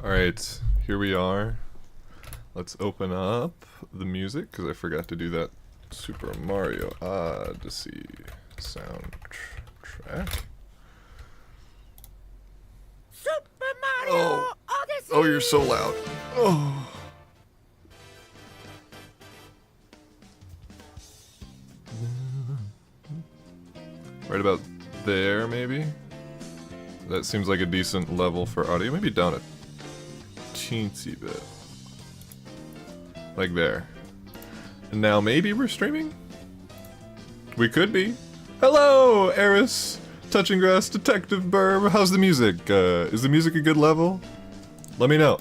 Alright, here we are. Let's open up the music, because I forgot to do that Super Mario Odyssey soundtrack. Super Mario Odyssey! Oh, you're so loud. Oh. Right about there, maybe? That seems like a decent level for audio. Maybe down a teensy bit. Like there. And now maybe we're streaming? We could be. Hello, Eris! Touching Grass, Detective Burb. How's the music? Is the music a good level? Let me know.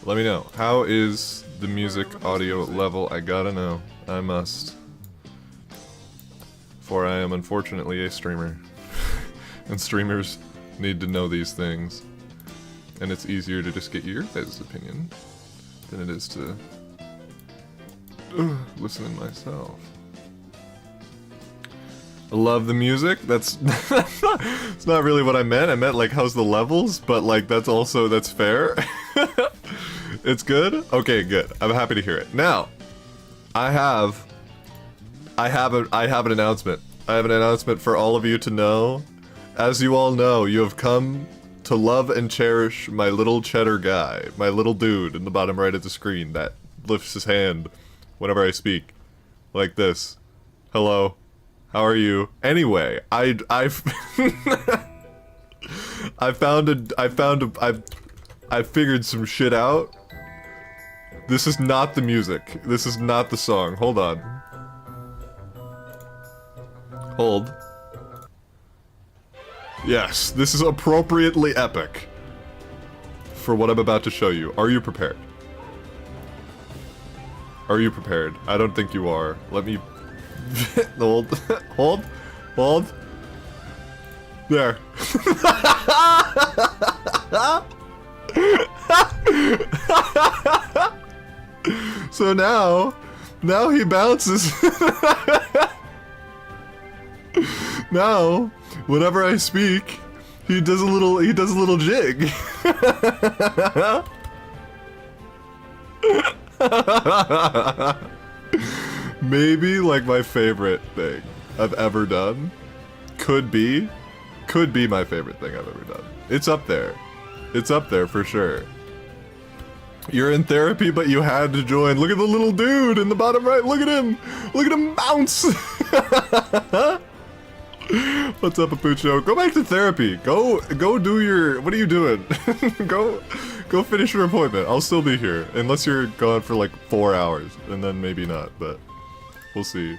Let me know. How is the music audio level? I gotta know. I must. For I am unfortunately a streamer. And streamers need to know these things. And it's easier to just get your guys' opinion than it is to listen to myself. I love the music. That's it's not really what I meant. I meant like how's the levels, but like that's fair. It's good? Okay, good. I'm happy to hear it. Now, I have an announcement. I have an announcement for all of you to know. As you all know, you have come to love and cherish my little cheddar guy, my little dude in the bottom right of the screen that lifts his hand whenever I speak, like this. Hello, how are you? Anyway, I figured some shit out. This is not the music. This is not the song. Hold on. Hold. Yes, this is appropriately epic for what I'm about to show you. Are you prepared? Are you prepared? I don't think you are. Let me... hold. Hold. Hold. There. So now he bounces. Now, whenever I speak, he does a little jig. Maybe like my favorite thing I've ever done. Could be my favorite thing I've ever done. It's up there. It's up there for sure. You're in therapy, but you had to join. Look at the little dude in the bottom right. Look at him. Look at him bounce. What's up, Papucho? Go back to therapy. Go do your... What are you doing? Go finish your appointment. I'll still be here. Unless you're gone for like 4 hours. And then maybe not, but we'll see.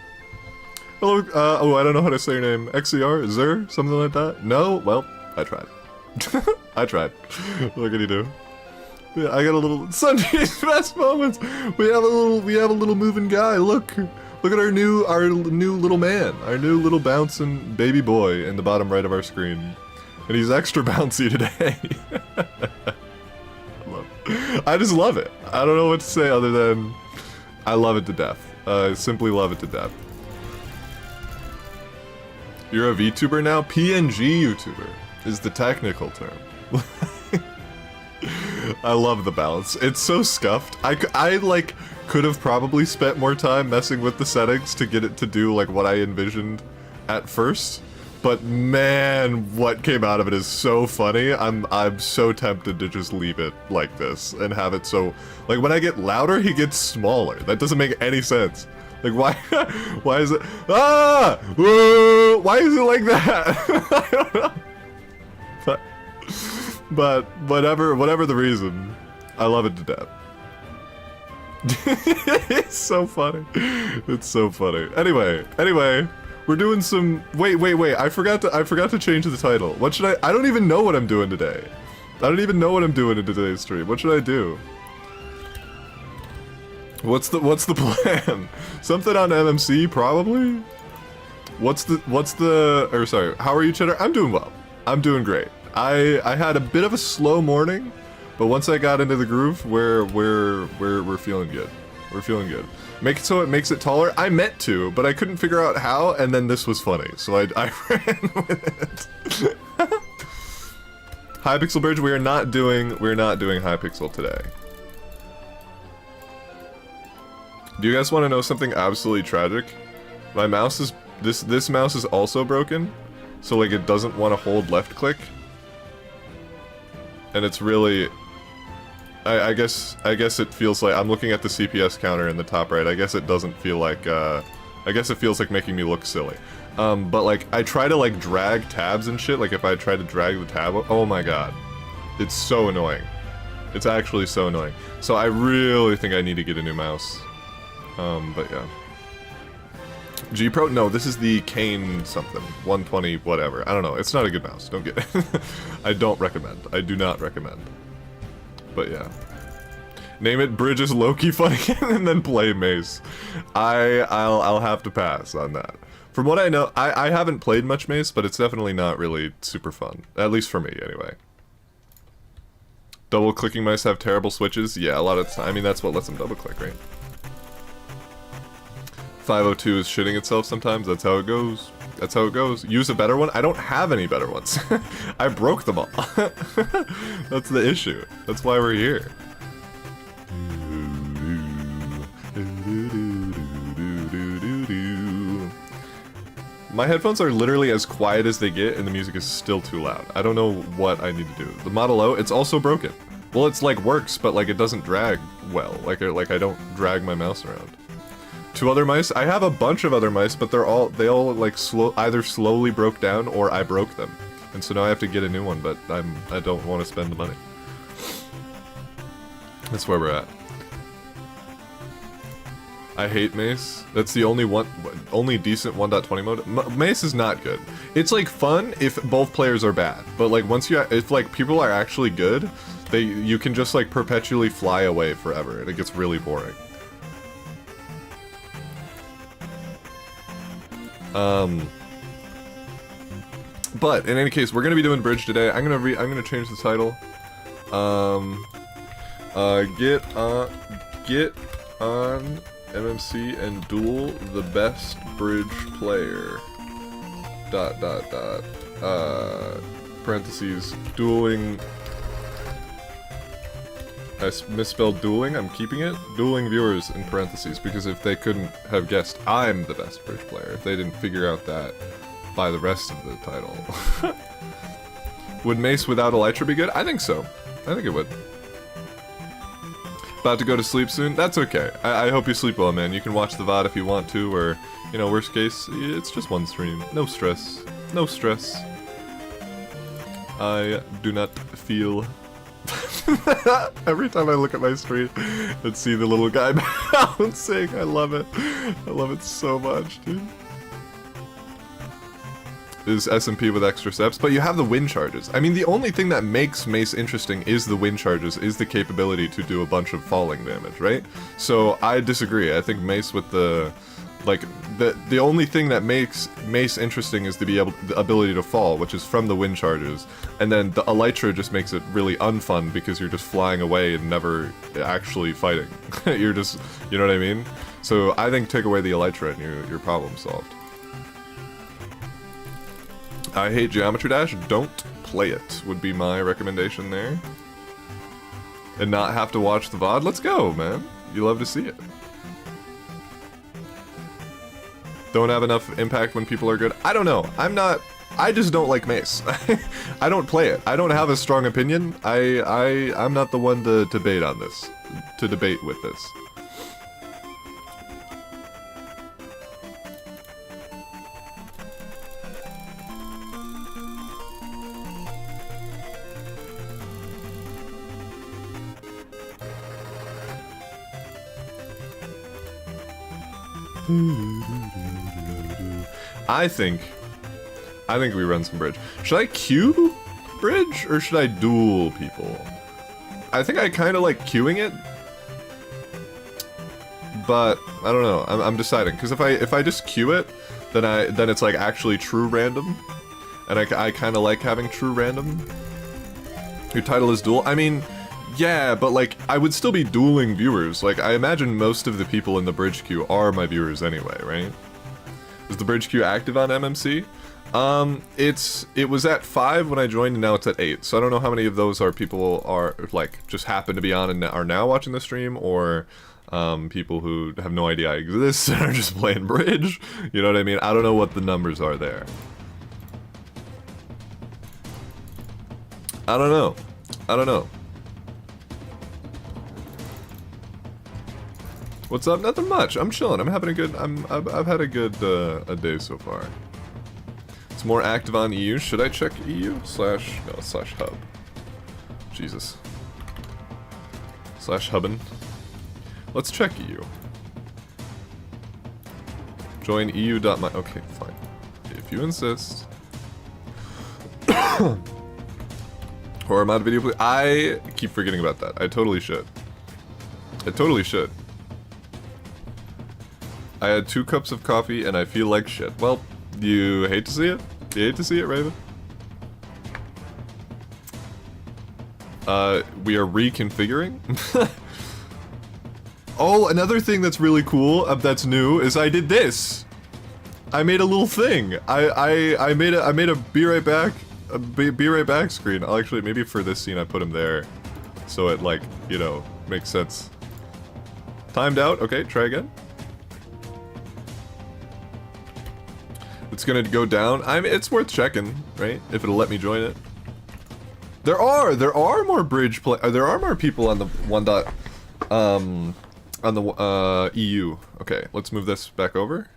Hello, oh, I don't know how to say your name. XCR? Is there something like that? No? Well, I tried. I tried. What can you do? Yeah, I got a little... Sunday's best moments! We have a little moving guy. Look at our new little man, our new little bouncing baby boy in the bottom right of our screen, and he's extra bouncy today. I just love it. I don't know what to say other than I love it to death. I simply love it to death. You're a VTuber now? PNG YouTuber is the technical term. I love the bounce. It's so scuffed. I like could have probably spent more time messing with the settings to get it to do like what I envisioned at first, but man, what came out of it is so funny. I'm so tempted to just leave it like this and have it so like when I get louder, he gets smaller. That doesn't make any sense. Like why is it whoa, why is it like that? I don't know. But whatever the reason, I love it to death. It's so funny. It's so funny. Anyway, we're doing some... Wait. I forgot to change the title. What should I don't even know what I'm doing today. I don't even know what I'm doing in today's stream. What should I do? What's the plan? Something on MMC probably? Or sorry, how are you, Cheddar? I'm doing well. I'm doing great. I had a bit of a slow morning, but once I got into the groove, we're feeling good. We're feeling good. Make it so it makes it taller. I meant to, but I couldn't figure out how, and then this was funny, so I ran with it. Hypixel Bridge, we're not doing Hypixel today. Do you guys want to know something absolutely tragic? My mouse is this mouse is also broken, so like it doesn't want to hold left click, and it's really. I guess it feels like I'm looking at the CPS counter in the top right. I guess it doesn't feel like. I guess it feels like making me look silly. But like I try to like drag tabs and shit. Like if I try to drag the tab, oh my god, it's so annoying. It's actually so annoying. So I really think I need to get a new mouse. But yeah. G Pro? No, this is the Kane something. 120, whatever. I don't know. It's not a good mouse. Don't get it. I don't recommend. I do not recommend. But yeah. Name it Bridges Loki funny and then play Mace. I'll have to pass on that. From what I know, I haven't played much Mace, but it's definitely not really super fun. At least for me, anyway. Double clicking mice have terrible switches? Yeah, a lot of the time. I mean, that's what lets them double click, right? 502 is shitting itself sometimes. That's how it goes. That's how it goes. Use a better one? I don't have any better ones. I broke them all. That's the issue. That's why we're here. My headphones are literally as quiet as they get, and the music is still too loud. I don't know what I need to do. The Model O, it's also broken. Well, it's like works, but like it doesn't drag well. Like I don't drag my mouse around. 2 other mice? I have a bunch of other mice, but they all like either slowly broke down or I broke them. And so now I have to get a new one, but I don't want to spend the money. That's where we're at. I hate Mace. That's the only decent 1.20 mode. Mace is not good. It's like fun if both players are bad, but like if like people are actually good, you can just like perpetually fly away forever, and it gets really boring. But in any case, we're gonna be doing Bridge today. I'm gonna change the title. Get on MMC and duel the best bridge player. ... Parentheses, dueling. I misspelled dueling, I'm keeping it. Dueling viewers in parentheses, because if they couldn't have guessed I'm the best bridge player, if they didn't figure out that by the rest of the title. Would Mace without Elytra be good? I think so. I think it would. About to go to sleep soon? That's okay. I hope you sleep well, man. You can watch the VOD if you want to, or, you know, worst case, it's just one stream. No stress. No stress. I do not feel... Every time I look at my screen and see the little guy bouncing, I love it. I love it so much, dude. Is SMP with extra steps, but you have the wind charges. I mean, the only thing that makes Mace interesting is the wind charges, is the capability to do a bunch of falling damage, right? So I disagree. I think Mace with the... Like, the only thing that makes Mace interesting is the ability to fall, which is from the wind charges. And then the Elytra just makes it really unfun because you're just flying away and never actually fighting. You're just, you know what I mean? So I think take away the Elytra and your problem solved. I hate Geometry Dash, don't play it, would be my recommendation there. And not have to watch the VOD, let's go, man. You love to see it. Don't have enough impact when people are good. I don't know. I just don't like Mace. I don't play it. I don't have a strong opinion. I'm not the one to debate on this. To debate with this. I think we run some bridge. Should I queue bridge or should I duel people? I think I kind of like queuing it, but I don't know. I'm deciding, because if I just queue it, then it's like actually true random, and I kind of like having true random. Your title is duel. I mean, yeah, but like I would still be dueling viewers. Like I imagine most of the people in the bridge queue are my viewers anyway, right? Is the bridge queue active on MMC? It was at 5 when I joined, and now it's at 8. So I don't know how many of those are people are like just happen to be on and are now watching the stream, or people who have no idea I exist and are just playing bridge. You know what I mean? I don't know what the numbers are there. I don't know. I don't know. What's up? Nothing much. I'm chilling. I'm having a good. I've had a good a day so far. It's more active on EU. Should I check EU slash hub? Jesus. Slash hubbin. Let's check EU. Join EU.my. Okay, fine. If you insist. Horror mod video, please. I keep forgetting about that. I totally should. I totally should. I had 2 cups of coffee and I feel like shit. Well, you hate to see it? You hate to see it, Raven? We are reconfiguring. Oh, another thing that's really cool, that's new, is I did this. I made a little thing. I made a be right back, be right back screen. I'll actually, maybe for this scene I put him there, so it like, you know, makes sense. Timed out. Okay, try again. It's gonna go down. It's worth checking, right? If it'll let me join it. There are more bridge play. There are more people on the on the EU. Okay, let's move this back over.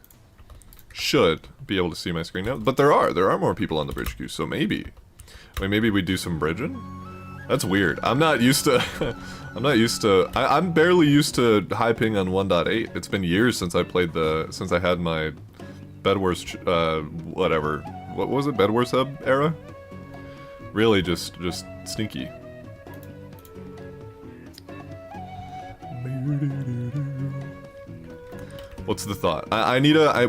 Should be able to see my screen now, but there are more people on the bridge queue. So maybe we do some bridging. That's weird. I'm not used to. I'm barely used to high ping on 1.8. It's been years since I played since I had my Bed Wars, whatever. What was it? Bed Wars hub era? Really just sneaky. What's the thought?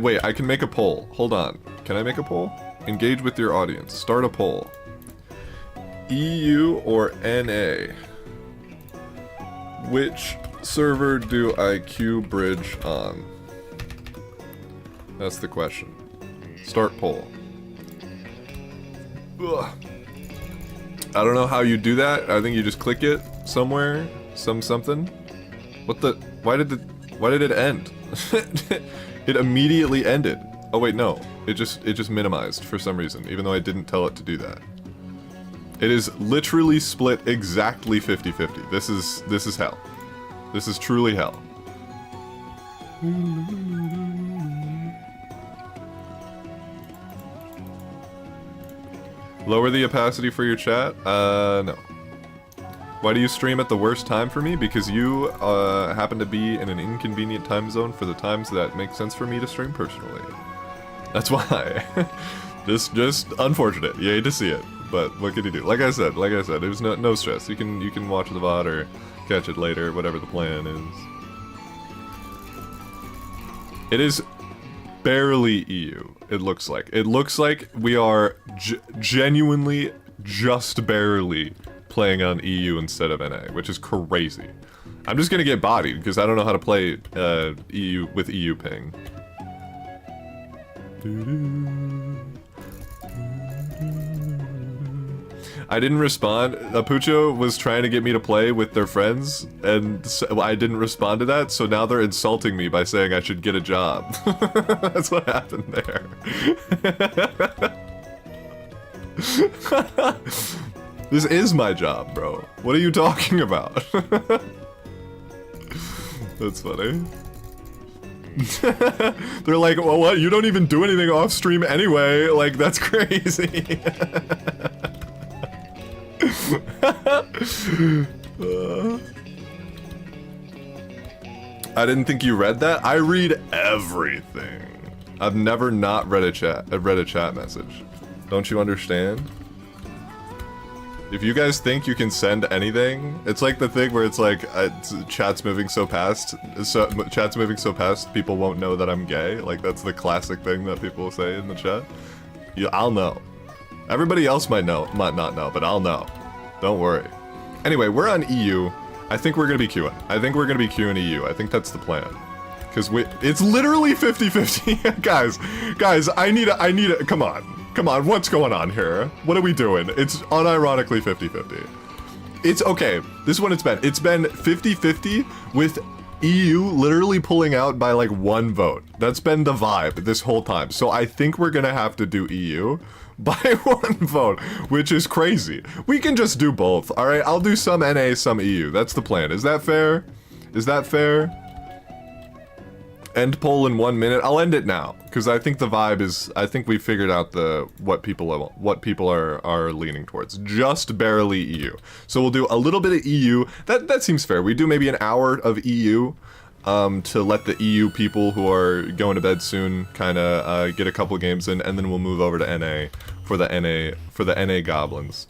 Wait, I can make a poll. Hold on. Can I make a poll? Engage with your audience. Start a poll. EU or NA? Which server do I queue bridge on? That's the question. Start poll. Ugh. I don't know how you do that. I think you just click it somewhere, something. What the? Why did it end? It immediately ended. Oh wait, no. It just minimized for some reason, even though I didn't tell it to do that. It is literally split exactly 50-50. This is hell. This is truly hell. Lower the opacity for your chat? No. Why do you stream at the worst time for me? Because you happen to be in an inconvenient time zone for the times that make sense for me to stream personally. That's why. just unfortunate. You hate to see it, but what can you do? Like I said, there's no stress. You can watch the VOD or catch it later, whatever the plan is. It is barely EU. It looks like we are genuinely just barely playing on EU instead of NA, which is crazy. I'm just gonna get bodied because I don't know how to play EU with EU ping. I didn't respond. Pucho was trying to get me to play with their friends, and I didn't respond to that, so now they're insulting me by saying I should get a job. That's what happened there. This is my job, bro. What are you talking about? That's funny. They're like, well, what? You don't even do anything off stream anyway. Like, that's crazy. I didn't think you read that. I read everything. I've never not read a chat message. Don't you understand? If you guys think you can send anything, it's like the thing where it's like chat's moving so fast, people won't know that I'm gay. Like that's the classic thing that people say in the chat. Yeah, I'll know. Everybody else might not know, but I'll know. Don't worry. Anyway, we're on EU. I think we're gonna be queuing. I think we're gonna be queuing EU. I think that's the plan. Cause it's literally 50-50. Guys, I need a, come on. Come on, what's going on here? What are we doing? It's unironically 50-50. It's okay. This is what it's been. It's been 50-50 with EU literally pulling out by like 1 vote. That's been the vibe this whole time. So I think we're gonna have to do EU by 1 vote, which is crazy. We can just do both, all right? I'll do some NA, some EU. That's the plan. Is that fair? Is that fair? End poll in 1 minute. I'll end it now because I think the vibe is. I think we figured out what people are leaning towards. Just barely EU. So we'll do a little bit of EU. That seems fair. We do maybe an hour of EU, to let the EU people who are going to bed soon kind of get a couple games in, and then we'll move over to NA for the NA goblins.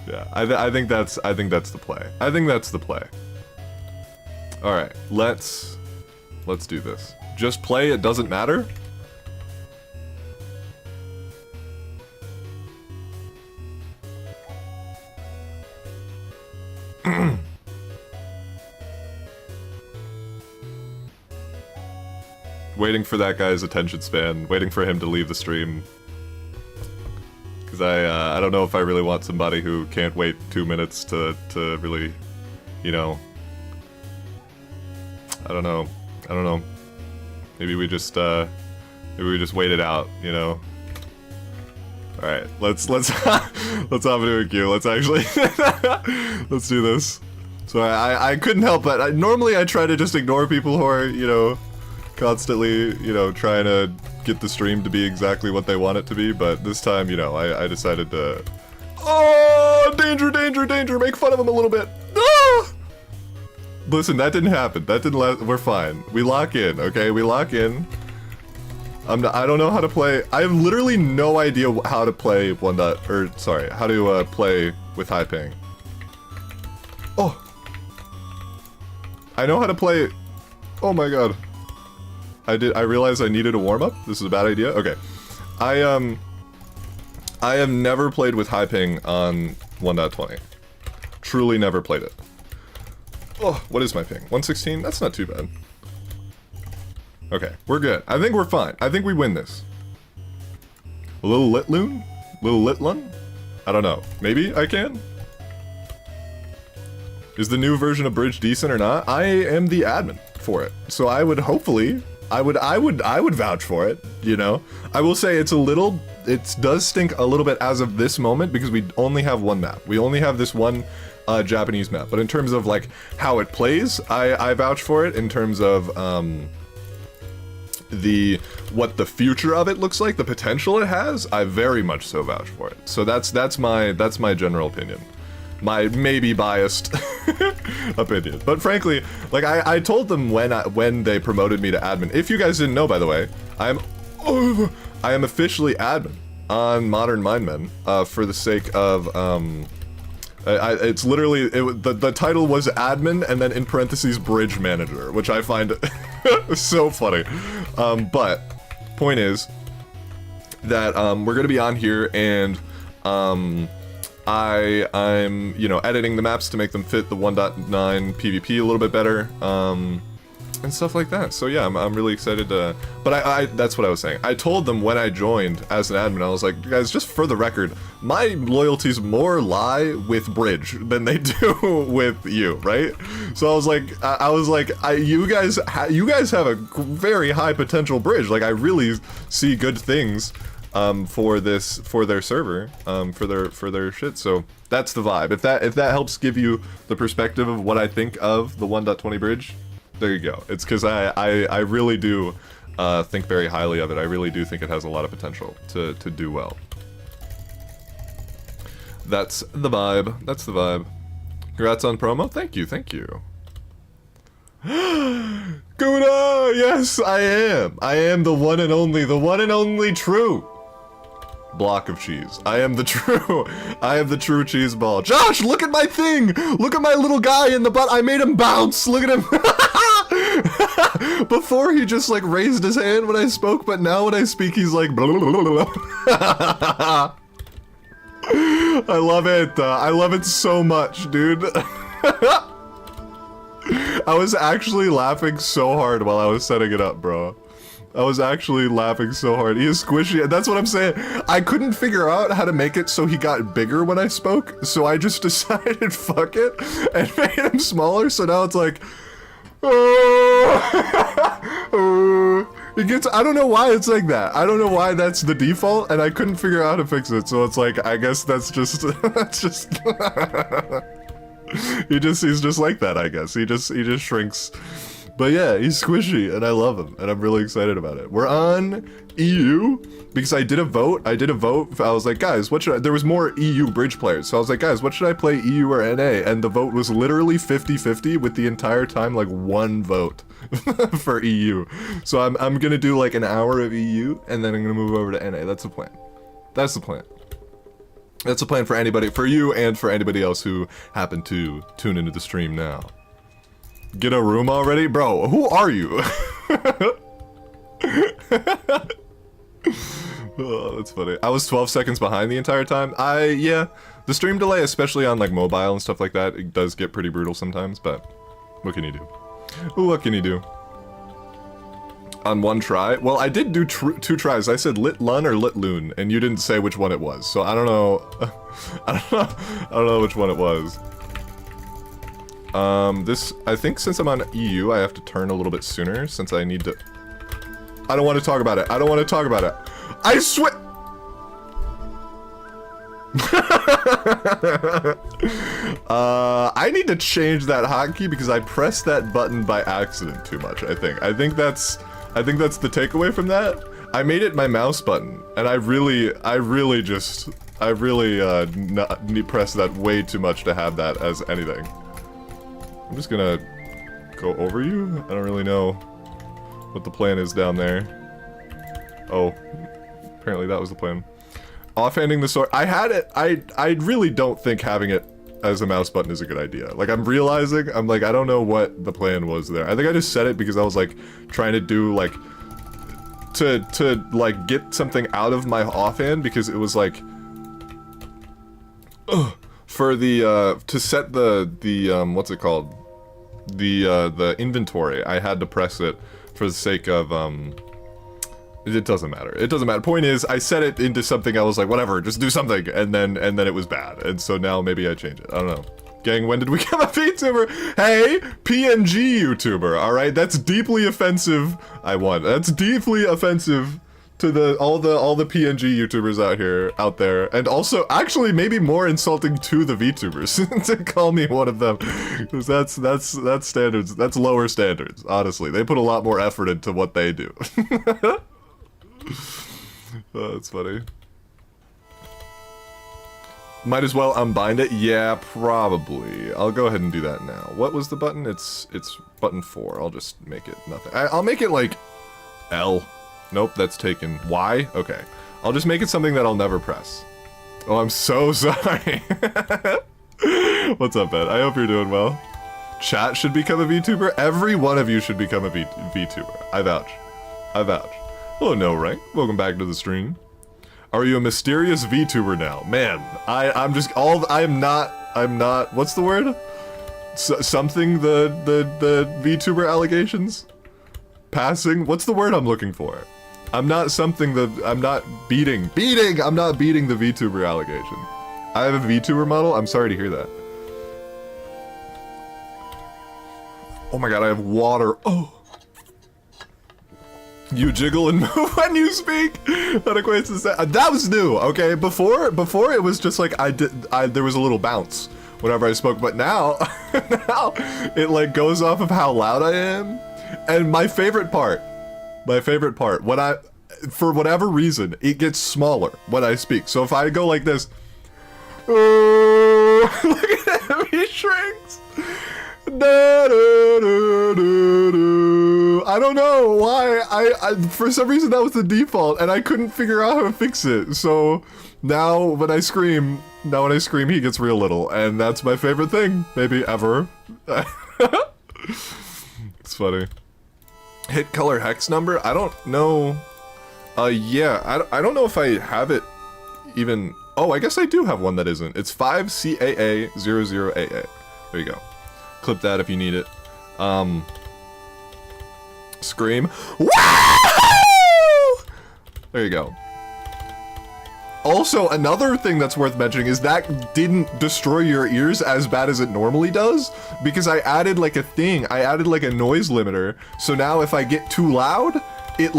Yeah, I think that's the play. I think that's the play. All right, let's do this. Just play, it doesn't matter. Waiting for that guy's attention span, waiting for him to leave the stream. Because I don't know if I really want somebody who can't wait 2 minutes to really, you know... I don't know. Maybe we just wait it out, you know. All right, let's hop into a queue. Let's actually let's do this. So I couldn't help but normally I try to just ignore people who are, you know, constantly, you know, trying to get the stream to be exactly what they want it to be, but this time, you know, I decided to. Oh, danger, danger, danger! Make fun of him a little bit. Ah! Listen, that didn't happen. That didn't last. We're fine. We lock in, okay? We lock in. I don't know how to play. I have literally no idea how to play how to play with high ping. Oh. I know how to play. Oh my god. I realized I needed a warm up. This is a bad idea. Okay. I have never played with high ping on 1.20. Truly never played it. Oh, what is my ping? 116? That's not too bad. Okay, we're good. I think we're fine. I think we win this. A little lit loon? Little lit lun? I don't know. Maybe I can? Is the new version of Bridge decent or not? I am the admin for it. So I would hopefully, I would vouch for it, you know? I will say it does stink a little bit as of this moment because we only have 1 map. We only have this one Japanese map, but in terms of like how it plays, I vouch for it. In terms of what the future of it looks like, the potential it has, I very much so vouch for it. So that's my general opinion, my maybe biased opinion. But frankly, like I told them when they promoted me to admin. If you guys didn't know, by the way, I am officially admin on Modern Mindmen for the sake of it's literally, the title was admin and then in parentheses bridge manager, which I find so funny. But point is that we're gonna be on here, and I'm you know, editing the maps to make them fit the 1.9 PvP a little bit better, and stuff like that. So yeah, I'm really excited to. But I that's what I was saying. I told them when I joined as an admin, I was like, guys, just for the record, my loyalties more lie with Bridge than they do with you, right? So I was like, you guys have a very high potential Bridge. Like, I really see good things for their server, for their shit. So that's the vibe. If that helps give you the perspective of what I think of the 1.20 Bridge, there you go. It's because I really do think very highly of it. I really do think it has a lot of potential to do well. That's the vibe. That's the vibe. Congrats on promo. Thank you. Thank you. Gouda! Yes, I am. I am the one and only true block of cheese. I am the true cheese ball. Josh, look at my thing! Look at my little guy in the butt. I made him bounce. Look at him. Before he just like raised his hand when I spoke, but now when I speak he's like blah, blah, blah, blah. I love it. I love it so much, dude. I was actually laughing so hard while I was setting it up, bro. I was actually laughing so hard. He is squishy, and that's what I'm saying. I couldn't figure out how to make it so he got bigger when I spoke, so I just decided fuck it, and made him smaller, so now it's like, it gets, I don't know why it's like that. I don't know why that's the default, and I couldn't figure out how to fix it, so it's like, I guess that's just, that's just, he's just like that, I guess. He just shrinks. But yeah, he's squishy, and I love him, and I'm really excited about it. We're on EU, because I did a vote. I was like, guys, what should I, there was more EU bridge players, so I was like, guys, what should I play, EU or NA? And the vote was literally 50-50 with the entire time, like, one vote for EU. So I'm gonna do like an hour of EU, and then I'm gonna move over to NA. That's the plan. That's the plan. That's the plan for anybody, for you and for anybody else who happened to tune into the stream now. Get a room already? Bro, who are you? Oh, that's funny. I was 12 seconds behind the entire time. Yeah, the stream delay, especially on like mobile and stuff like that, it does get pretty brutal sometimes, but what can you do? What can you do? On one try? Well, I did do 2 tries. I said lit lun or lit loon, and you didn't say which one it was, so I don't know. I don't know which one it was. I think since I'm on EU, I have to turn a little bit sooner, since I need to... I don't want to talk about it. I don't want to talk about it. I swear... I need to change that hotkey because I pressed that button by accident too much, I think. I think that's the takeaway from that. I made it my mouse button, and I really pressed that way too much to have that as anything. I'm just gonna go over you. I don't really know what the plan is down there. Oh, apparently that was the plan. Offhanding the sword. I had it. I really don't think having it as a mouse button is a good idea. Like, I'm realizing, I'm like, I don't know what the plan was there. I think I just said it because I was like trying to do like to like get something out of my offhand, because it was like for the to set the what's it called, the inventory, I had to press it for the sake of it doesn't matter. It doesn't matter. Point is, I set it into something. I was like, whatever, just do something, and then it was bad, and so now maybe I change it. I don't know. Gang, when did we become a VTuber? Hey, PNG YouTuber. All right, that's deeply offensive. I won. That's deeply offensive to all the PNG YouTubers out there, and also actually maybe more insulting to the VTubers to call me one of them, because that's standards. That's lower standards. Honestly, they put a lot more effort into what they do. Oh, that's funny. Might as well unbind it? Yeah, probably. I'll go ahead and do that now. What was the button? It's button 4. I'll just make it nothing. I'll make it like L. Nope, that's taken. Y? Okay. I'll just make it something that I'll never press. Oh, I'm so sorry. What's up, Ben? I hope you're doing well. Chat should become a VTuber. Every one of you should become a VTuber. I vouch. I vouch. Hello, No Rank. Welcome back to the stream. Are you a mysterious VTuber now? Man, I'm not, what's the word? Something the VTuber allegations? Passing? What's the word I'm looking for? I'm not beating the VTuber allegation. I have a VTuber model? I'm sorry to hear that. Oh my god, I have water. Oh. You jiggle and move when you speak. That equates to that was new, okay? Before it was just like there was a little bounce whenever I spoke, but now it like goes off of how loud I am. And my favorite part, when for whatever reason, it gets smaller when I speak. So if I go like this, look at him, he shrinks. I don't know why. I for some reason that was the default, and I couldn't figure out how to fix it. So now when I scream, he gets real little, and that's my favorite thing, maybe ever. It's funny. Hit color hex number? I don't know. Yeah, I don't know if I have it even. Oh, I guess I do have one that isn't. It's 5CAA00AA. There you go. Clip that if you need it. Scream. Woo! There you go. Also, another thing that's worth mentioning is that didn't destroy your ears as bad as it normally does, because I added like a thing, I added like a noise limiter, so now if I get too loud, it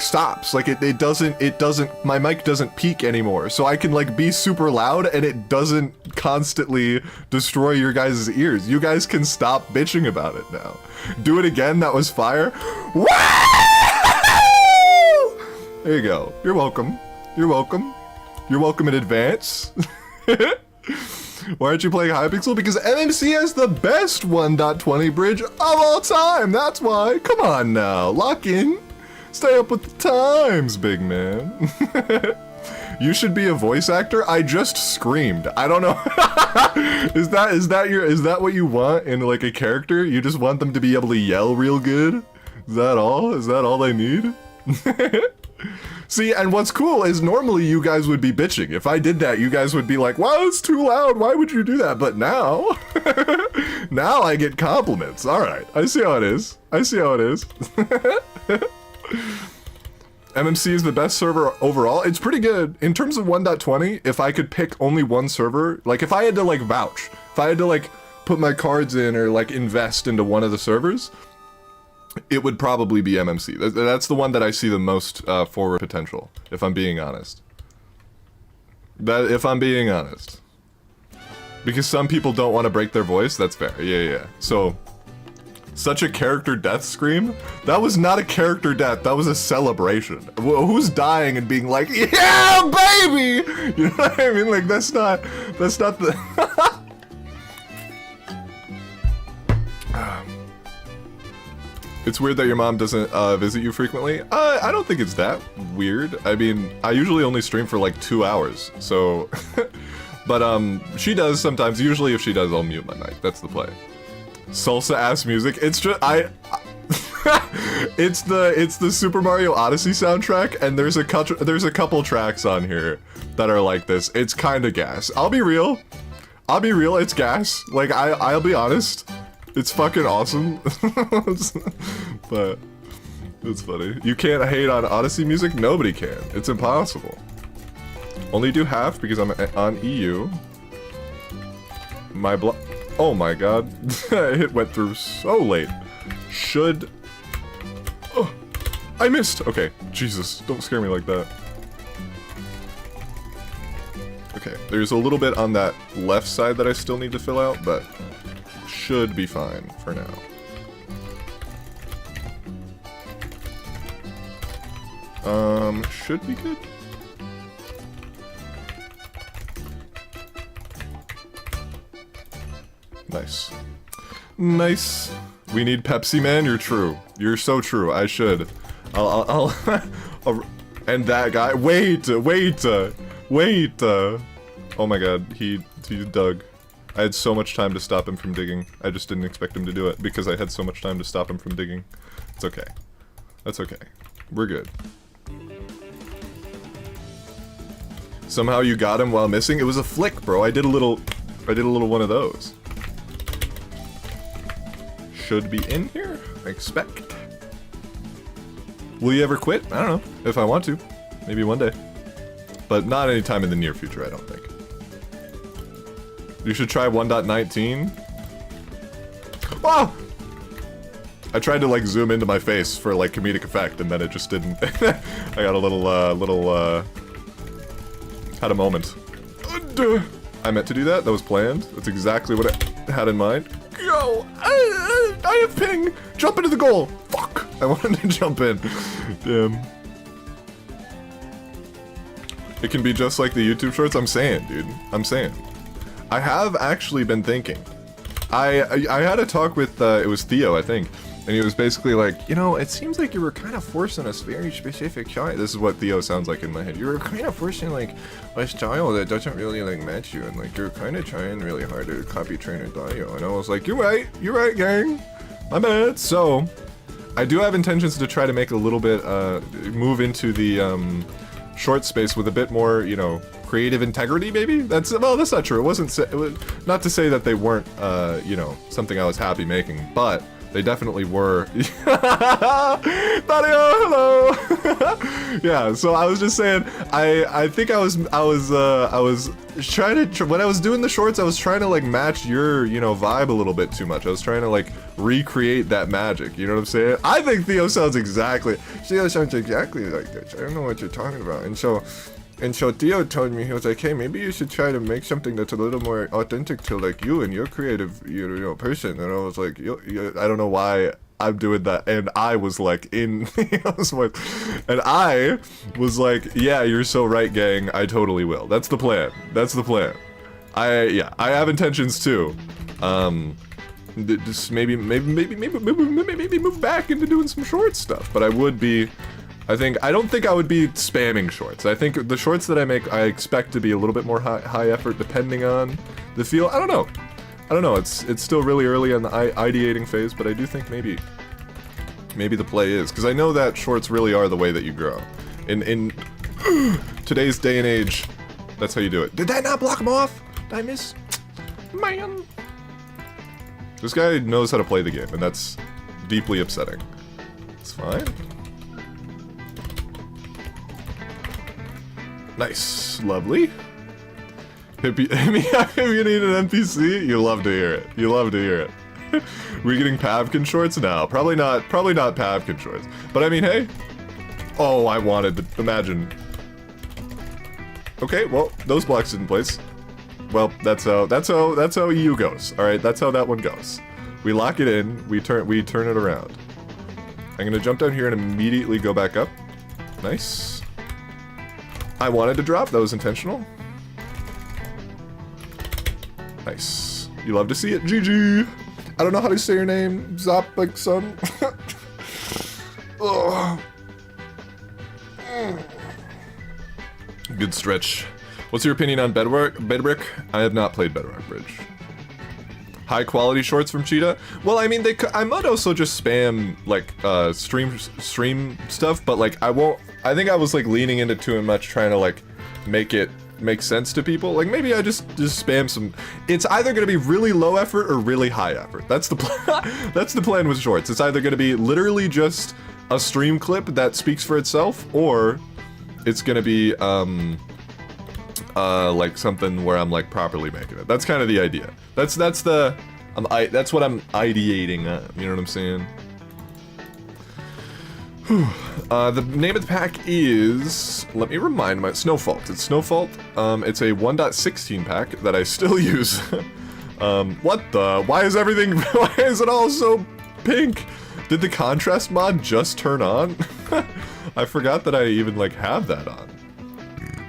stops, like it doesn't, my mic doesn't peak anymore, so I can like be super loud and it doesn't constantly destroy your guys' ears. You guys can stop bitching about it now. Do it again, that was fire. Woo! There you go, you're welcome. You're welcome. You're welcome in advance. Why aren't you playing Hypixel? Because MMC has the best 1.20 bridge of all time. That's why. Come on now. Lock in. Stay up with the times, big man. You should be a voice actor. I just screamed. I don't know. Is that what you want in like a character? You just want them to be able to yell real good? Is that all? Is that all they need? See, and what's cool is normally you guys would be bitching. If I did that, you guys would be like, wow, it's too loud. Why would you do that? But now, now I get compliments. All right, I see how it is. I see how it is. MMC is the best server overall. It's pretty good. In terms of 1.20, if I could pick only one server, like if I had to like vouch, if I had to like put my cards in or like invest into one of the servers, it would probably be MMC. That's the one that I see the most forward potential, if I'm being honest. If I'm being honest. Because some people don't want to break their voice, that's fair. Yeah. So, such a character death scream? That was not a character death, that was a celebration. Who's dying and being like, yeah, baby! You know what I mean? Like, that's not the... It's weird that your mom doesn't visit you frequently. I don't think it's that weird. I mean, I usually only stream for like 2 hours, so... But she does sometimes. Usually if she does, I'll mute my mic. That's the play. Salsa-ass music. It's just, it's the Super Mario Odyssey soundtrack, and there's a couple tracks on here that are like this. It's kinda gas. I'll be real, it's gas. Like, I'll be honest. It's fucking awesome, but it's funny. You can't hate on Odyssey music? Nobody can. It's impossible. Only do half because I'm on EU. My oh my god. It went through so late. Should... Oh, I missed! Okay, Jesus, don't scare me like that. Okay, there's a little bit on that left side that I still need to fill out, but... should be fine for now. Should be good. Nice. Nice. We need Pepsi, man. You're true. You're so true. I should. I'll and that guy. Wait. Oh my god. He dug. I had so much time to stop him from digging. I just didn't expect him to do it because I had so much time to stop him from digging. It's okay. That's okay. We're good. Somehow you got him while missing? It was a flick, bro. I did a little one of those. Should be in here, I expect. Will you ever quit? I don't know. If I want to. Maybe one day. But not anytime in the near future, I don't think. You should try 1.19. Oh! I tried to like zoom into my face for like comedic effect, and then it just didn't. I got a little had a moment. I meant to do that. That was planned. That's exactly what I had in mind. Go! I have ping! Jump into the goal! Fuck! I wanted to jump in. Damn. It can be just like the YouTube shorts. I'm saying, dude. I'm saying. I have actually been thinking. I had a talk with, it was Theo, I think, and he was basically like, you know, it seems like you were kind of forcing a very specific style. This is what Theo sounds like in my head. You were kind of forcing, like, a style that doesn't really, like, match you, and, like, you're kind of trying really hard to copy Trainer Dio. And I was like, you're right, gang. My bad. So, I do have intentions to try to make a little bit, move into the, short space with a bit more, you know, creative integrity, maybe? That's not true. It was not to say that they weren't, you know, something I was happy making, but They definitely were. Mario, hello. Yeah, so I was just saying, I think I was trying to, when I was doing the shorts, I was trying to like match your, you know, vibe a little bit too much. I was trying to like recreate that magic, you know what I'm saying? I think Theo sounds exactly like this. I don't know what you're talking about. And so Theo told me, he was like, hey, maybe you should try to make something that's a little more authentic to like you and your creative, you know, person. And I was like, I don't know why I'm doing that. And I was like, and I was like, yeah, you're so right, gang. I totally will. That's the plan. That's the plan. I have intentions too. Just maybe move back into doing some short stuff. But I would be. I don't think I would be spamming shorts. I think the shorts that I make, I expect to be a little bit more high effort depending on the feel. I don't know. It's still really early on the ideating phase, but I do think maybe the play is, because I know that shorts really are the way that you grow. In today's day and age, that's how you do it. Did that not block him off? Did I miss? Man. This guy knows how to play the game, and that's deeply upsetting. It's fine. Nice. Lovely. If you need an NPC, you love to hear it. You love to hear it. We getting Pavkin shorts? No, probably not Pavkin shorts. But I mean, hey. Oh, I wanted to imagine. Okay, well, those blocks didn't place. Well, that's how EU goes. All right, that's how that one goes. We lock it in, we turn it around. I'm gonna jump down here and immediately go back up. Nice. I wanted to drop, that was intentional. Nice. You love to see it, GG. I don't know how to say your name, Zopik son. Oh. Good stretch. What's your opinion on Bedrock? I have not played Bedrock Bridge. High quality shorts from Cheetahh? Well, I mean, I might also just spam like stream stuff, but like I won't. I think I was like leaning into too much, trying to like make it make sense to people. Like maybe I just spam some. It's either gonna be really low effort or really high effort. That's the plan. That's the plan with shorts. It's either gonna be literally just a stream clip that speaks for itself, or it's gonna be like something where I'm like properly making it. That's kind of the idea. That's what I'm ideating on, you know what I'm saying? The name of the pack is, let me remind Snowfault. It's Snowfault. It's a 1.16 pack that I still use. Why is it all so pink? Did the contrast mod just turn on? I forgot that I even like have that on.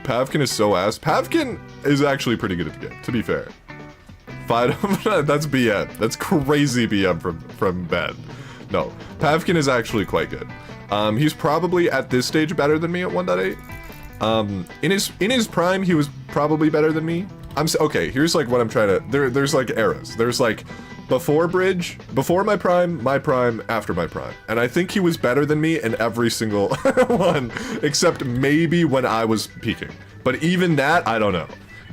Pavkin is so ass. Pavkin is actually pretty good at the game, to be fair. That's BM. That's crazy BM from Ben. No, Pavkin is actually quite good. He's probably at this stage better than me at 1.8. In his prime, he was probably better than me. Okay, here's like what I'm trying to. There's like eras. There's like before Bridge, before my prime, after my prime. And I think he was better than me in every single one, except maybe when I was peaking. But even that, I don't know.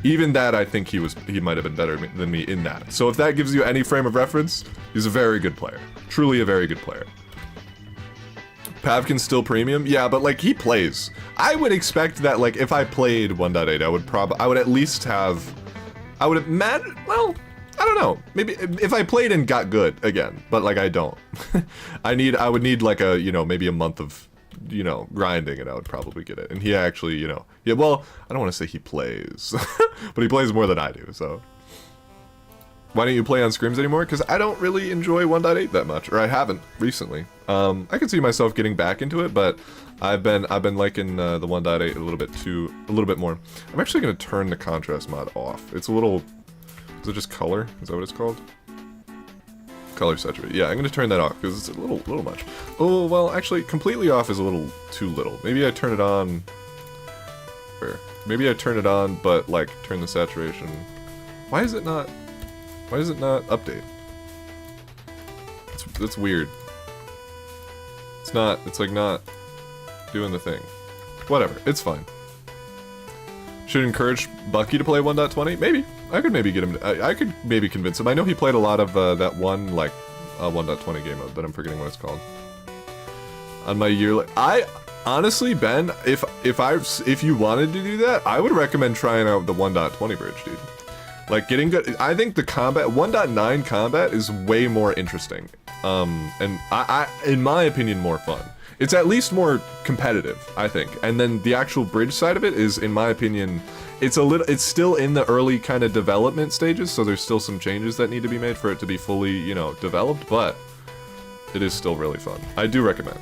Even that, I think he might have been better than me in that. So if that gives you any frame of reference, he's a very good player. Truly a very good player. Pavkin's still premium? Yeah, but like he plays. I would expect that like if I played 1.8, I would at least have, well, I don't know. Maybe if I played and got good again, but like I don't. I would need like a, maybe a month of, grinding, and I would probably get it. And he actually, yeah, well, I don't want to say he plays, but he plays more than I do, so. Why don't you play on scrims anymore? Because I don't really enjoy 1.8 that much, or I haven't recently. I can see myself getting back into it, but I've been liking the 1.8 a little bit more. I'm actually gonna turn the contrast mod off. It's a little. Is it just color? Is that what it's called? Color saturate. Yeah, I'm gonna turn that off because it's a little much. Oh well, actually, completely off is a little too little. Maybe I turn it on. Where? Maybe I turn it on, but like turn the saturation. Why is it not? Why does it not update? It's weird. It's like not doing the thing. Whatever, it's fine. Should encourage Bucky to play 1.20? Maybe. I could maybe get him, I could maybe convince him. I know he played a lot of that one, like, 1.20 game mode that I'm forgetting what it's called. On my yearly, honestly, Ben, if you wanted to do that, I would recommend trying out the 1.20 bridge, dude. Like getting good. I think the combat 1.9 combat is way more interesting, and in my opinion, more fun. It's at least more competitive, I think. And then the actual bridge side of it is, in my opinion, it's still in the early kind of development stages, so there's still some changes that need to be made for it to be fully, you know, developed, but it is still really fun. I do recommend.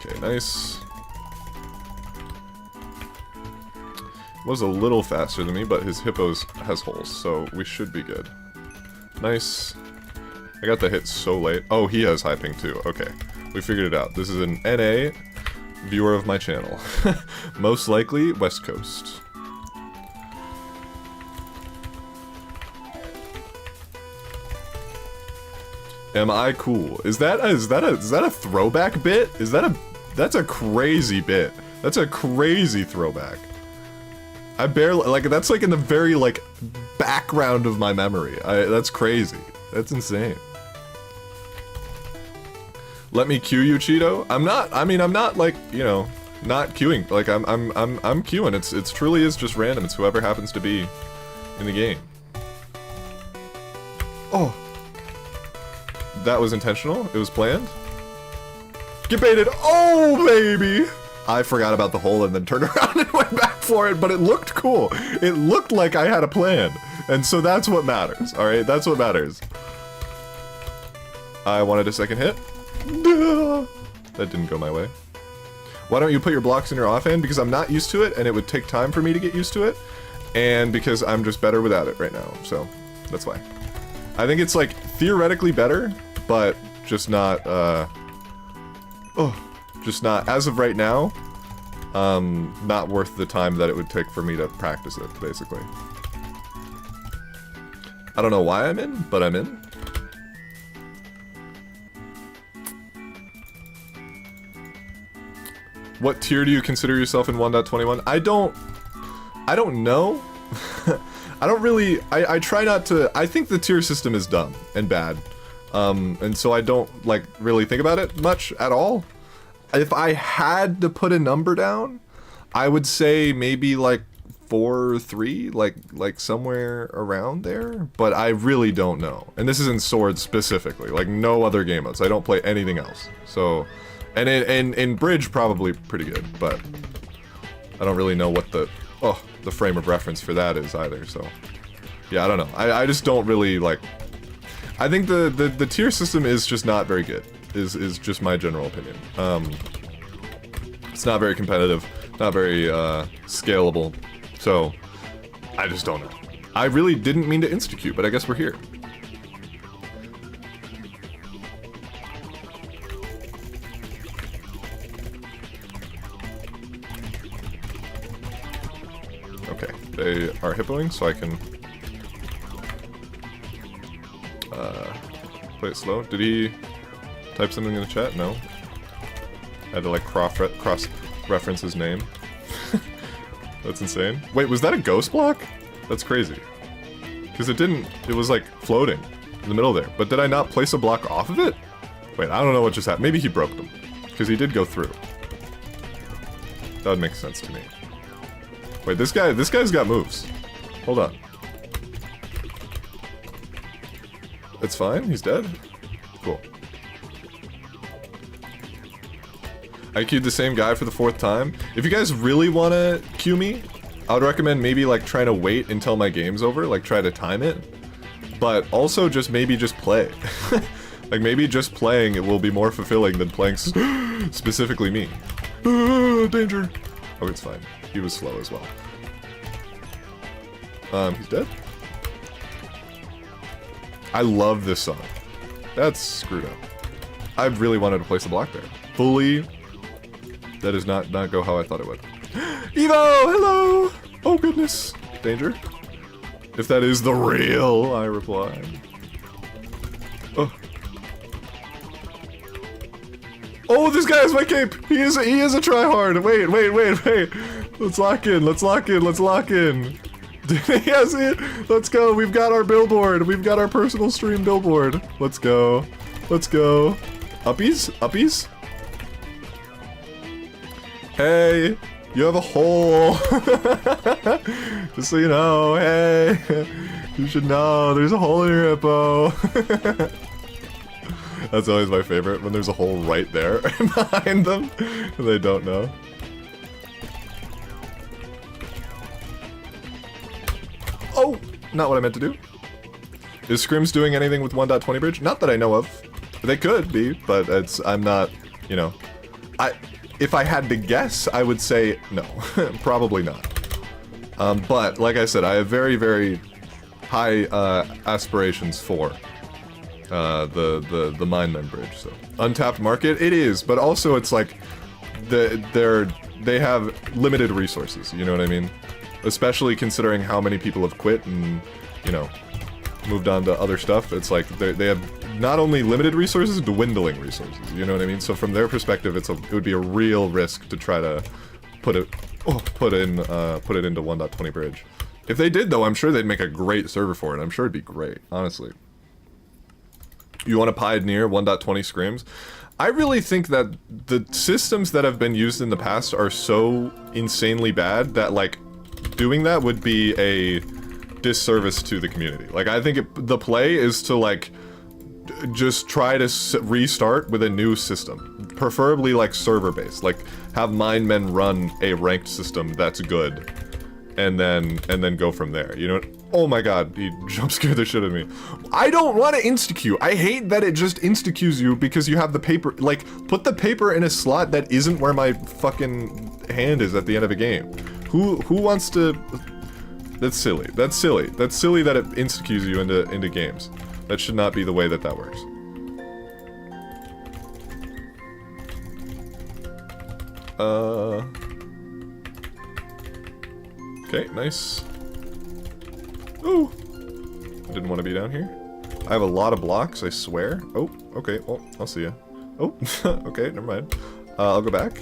Okay, nice. Was a little faster than me, but his hippos has holes, so we should be good. Nice. I got the hit so late. Oh, he has high ping too. Okay, we figured it out. This is an NA viewer of my channel. Most likely West Coast. Am I cool? Is that a throwback bit? That's a crazy bit. That's a crazy throwback. I barely, like, that's like in the very, like, background of my memory. That's crazy. That's insane. Let me queue you, Cheetahh. I'm not like, you know, not queuing. Like, I'm queuing. It's truly is just random. It's whoever happens to be in the game. Oh. That was intentional? It was planned? Get baited. Oh, baby! I forgot about the hole and then turned around and went back for it, but it looked cool. It looked like I had a plan. And so that's what matters, alright? That's what matters. I wanted a second hit. That didn't go my way. Why don't you put your blocks in your offhand? Because I'm not used to it, and it would take time for me to get used to it. And because I'm just better without it right now, so that's why. I think it's, like, theoretically better, but just not, just not, as of right now, not worth the time that it would take for me to practice it, basically. I don't know why I'm in, but I'm in. What tier do you consider yourself in 1.21? I don't know. I don't really, I try not to, I think the tier system is dumb and bad. And so I don't, like, really think about it much at all. If I had to put a number down, I would say maybe like 4 or 3, like somewhere around there, but I really don't know. And this is in Swords specifically, like no other game modes. I don't play anything else. So, and in Bridge probably pretty good, but I don't really know what the frame of reference for that is either, so. Yeah, I don't know. I just don't really, like, I think the tier system is just not very good. Is just my general opinion. It's not very competitive, not very scalable, so I just don't know. I really didn't mean to insta-queue, but I guess we're here. Okay, they are hippoing, so I can play it slow. Did he type something in the chat? No. I had to like cross-reference his name. That's insane. Wait, was that a ghost block? That's crazy. Because it was like floating in the middle there. But did I not place a block off of it? Wait, I don't know what just happened. Maybe he broke them. Because he did go through. That would make sense to me. Wait, this guy's got moves. Hold on. It's fine? He's dead? Cool. I queued the same guy for the 4th time. If you guys really want to queue me, I would recommend maybe like trying to wait until my game's over, like try to time it. But also just maybe just play. Like maybe just playing it will be more fulfilling than playing specifically me. Danger! Oh, it's fine. He was slow as well. He's dead? I love this song. That's screwed up. I really wanted to place a block there. Fully. That does not go how I thought it would. Evo! Hello! Oh goodness. Danger. If that is the real, I reply. Oh. Oh, this guy has my cape! He is a tryhard! Wait. Let's lock in. Yeah, see it? Let's go. We've got our billboard. We've got our personal stream billboard. Let's go. Let's go. Uppies? Uppies? Hey, you have a hole. Just so you know, hey. You should know, there's a hole in your hippo. That's always my favorite, when there's a hole right there behind them, and they don't know. Oh! Not what I meant to do. Is Scrims doing anything with 1.20 bridge? Not that I know of. They could be, but I'm not, you know. If I had to guess, I would say no. Probably not. But, like I said, I have very, very high aspirations for the Mindmen bridge. So untapped market, it is, but also it's like they have limited resources. You know what I mean? Especially considering how many people have quit and, you know, moved on to other stuff. It's like they have not only limited resources, dwindling resources. You know what I mean? So from their perspective, it would be a real risk to try to put it into 1.20 bridge. If they did, though, I'm sure they'd make a great server for it. I'm sure it'd be great, honestly. You want to pioneer 1.20 scrims? I really think that the systems that have been used in the past are so insanely bad that, like, doing that would be a disservice to the community. Like, I think the play is to, like, just try to restart with a new system. Preferably, like, server-based. Like, have Mindmen run a ranked system that's good. And then go from there, you know? Oh my god, he jump scared the shit out of me. I don't want to insta-queue. I hate that it just insta-queues you because you have the paper. Like, put the paper in a slot that isn't where my fucking hand is at the end of a game. Who wants to... That's silly. That's silly. That's silly that it insta-queues you into games. That should not be the way that works. Okay, nice. Ooh! I didn't want to be down here. I have a lot of blocks, I swear. Oh, okay, well, I'll see ya. Oh, okay, never mind. I'll go back.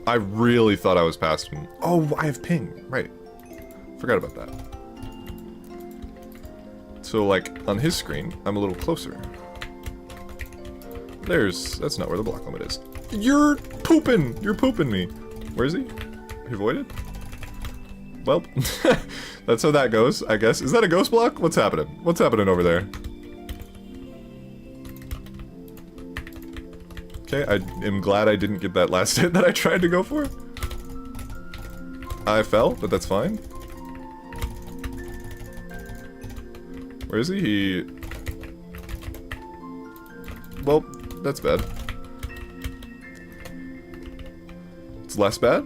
I really thought I was past him. Oh, I have ping, right. Forgot about that. So, like, on his screen, I'm a little closer. That's not where the block limit is. You're pooping me. Where is he? He voided? Well, that's how that goes, I guess. Is that a ghost block? What's happening? What's happening over there? Okay, I am glad I didn't get that last hit that I tried to go for. I fell, but that's fine. Where is he? Well, that's bad. It's less bad?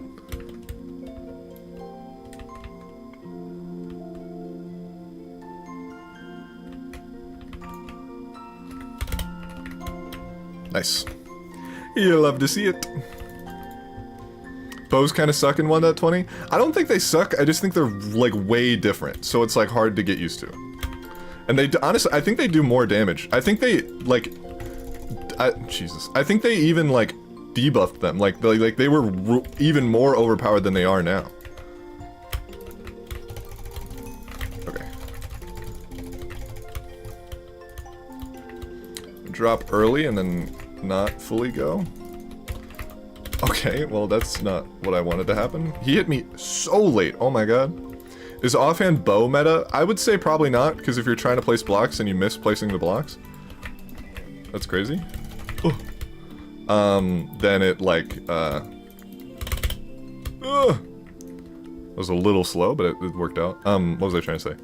Nice. You love to see it. Bows kind of suck in 1.20. I don't think they suck, I just think they're, like, way different. So it's, like, hard to get used to. And they, honestly, I think they do more damage. I think they, like... Jesus. I think they even, like, debuffed them. Like they were even more overpowered than they are now. Okay. Drop early and then not fully go. Okay, well that's not what I wanted to happen. He hit me so late, oh my god. Is offhand bow meta? I would say probably not, because if you're trying to place blocks and you miss placing the blocks, that's crazy. Then it like, was a little slow, but it worked out. What was I trying to say?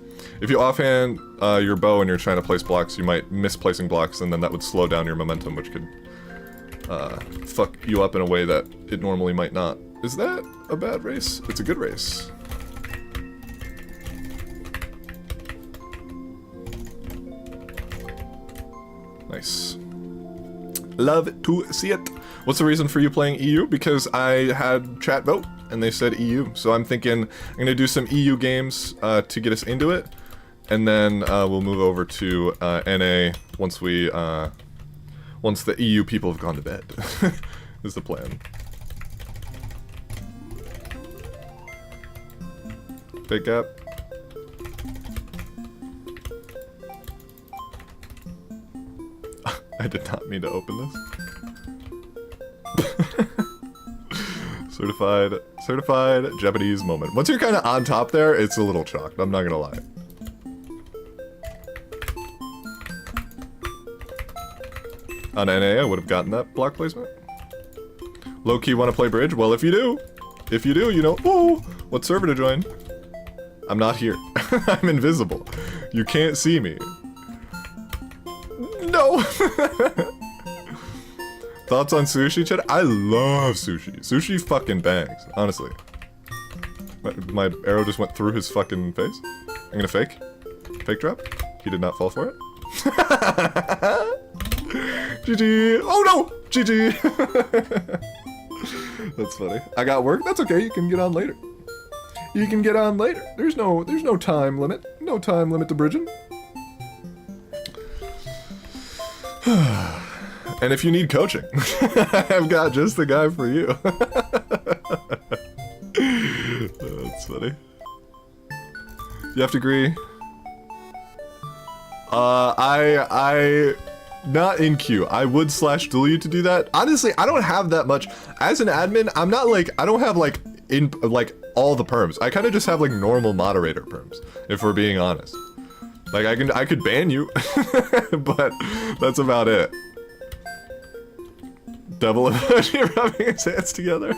If you offhand your bow and you're trying to place blocks, you might miss placing blocks, and then that would slow down your momentum, which could fuck you up in a way that it normally might not. Is that a bad race? It's a good race. Nice. Love to see it. What's the reason for you playing EU? Because I had chat vote and they said EU. So I'm thinking I'm gonna do some EU games to get us into it, and then we'll move over to NA once we once the EU people have gone to bed. Is the plan. Big gap. I did not mean to open this. Certified Japanese moment. Once you're kind of on top there, it's a little chalked. I'm not gonna lie. On NA, I would have gotten that block placement. Low-key want to play bridge? Well, if you do, you know, oh, what server to join? I'm not here. I'm invisible. You can't see me. No! Thoughts on sushi, Cheetahh? I love sushi. Sushi fucking bangs, honestly. My arrow just went through his fucking face. I'm gonna fake. Fake drop. He did not fall for it. GG. Oh no! GG. That's funny. I got work. That's okay. You can get on later. You can get on later. There's no time limit. No time limit to bridging. And if you need coaching, I've got just the guy for you. That's funny. You have to agree. I not in queue. I would / duel you to do that. Honestly, I don't have that much. As an admin, I'm not like, I don't have like all the perms. I kind of just have like normal moderator perms, if we're being honest. Like I could ban you, but that's about it. Double emoji rubbing his hands together.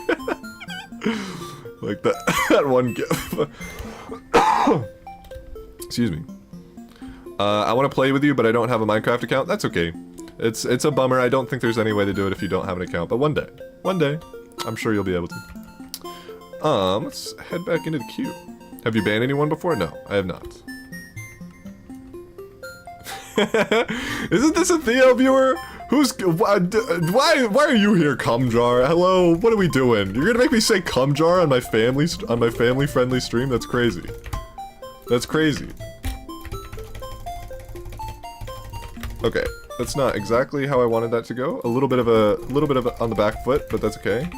Like that one gif. Excuse me. I want to play with you, but I don't have a Minecraft account. That's okay. It's a bummer. I don't think there's any way to do it if you don't have an account, but one day, I'm sure you'll be able to. Let's head back into the queue. Have you banned anyone before? No, I have not. Isn't this a Theo viewer? Who's why are you here, Cumjar? Hello, what are we doing? You're gonna make me say Cumjar on my family friendly stream? That's crazy. That's crazy. Okay, that's not exactly how I wanted that to go. A little bit of on the back foot, but that's okay.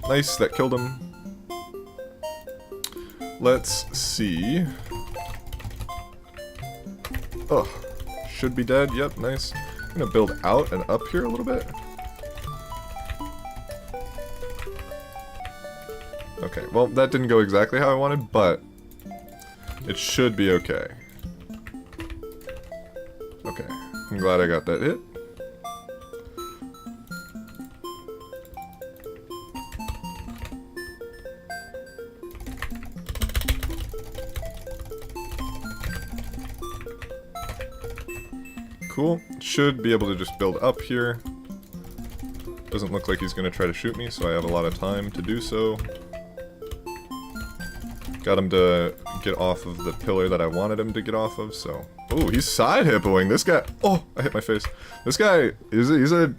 Nice, that killed him. Let's see. Oh, should be dead. Yep, nice. I'm gonna build out and up here a little bit. Okay, well, that didn't go exactly how I wanted, but it should be okay. Okay, I'm glad I got that hit. Cool. Should be able to just build up here. Doesn't look like he's going to try to shoot me, so I have a lot of time to do so. Got him to get off of the pillar that I wanted him to get off of, so... Oh, he's side hippoing. This guy... Oh, I hit my face. This guy, he's a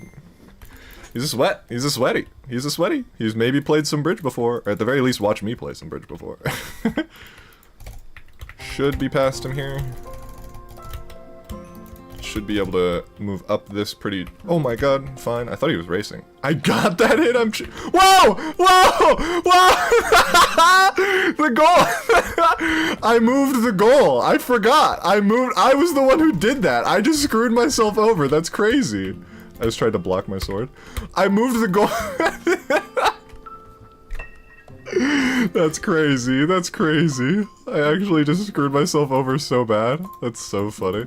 sweat. He's a sweaty. He's a sweaty. He's maybe played some bridge before, or at the very least watched me play some bridge before. Should be past him here. Should be able to move up this pretty... Oh my god, fine. I thought he was racing. I got that hit, Whoa! Whoa! Whoa! The goal! I moved the goal. I forgot. I was the one who did that. I just screwed myself over. That's crazy. I just tried to block my sword. I moved the goal. That's crazy. That's crazy. I actually just screwed myself over so bad. That's so funny.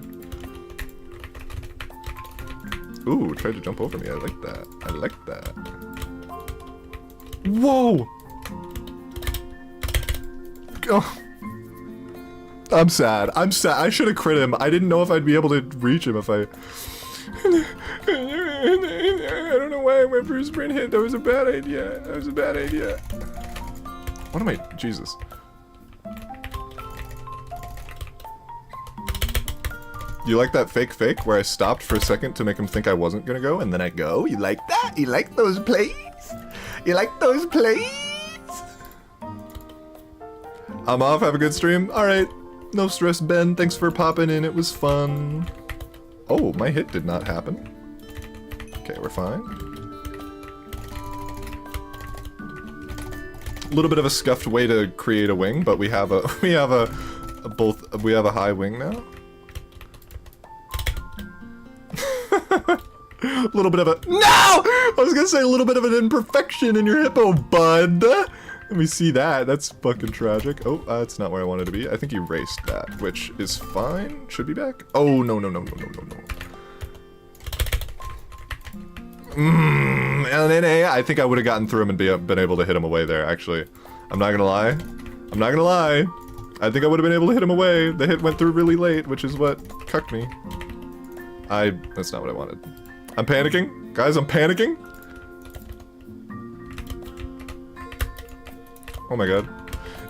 Ooh, tried to jump over me. I like that. I like that. Whoa! Oh. I'm sad. I'm sad. I should have crit him. I didn't know if I'd be able to reach him if I... I don't know why I went for a sprint hit. That was a bad idea. That was a bad idea. What am I... Jesus. You like that fake where I stopped for a second to make him think I wasn't gonna go, and then I go? You like that? You like those plays? You like those plays? I'm off. Have a good stream. Alright. No stress, Ben. Thanks for popping in. It was fun. Oh, my hit did not happen. Okay, we're fine. little bit of a scuffed way to create a wing, but we have a we have a high wing now. A little bit of a no! I was gonna say a little bit of an imperfection in your hippo, bud. Let me see that. That's fucking tragic. Oh, that's not where I wanted to be. I think he erased that, which is fine. Should be back. Oh no no no no no no no. LNA. I think I would have gotten through him and been able to hit him away there. Actually, I'm not gonna lie. I'm not gonna lie. I think I would have been able to hit him away. The hit went through really late, which is what cucked me. That's not what I wanted. I'm panicking. Guys, I'm panicking. Oh my god.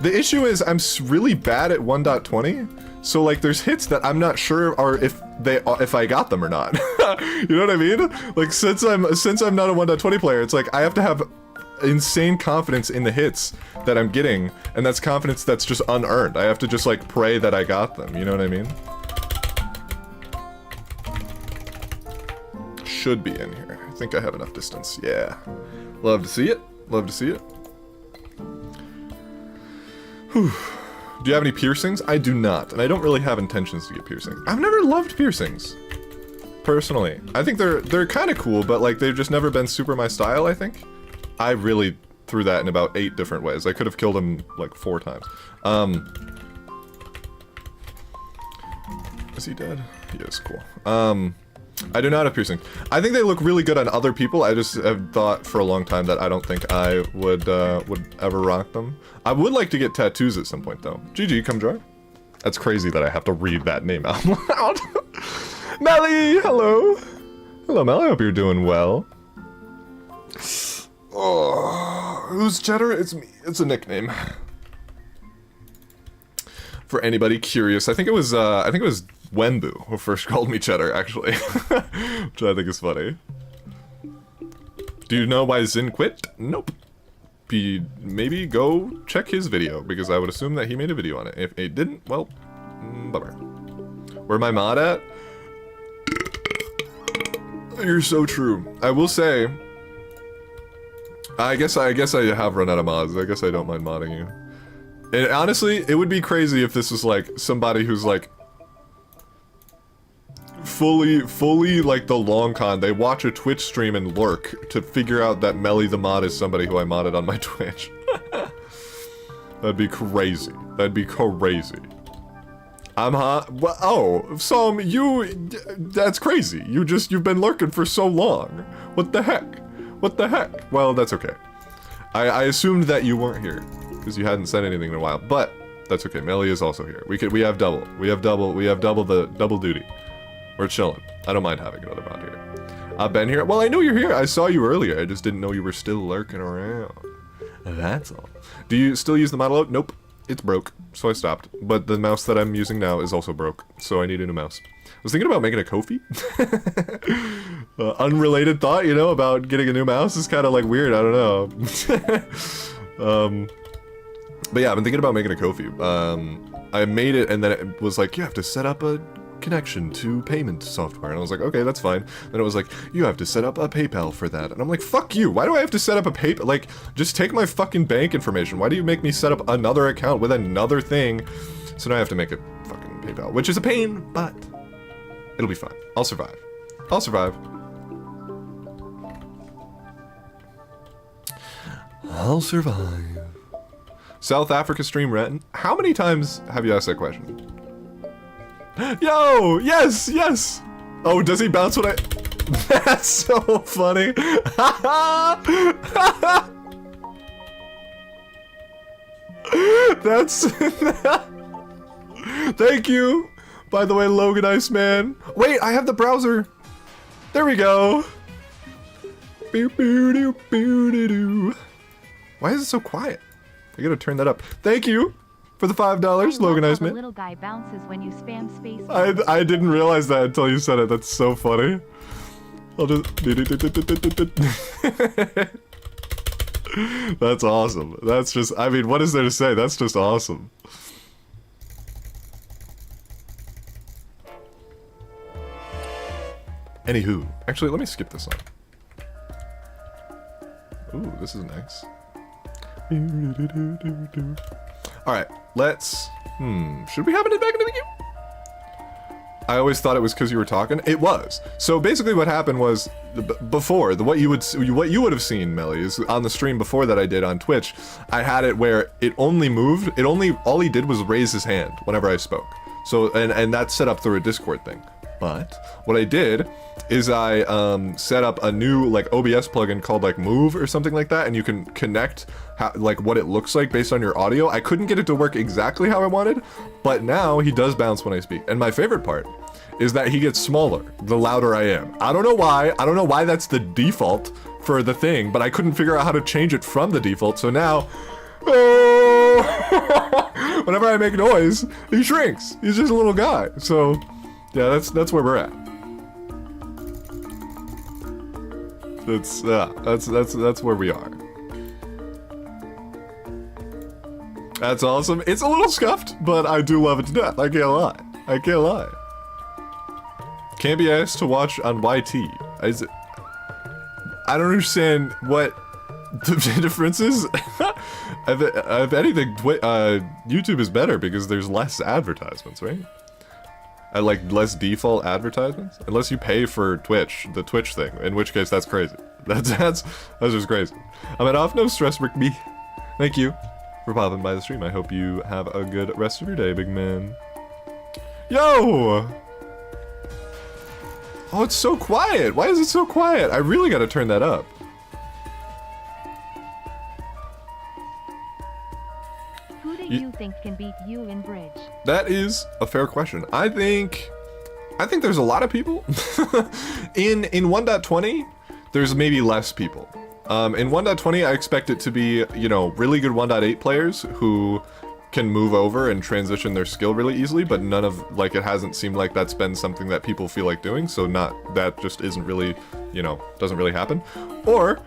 The issue is I'm really bad at 1.20. So like there's hits that I'm not sure are if I got them or not. You know what I mean? Like since I'm not a 1.20 player, it's like I have to have insane confidence in the hits that I'm getting, and that's confidence that's just unearned. I have to just like pray that I got them, you know what I mean? Should be in here. I think I have enough distance. Yeah. Love to see it. Love to see it. Whew. Do you have any piercings? I do not, and I don't really have intentions to get piercings. I've never loved piercings, personally. I think they're kind of cool, but like they've just never been super my style, I think. I really threw that in about 8 different ways. I could have killed him like 4 times. Is he dead? He is. Cool. I do not have piercings. I think they look really good on other people. I just have thought for a long time that I don't think I would ever rock them. I would like to get tattoos at some point though. GG, come join. That's crazy that I have to read that name out loud. Melly, hello. Hello, Mel. I hope you're doing well. Oh, who's Cheddar? It's me. It's a nickname. For anybody curious, I think it was Wenbu who first called me Cheddar, actually. Which I think is funny. Do you know why Zin quit? Nope. Maybe go check his video, because I would assume that he made a video on it. If he didn't, well, bummer. Where my mod at? You're so true. I will say, I guess I have run out of mods. I guess I don't mind modding you. And honestly, it would be crazy if this was like somebody who's like fully like the long con. They watch a Twitch stream and lurk to figure out that Melly the mod is somebody who I modded on my Twitch. That'd be crazy. That'd be crazy. I'm hot. Well, oh, Psalm, that's crazy. You've been lurking for so long. What the heck? What the heck? Well, that's okay. I assumed that you weren't here because you hadn't said anything in a while, but that's okay. Melly is also here. We have double the double duty. We're chilling. I don't mind having another mod here. I've been here. Well, I know you're here. I saw you earlier. I just didn't know you were still lurking around. That's all. Do you still use the model out? Nope. It's broke, so I stopped. But the mouse that I'm using now is also broke, so I need a new mouse. I was thinking about making a Kofi. Unrelated thought, you know, about getting a new mouse is kind of like weird. I don't know. But yeah, I've been thinking about making a Kofi. I made it, and then it was like, you have to set up a connection to payment software, and I was like, okay, that's fine. Then it was like, you have to set up a PayPal for that, and I'm like, fuck you. Why do I have to set up a PayPal? Like, just take my fucking bank information. Why do you make me set up another account with another thing? So now I have to make a fucking PayPal, which is a pain, but it'll be fine. I'll survive. I'll survive. I'll survive. South Africa stream rent. How many times have you asked that question? Yo! Yes! Yes! Oh, does he bounce when I... That's so funny! That's... Thank you! By the way, Logan Iceman. Wait, I have the browser! There we go! Why is it so quiet? I gotta turn that up. Thank you! For the $5, Logan Iceman. The little guy bounces when you spam space. I didn't realize that until you said it. That's so funny. I'll just... That's awesome. That's just... I mean, what is there to say? That's just awesome. Anywho. Actually, let me skip this one. Ooh, this is nice. Alright, let's... should we have it back in the beginning? I always thought it was because you were talking. It was. So basically what happened was, before, what you would have seen, Melly, is on the stream before that I did on Twitch, I had it where it only moved, all he did was raise his hand whenever I spoke. So, and that's set up through a Discord thing. But what I did is I set up a new like OBS plugin called like Move or something like that, and you can connect like what it looks like based on your audio. I couldn't get it to work exactly how I wanted, but now he does bounce when I speak. And my favorite part is that he gets smaller the louder I am. I don't know why. I don't know why that's the default for the thing, but I couldn't figure out how to change it from the default. So now, oh, whenever I make noise, he shrinks. He's just a little guy. So yeah, that's where we're at. That's where we are. That's awesome. It's a little scuffed, but I do love it to death. I can't lie. I can't lie. Can't be asked to watch on YT. I don't understand what the difference is. If anything, YouTube is better because there's less advertisements, right? Like less default advertisements, unless you pay for Twitch, the Twitch thing. In which case, that's crazy. That's just crazy. I'm at off, no stress, Rick B. Thank you for popping by the stream. I hope you have a good rest of your day, big man. Yo! Oh, it's so quiet. Why is it so quiet? I really gotta turn that up. Who do you think can beat you in bridge? That is a fair question. I think there's a lot of people. in 1.20, there's maybe less people. In 1.20, I expect it to be, you know, really good 1.8 players who can move over and transition their skill really easily, but none of, like, it hasn't seemed like that's been something that people feel like doing, so that just isn't really, you know, doesn't really happen. Or,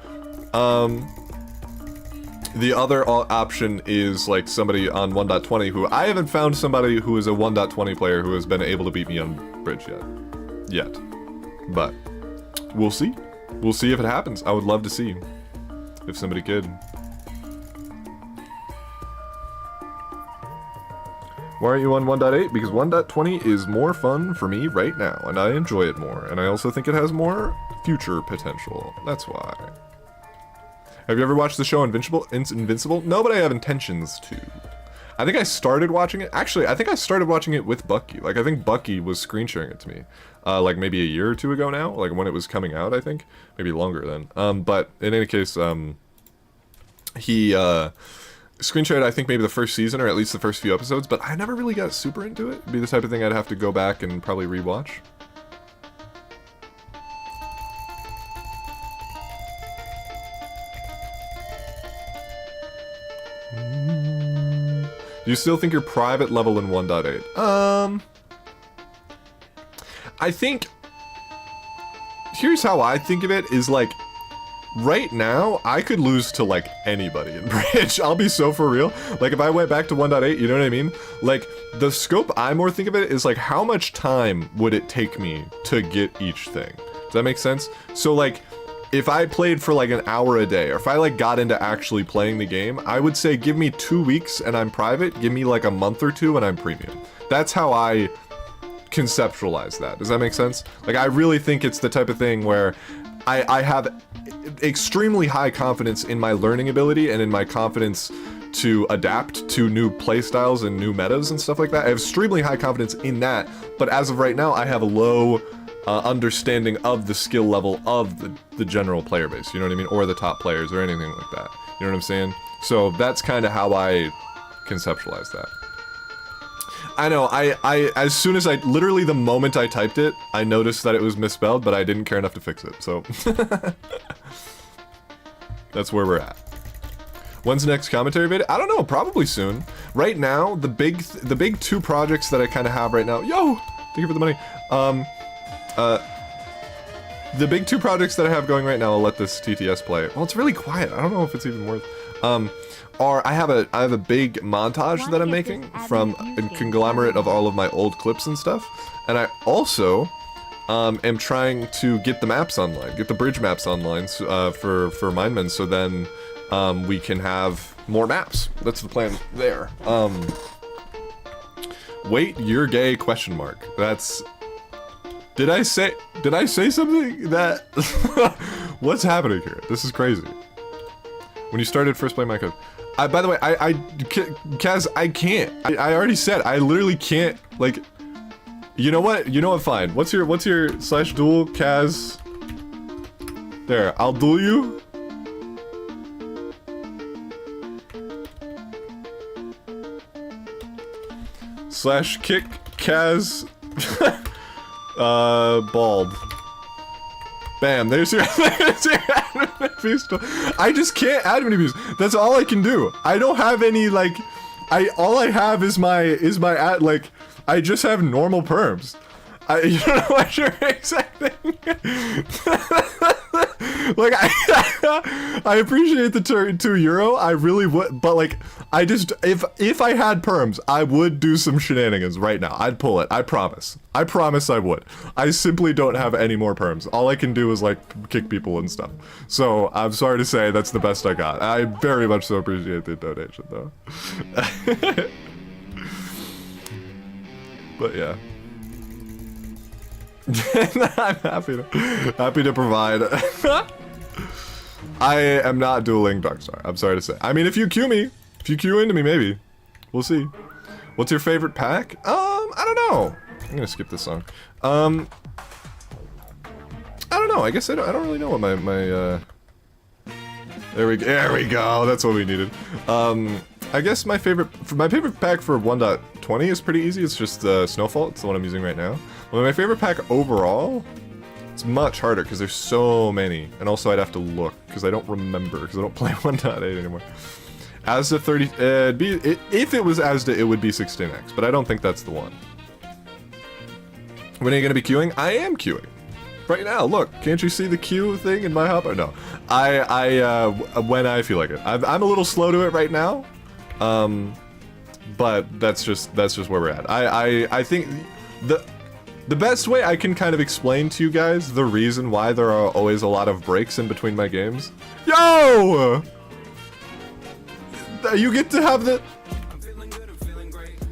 the other option is, like, somebody on 1.20 who, I haven't found somebody who is a 1.20 player who has been able to beat me on bridge yet. But, we'll see. We'll see if it happens. I would love to see if somebody could. Why aren't you on 1.8? Because 1.20 is more fun for me right now, and I enjoy it more, and I also think it has more future potential. That's why. Have you ever watched the show Invincible? No, but I have intentions to. I think I started watching it. Actually, I think I started watching it with Bucky. Like, I think Bucky was screen sharing it to me. Like, maybe a year or two ago now. Like, when it was coming out, I think. Maybe longer then. But, in any case, he, screen shared, I think, maybe the first season, or at least the first few episodes, but I never really got super into it. It'd be the type of thing I'd have to go back and probably rewatch. Do you still think you're private level in 1.8? I think... Here's how I think of it, is like... Right now, I could lose to, like, anybody in Bridge. I'll be so for real. Like, if I went back to 1.8, you know what I mean? Like, the scope I more think of it is, like, how much time would it take me to get each thing? Does that make sense? So, like, if I played for, like, an hour a day, or if I, like, got into actually playing the game, I would say give me 2 weeks and I'm private, give me, like, a month or two and I'm premium. That's how I conceptualize that. Does that make sense? Like, I really think it's the type of thing where I have extremely high confidence in my learning ability and in my confidence to adapt to new playstyles and new metas and stuff like that. I have extremely high confidence in that, but as of right now, I have a low understanding of the skill level of the general player base, you know what I mean? Or the top players or anything like that. You know what I'm saying? So that's kind of how I conceptualize that. I know, I as soon as literally the moment I typed it, I noticed that it was misspelled, but I didn't care enough to fix it, so. That's where we're at. When's the next commentary video? I don't know, probably soon. Right now, the big two projects that I kind of have right now, yo, thank you for the money. The big two projects that I have going right now, I'll let this TTS play. Well, it's really quiet, I don't know if it's even worth, I have a big montage that I'm making from a conglomerate of all of my old clips and stuff, and I also am trying to get the maps online, get the bridge maps online for Mindmen, so then we can have more maps. That's the plan there. Wait, you're gay, question mark. That's... Did I say something that... What's happening here? This is crazy. When you started first playing Minecraft. By the way, Kaz, I can't. I already said, I literally can't, like... You know what? You know what, fine. What's your /duel, Kaz? There, I'll duel you. /kick Kaz bald. Bam, there's your admin abuse. I just can't admin abuse. That's all I can do. I don't have any like all I have is my ad, like I just have normal perms. You don't know what your exact thing. Like I appreciate the €2. I really would, but like I just if I had perms, I would do some shenanigans right now. I'd pull it. I promise. I promise I would. I simply don't have any more perms. All I can do is like kick people and stuff. So I'm sorry to say that's the best I got. I very much so appreciate the donation though. But yeah. I'm happy to provide. I am not dueling Darkstar. I'm sorry to say. I mean, if you queue into me, maybe. We'll see. What's your favorite pack? I don't know. I'm gonna skip this song. I don't know. I guess I don't really know what my there we go. That's what we needed. I guess my favorite pack for 1.20 is pretty easy. It's just Snowfall. It's the one I'm using right now. Well, my favorite pack overall, it's much harder because there's so many, and also I'd have to look because I don't remember because I don't play 1.8 anymore. Asda 30, if it was Asda, it would be 16x, but I don't think that's the one. When are you gonna be queuing? I am queuing right now. Look, can't you see the queue thing in my hopper? No, when I feel like it. I'm a little slow to it right now. But that's just where we're at. I think the best way I can kind of explain to you guys the reason why there are always a lot of breaks in between my games. Yo! You get to have the...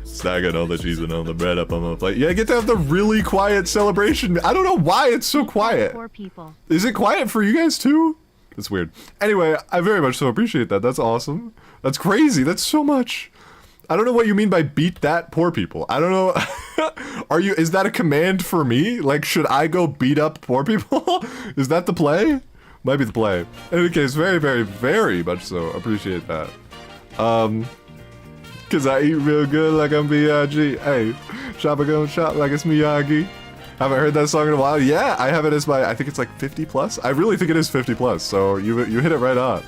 Stacking all the cheese and all the bread up on the plate. Yeah, I get to have the really quiet celebration. I don't know why it's so quiet. Poor people. Is it quiet for you guys too? That's weird. Anyway, I very much so appreciate that. That's awesome. That's crazy. That's so much. I don't know what you mean by beat that poor people. I don't know. Is that a command for me? Like, should I go beat up poor people? Is that the play? Might be the play. In any case, very, very, very much so appreciate that. Cause I eat real good like I'm B.I.G. Hey, shop gonna shop like it's Miyagi. Haven't heard that song in a while. Yeah, I have it as I think it's like 50 plus. I really think it is 50 plus, so you hit it right on.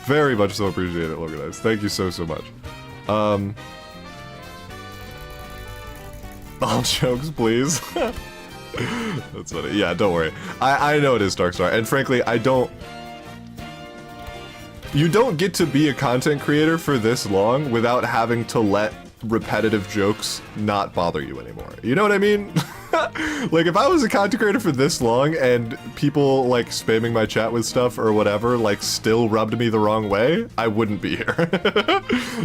Very much so appreciate it, Logan. Thank you so much. All jokes, please. That's funny. Yeah, don't worry. I know it is Darkstar, and frankly, you don't get to be a content creator for this long without having to let repetitive jokes not bother you anymore. You know what I mean? Like, if I was a content creator for this long and people, like, spamming my chat with stuff or whatever, like, still rubbed me the wrong way, I wouldn't be here.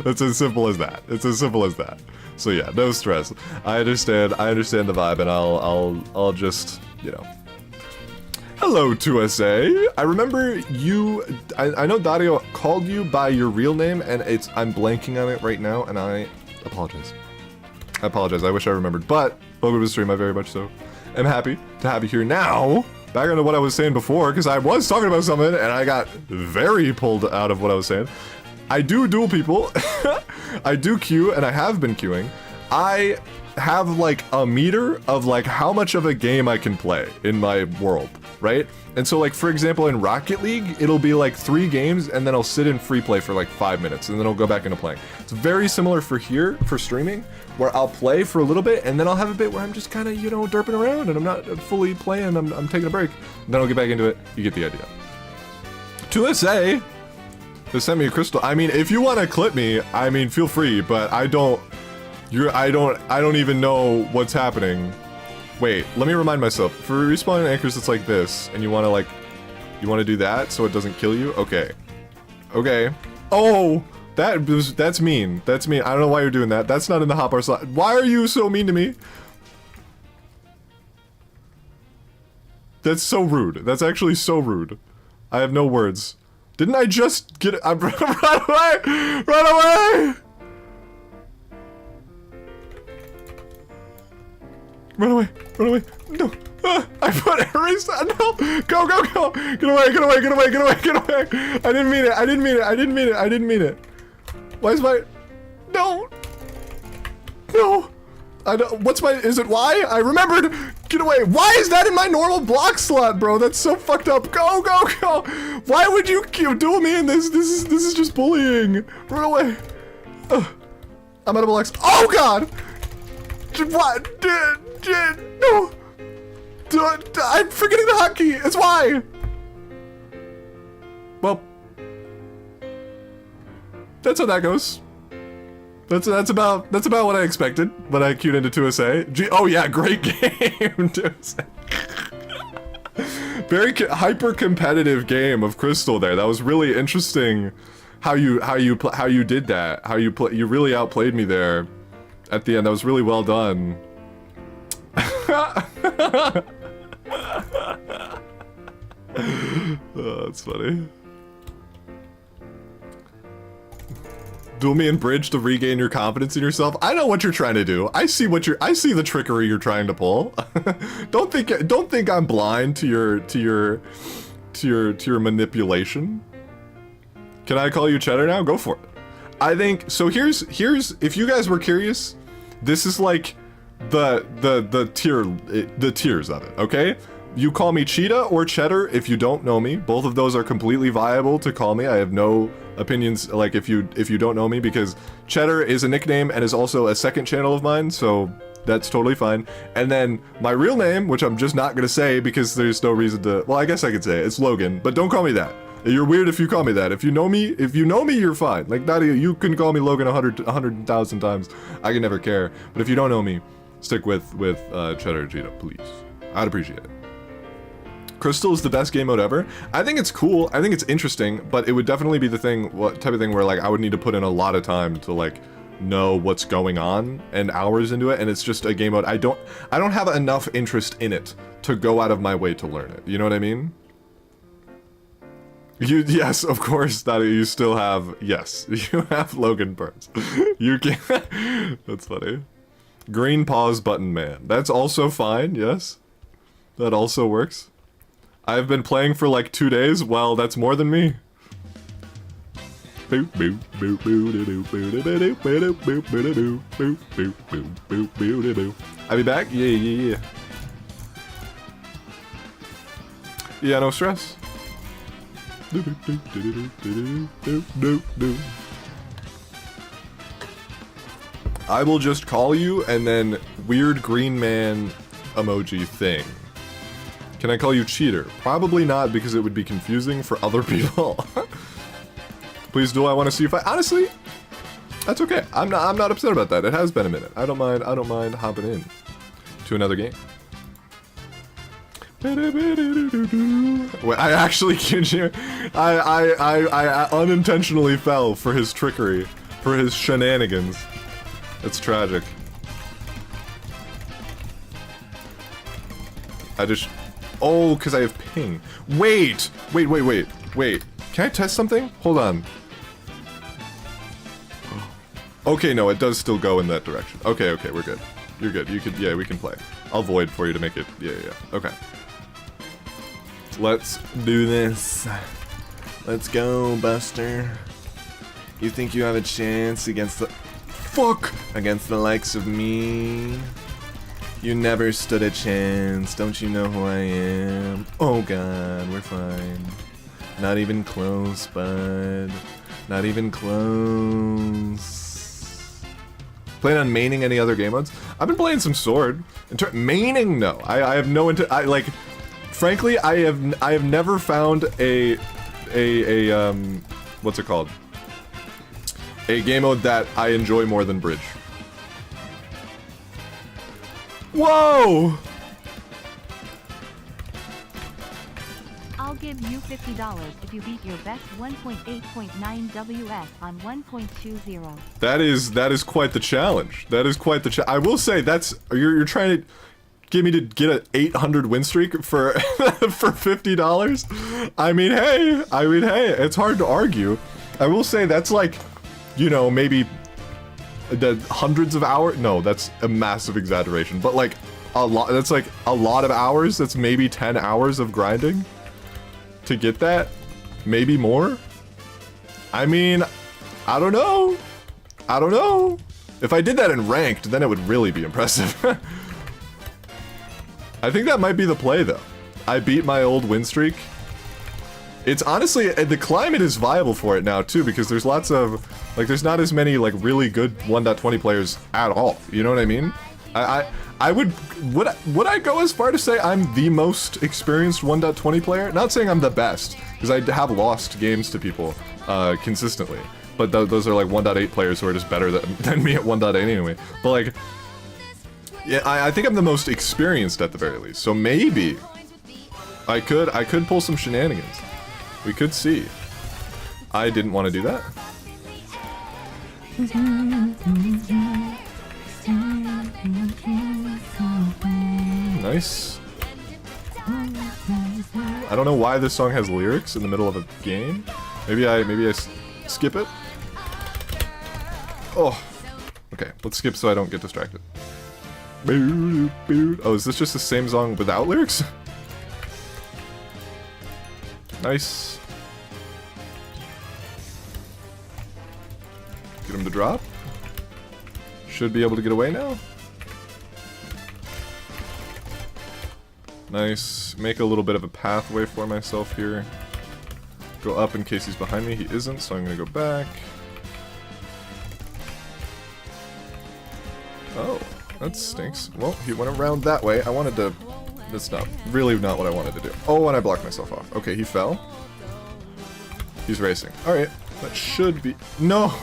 It's as simple as that. It's as simple as that. So yeah, no stress. I understand the vibe, and I'll just, you know. Hello, 2SA. I remember you, I know Dario called you by your real name, and I'm blanking on it right now, and I apologize. I apologize, I wish I remembered, but welcome to the stream, I very much so am happy to have you here now. Back onto what I was saying before, because I was talking about something, and I got very pulled out of what I was saying. I do duel people, I do queue, and I have been queuing. I have like a meter of like how much of a game I can play in my world, right? And so like, for example, in Rocket League, it'll be like 3 games and then I'll sit in free play for like 5 minutes and then I'll go back into playing. It's very similar for here, for streaming, where I'll play for a little bit and then I'll have a bit where I'm just kind of, you know, derping around and I'm not fully playing, I'm taking a break. And then I'll get back into it. You get the idea. 2SA, just send me a crystal. I mean, if you want to clip me, I mean, feel free, but I don't even know what's happening. Wait, let me remind myself. For respawning anchors, it's like this, and you want to do that so it doesn't kill you? Okay. Okay. Oh, that's mean. That's mean. I don't know why you're doing that. That's not in the hotbar slot. Why are you so mean to me? That's so rude. That's actually so rude. I have no words. Didn't I just get it? Run away! Run away! Run away! Run away! No! I put erase. No! Go! Go! Go! Get away! Get away! Get away! Get away! Get away! I didn't mean it! I didn't mean it! I didn't mean it! I didn't mean it! Why is my... No! No! I don't... What's my... Is it Y? I remembered! Get away! Why is that in my normal block slot, bro? That's so fucked up. Go! Go! Go! Why would you duel me in this? This is just bullying. Run away! I'm out of blocks. Oh God! What? No! I'm forgetting the hotkey. It's Y. Well, that's how that goes. That's about what I expected when I queued into 2SA. Oh yeah, great game. 2SA. Very hyper competitive game of Crystal there. That was really interesting. How you did that. You really outplayed me there at the end. That was really well done. Oh, that's funny. Duel me in bridge to regain your confidence in yourself. I know what you're trying to do. I see the trickery you're trying to pull. Don't think I'm blind to your manipulation. Can I call you Cheetahh now? Go for it. I think so. Here's if you guys were curious, this is like the tiers of it. Okay. You call me Cheetahh or Cheddar if you don't know me. Both of those are completely viable to call me. I have no opinions, like if you don't know me, because Cheddar is a nickname and is also a second channel of mine, so that's totally fine. And then my real name, which I'm just not gonna say because there's no reason to, well, I guess I could say it. It's Logan, but don't call me that. You're weird if you call me that. If you know me, you're fine. Like, you can call me Logan 100,000 times. I can never care. But if you don't know me, stick with Cheddar or Cheetahh, please. I'd appreciate it. Crystal is the best game mode ever. I think it's cool. I think it's interesting, but it would definitely be the type of thing where like I would need to put in a lot of time to like know what's going on and hours into it. And it's just a game mode I don't have enough interest in it to go out of my way to learn it. You know what I mean? Yes, of course, Daddy, you still have, yes, you have Logan Burns. You can. That's funny. Green pause button man. That's also fine. Yes, that also works. I've been playing for like 2 days. Well, that's more than me. I'll be back. Yeah. Yeah, no stress. I will just call you and then weird green man emoji thing. Can I call you Cheater? Probably not, because it would be confusing for other people. Please do. I want to see if I honestly. That's okay. I'm not upset about that. It has been a minute. I don't mind hopping in to another game. Wait, I actually I unintentionally fell for his trickery, for his shenanigans. It's tragic. Oh, because I have ping. Wait. Can I test something? Hold on. Okay, no, it does still go in that direction. Okay, we're good. You're good. Yeah, we can play. I'll void for you to make it. Yeah. Okay. Let's do this. Let's go, Buster. You think you have a chance against the... Fuck! Against the likes of me? You never stood a chance. Don't you know who I am? Oh god, we're fine. Not even close, bud. Not even close. Playing on maining any other game modes? I've been playing some Sword. Maining? No. I have no frankly, I have never found a what's it called? A game mode that I enjoy more than Bridge. Whoa! I'll give you $50 if you beat your best 1.8.9 WS on 1.20. That is quite the challenge. That is quite the I will say that's you're trying to get me to get an 800 win streak for for $50. I mean, hey, it's hard to argue. I will say that's like, you know, maybe the hundreds of hours. No, that's a massive exaggeration. But like a lot. That's like a lot of hours. That's maybe 10 hours of grinding to get that. Maybe more. I mean, I don't know. I don't know. If I did that in ranked, then it would really be impressive. I think that might be the play, though. I beat my old win streak. It's honestly, the climate is viable for it now, too, because there's lots of, like, there's not as many, like, really good 1.20 players at all. You know what I mean? I would I go as far to say I'm the most experienced 1.20 player? Not saying I'm the best, because I have lost games to people consistently. But those are like 1.8 players who are just better than me at 1.8 anyway. But like, yeah, I think I'm the most experienced at the very least. So maybe I could pull some shenanigans. We could see. I didn't want to do that. Nice. I don't know why this song has lyrics in the middle of a game. Maybe I skip it. Oh. Okay, let's skip so I don't get distracted. Oh, is this just the same song without lyrics? Nice. Get him to drop. Should be able to get away now. Nice. Make a little bit of a pathway for myself here. Go up in case he's behind me. He isn't, so I'm gonna go back. Oh, that stinks. Well, he went around that way. I wanted to... That's not really not what I wanted to do. Oh, and I blocked myself off. Okay, he fell. He's racing. Alright, that should be... No!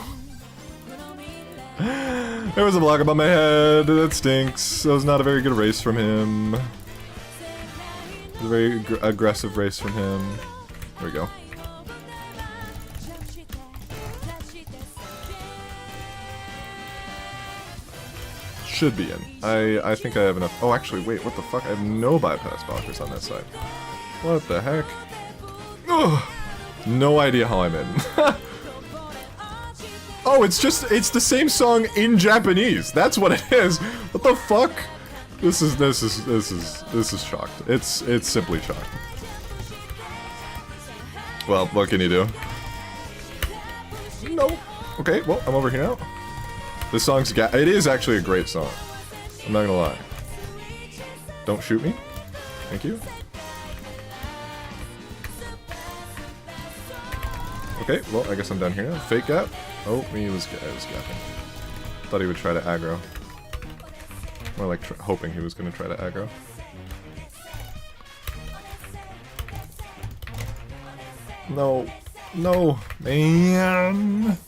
There was a block above my head. That stinks. That was not a very good race from him. It was a very aggressive race from him. There we go. Should be in. I think I have enough. Oh, actually, wait, what the fuck? I have no bypass blockers on that side. What the heck? Ugh. No idea how I'm in. Oh, it's the same song in Japanese. That's what it is. What the fuck? This is shocked. It's simply shocked. Well, what can you do? No. Okay, well, I'm over here now. This song's it is actually a great song. I'm not gonna lie. Don't shoot me. Thank you. Okay, well, I guess I'm down here now. Fake gap. Oh, he was gapping. Thought he would try to aggro. More like hoping he was gonna try to aggro. No. No. Man.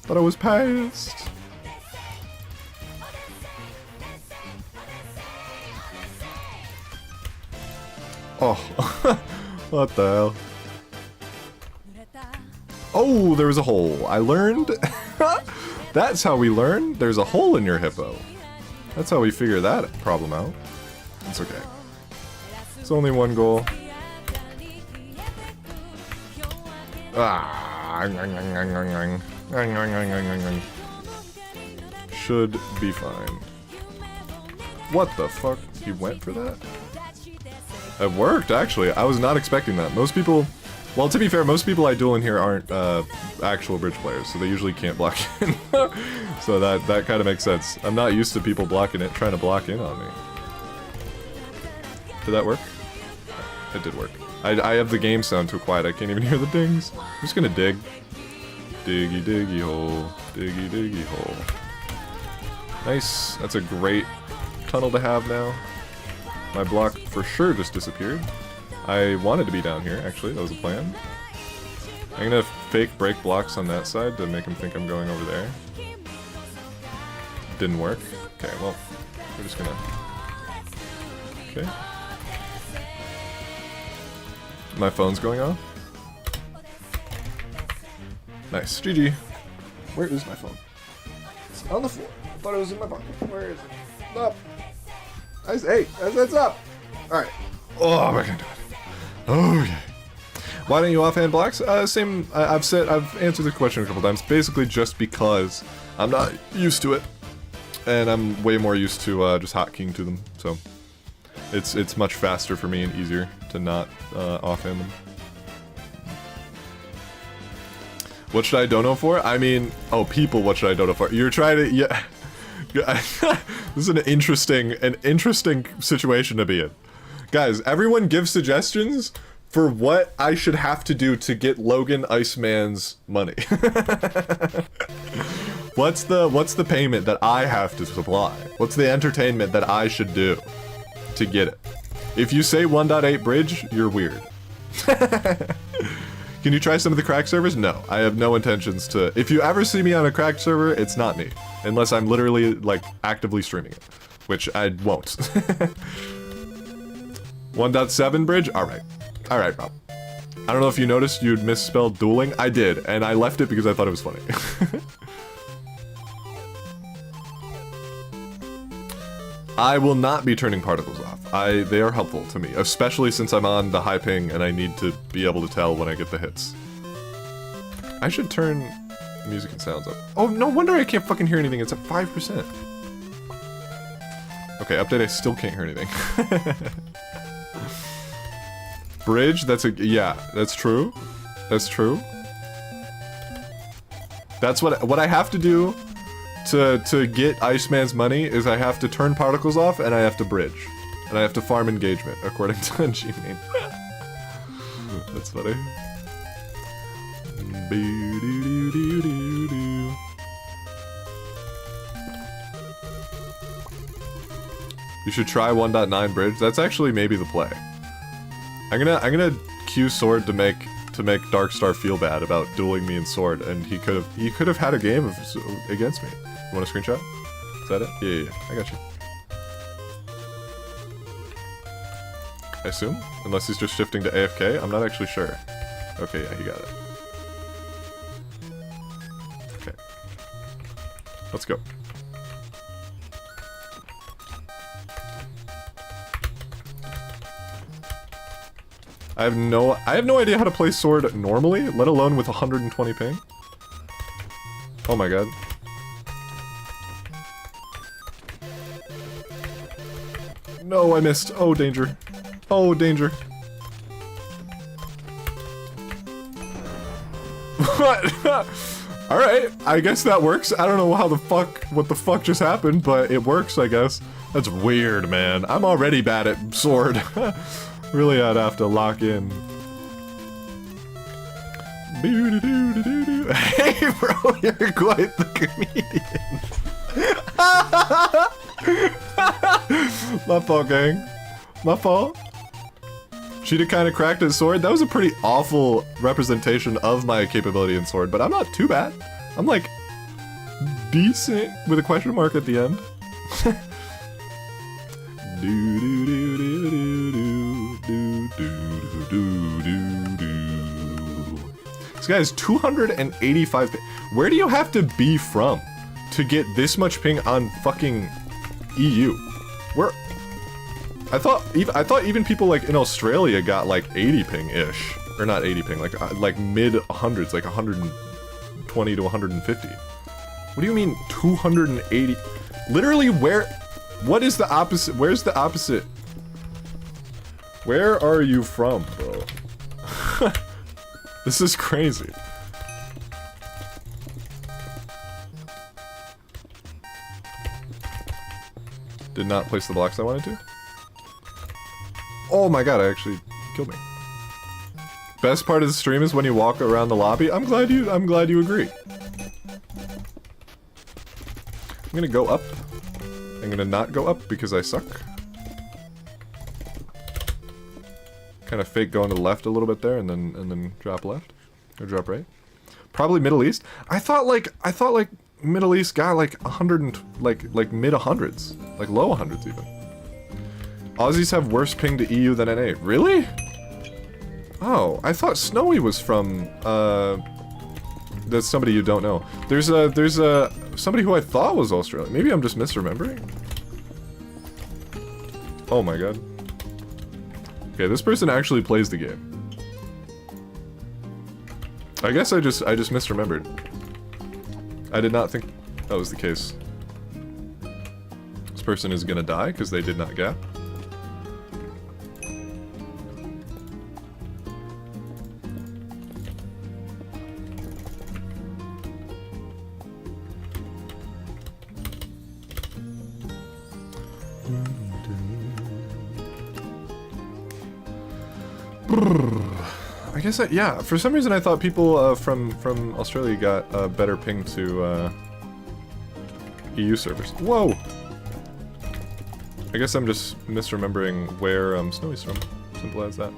Thought I was past. Oh, what the hell? Oh, there was a hole. I learned. That's how we learn. There's a hole in your hippo. That's how we figure that problem out. It's okay. It's only one goal. Ah. Should be fine. What the fuck? He went for that? It worked, actually. I was not expecting that. Most people... Well, to be fair, most people I duel in here aren't actual bridge players, so they usually can't block in. So that kind of makes sense. I'm not used to people blocking it, trying to block in on me. Did that work? It did work. I have the game sound too quiet. I can't even hear the dings. I'm just gonna dig. Diggy, diggy hole. Diggy, diggy hole. Nice. That's a great tunnel to have now. My block for sure just disappeared. I wanted to be down here, actually. That was a plan. I'm gonna fake break blocks on that side to make him think I'm going over there. Didn't work. Okay, well, we're just gonna... Okay. My phone's going off. Nice. GG. Where is my phone? It's on the floor. I thought it was in my pocket. Where is it? Up. Nice. Hey, that's up. Alright. Oh, my god. Okay. Why don't you offhand blocks? Same. I've answered the question a couple times. Basically, just because I'm not used to it, and I'm way more used to just hotkeying to them. So it's much faster for me and easier to not offhand them. What should I dono for? I mean, oh, people. What should I dono for? You're trying to, yeah. This is an interesting situation to be in, guys. Everyone give suggestions for what I should have to do to get Logan Iceman's money. What's the payment that I have to supply? What's the entertainment that I should do to get it? If you say 1.8 bridge, you're weird. Can you try some of the cracked servers? No, I have no intentions to. If you ever see me on a cracked server, it's not me. Unless I'm literally, like, actively streaming it. Which I won't. 1.7 bridge? Alright. Alright, Rob. I don't know if you noticed you'd misspelled dueling. I did, and I left it because I thought it was funny. I will not be turning particles off. They are helpful to me, especially since I'm on the high ping and I need to be able to tell when I get the hits. I should turn music and sounds up. Oh, no wonder I can't fucking hear anything. It's at 5%. Okay, update, I still can't hear anything. Bridge, yeah, that's true. That's true. That's what I have to do to get Iceman's money is I have to turn particles off and I have to bridge. And I have to farm engagement, according to G-Main. That's funny. You should try 1.9 bridge. That's actually maybe the play. I'm gonna cue Sword to make Darkstar feel bad about dueling me in Sword, and he could have had a game against me. You want a screenshot? Is that it? Yeah, I got you. I assume? Unless he's just shifting to AFK? I'm not actually sure. Okay, yeah, he got it. Okay. Let's go. I have no idea how to play Sword normally, let alone with 120 ping. Oh my god. No, I missed. Oh, danger. Oh, danger. What? Alright, I guess that works. I don't know what the fuck just happened, but it works, I guess. That's weird, man. I'm already bad at Sword. Really, I'd have to lock in. Hey, bro, you're quite the comedian. My fault, gang. My fault. Cheetah kind of cracked at Sword. That was a pretty awful representation of my capability in Sword, but I'm not too bad. I'm like decent with a question mark at the end. This guy is 285 ping. Where do you have to be from to get this much ping on fucking EU? Where? I thought even people like in Australia got like 80 ping-ish. Or not 80 ping, like mid hundreds, like 120 to 150. What do you mean 280? Literally where? What is the opposite? Where's the opposite? Where are you from, bro? This is crazy. Did not place the blocks I wanted to. Oh my god, I actually killed me. Best part of the stream is when you walk around the lobby. I'm glad you agree. I'm gonna go up. I'm gonna not go up because I suck. Kind of fake going to the left a little bit there and then drop left or drop right. Probably Middle East. I thought like Middle East got like 100 and like mid 100s, like low 100s even. Aussies have worse ping to EU than NA. Really? Oh, I thought Snowy was from, that's somebody you don't know. There's somebody who I thought was Australian. Maybe I'm just misremembering. Oh my god. Okay, this person actually plays the game. I guess I just misremembered. I did not think that was the case. This person is gonna die because they did not gap. I guess yeah, for some reason I thought people from Australia got better ping to EU servers. Whoa! I guess I'm just misremembering where Snowy's from. Simple as that.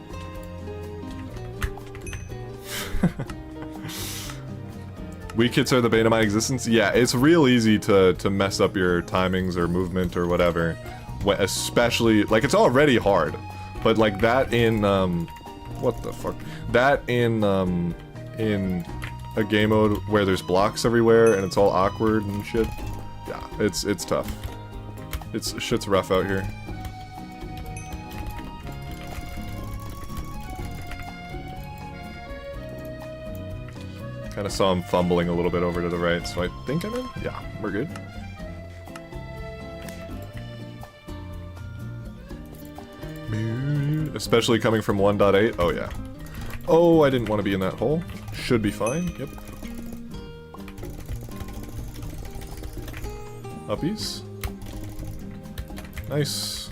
Weak hits are the bane of my existence? Yeah, it's real easy to mess up your timings or movement or whatever. Especially, like, it's already hard. But like that in, what the fuck? That in a game mode where there's blocks everywhere and it's all awkward and shit. Yeah, it's tough. Shit's rough out here. Kinda saw him fumbling a little bit over to the right, so I think I'm in? Yeah, we're good. Especially coming from 1.8. Oh, yeah. Oh, I didn't want to be in that hole. Should be fine. Yep. Uppies. Nice.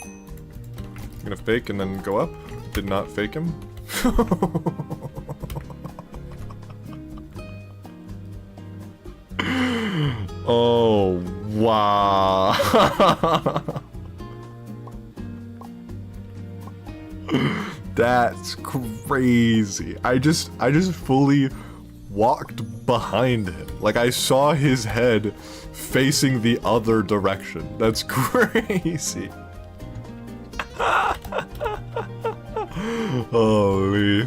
I'm gonna fake and then go up. Did not fake him. Oh, wow. That's crazy. I just fully walked behind him. Like, I saw his head facing the other direction. That's crazy. Holy.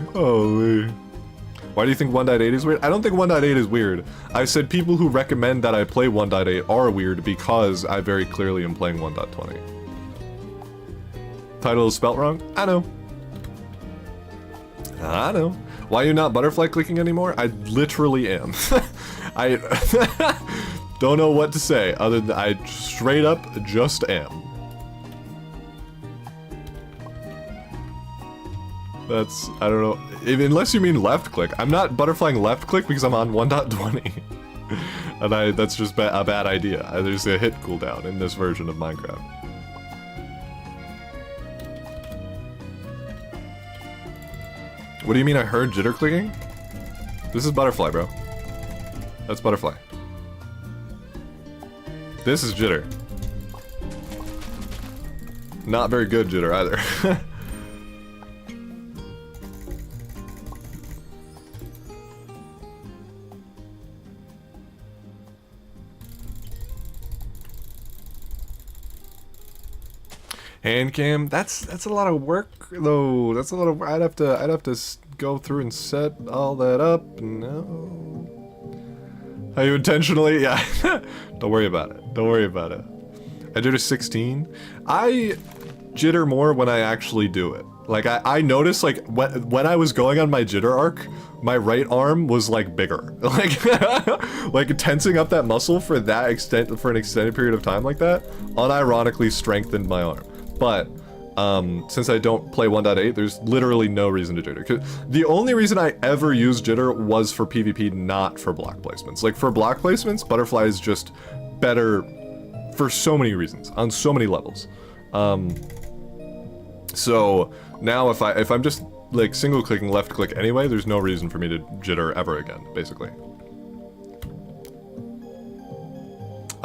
Why do you think 1.8 is weird? I don't think 1.8 is weird. I said people who recommend that I play 1.8 are weird because I very clearly am playing 1.20. Title is spelt wrong? I know. Why are you not butterfly clicking anymore? I literally am. I don't know what to say other than I straight up just am. That's, I don't know, unless you mean left click. I'm not butterflying left click because I'm on 1.20. And that's just a bad idea. There's a hit cooldown in this version of Minecraft. What do you mean I heard jitter clicking? This is butterfly, bro. That's butterfly. This is jitter. Not very good jitter either. Hand cam, that's a lot of work though. That's a lot of. I'd have to go through and set all that up. No. Are you intentionally? Yeah. Don't worry about it. Don't worry about it. I did a 16. I jitter more when I actually do it. Like I noticed like when I was going on my jitter arc, my right arm was like bigger. Like like tensing up that muscle for that extent for an extended period of time like that unironically strengthened my arm. But since I don't play 1.8, there's literally no reason to jitter. 'Cause the only reason I ever used jitter was for PvP, not for block placements. Like for block placements, butterfly is just better for so many reasons, on so many levels. So now if I'm just like single clicking left click anyway, there's no reason for me to jitter ever again, basically.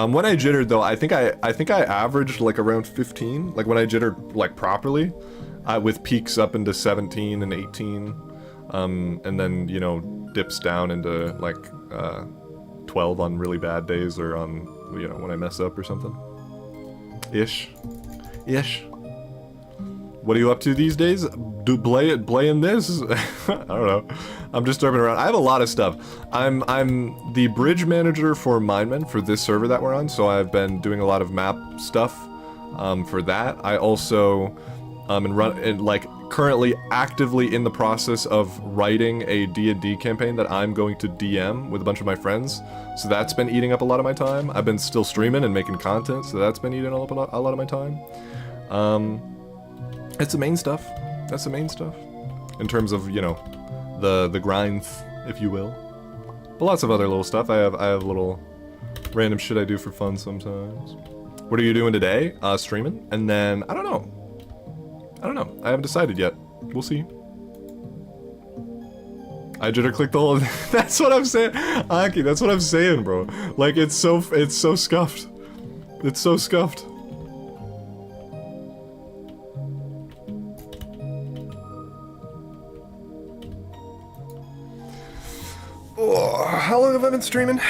When I jittered though, I think I averaged like around 15, like when I jittered like properly, with peaks up into 17 and 18, and then, you know, dips down into like 12 on really bad days or on, you know, when I mess up or something. Ish. What are you up to these days? Playing this? I don't know. I'm just derping around. I have a lot of stuff. I'm the bridge manager for Mindmen for this server that we're on, so I've been doing a lot of map stuff for that. I also currently actively in the process of writing a D&D campaign that I'm going to DM with a bunch of my friends. So that's been eating up a lot of my time. I've been still streaming and making content, so that's been eating up a lot of my time. It's the main stuff. That's the main stuff. In terms of, you know, the grinds, if you will. But lots of other little stuff. I have little random shit I do for fun sometimes. What are you doing today? Streaming. And then, I don't know. I haven't decided yet. We'll see. I jitter clicked the whole. That's what I'm saying, Aki. That's what I'm saying, bro. Like it's so scuffed. It's so scuffed. Oh, how long have I been streaming?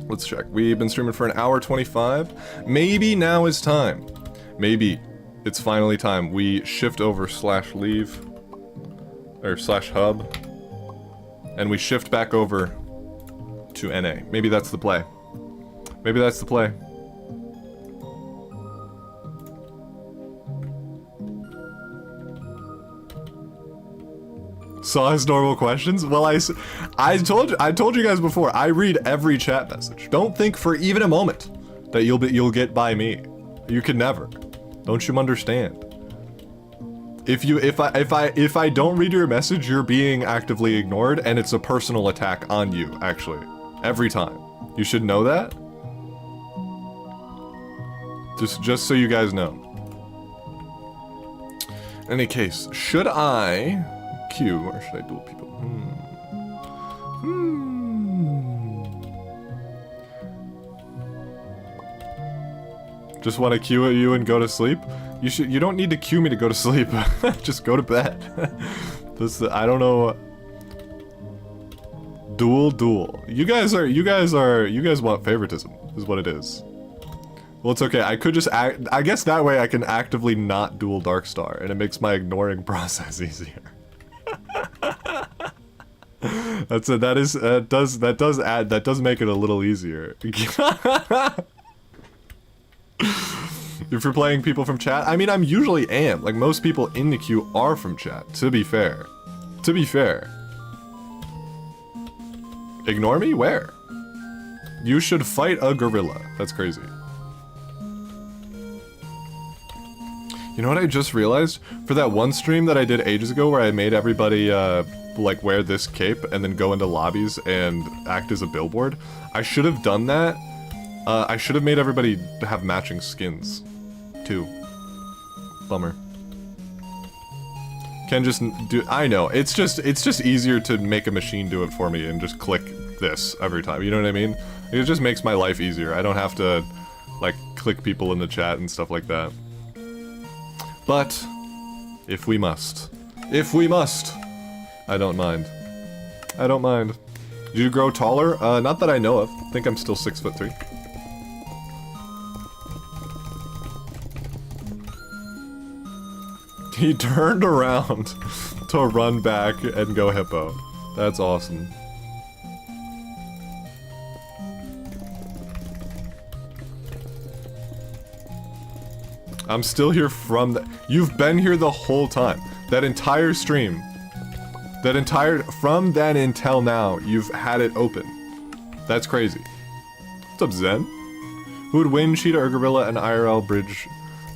Let's check. We've been streaming for an hour 25. Maybe now is time. Maybe it's finally time we shift over /leave or /hub and we shift back over to NA. Maybe that's the play. Maybe that's the play. Saw his normal questions? Well, I told you guys before, I read every chat message. Don't think for even a moment that you'll get by me. You can never. Don't you understand? If I don't read your message, you're being actively ignored, and it's a personal attack on you, actually. Every time. You should know that. Just so you guys know. In any case, should I queue or should I duel people? Just want to queue at you and go to sleep? You don't need to queue me to go to sleep. Just go to bed. I don't know. Duel. You guys want favoritism, is what it is. Well, it's okay. I could just I guess that way I can actively not duel Darkstar, and it makes my ignoring process easier. That does make it a little easier. If you're playing people from chat, I mean, I'm usually am. Like, most people in the queue are from chat, to be fair. To be fair. Ignore me? Where? You should fight a gorilla. That's crazy. You know what I just realized? For that one stream that I did ages ago where I made everybody, like, wear this cape and then go into lobbies and act as a billboard, I should have done that. I should have made everybody have matching skins, too. Bummer. Can just do. I know. It's just easier to make a machine do it for me and just click this every time. You know what I mean? It just makes my life easier. I don't have to, like, click people in the chat and stuff like that. But if we must, I don't mind. I don't mind. Do you grow taller? Not that I know of. I think I'm still 6'3". He turned around to run back and go hippo. That's awesome. I'm still here from the— You've been here the whole time. That entire stream. From then until now, you've had it open. That's crazy. What's up, Zen? Who would win, Cheetah or Gorilla, and IRL bridge?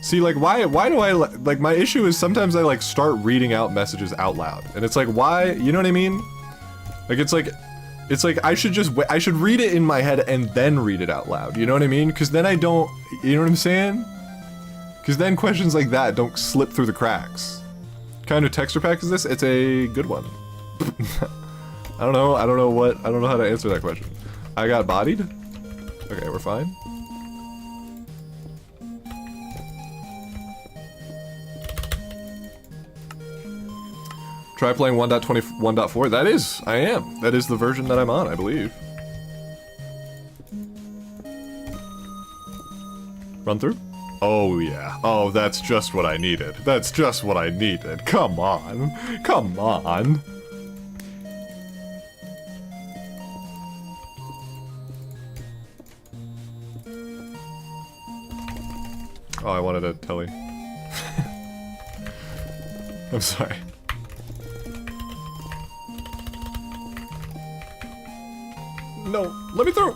See, like, why do I, like, my issue is sometimes I, like, start reading out messages out loud. And it's like, why, you know what I mean? Like, it's like I should read it in my head and then read it out loud, you know what I mean? Because then I don't, you know what I'm saying? Because then questions like that don't slip through the cracks. What kind of texture pack is this? It's a good one. I don't know how to answer that question. I got bodied? Okay, we're fine. Try playing 1.4. That is, I am. That is the version that I'm on, I believe. Run through? Oh yeah. Oh, that's just what I needed. That's just what I needed. Come on. Come on. Oh, I wanted a telly. I'm sorry. No, let me through!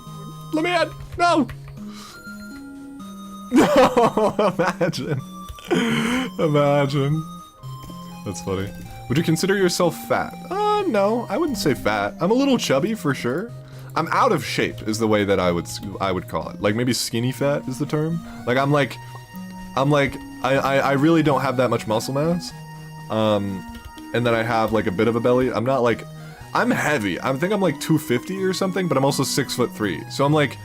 Let me in! No! No! Imagine. Imagine. That's funny. Would you consider yourself fat? No, I wouldn't say fat. I'm a little chubby for sure. I'm out of shape is the way that I would call it. Like maybe skinny fat is the term. Like I really don't have that much muscle mass. And then I have like a bit of a belly. I'm not like, I'm heavy. I think I'm like 250 or something, but I'm also 6'3". So I'm like,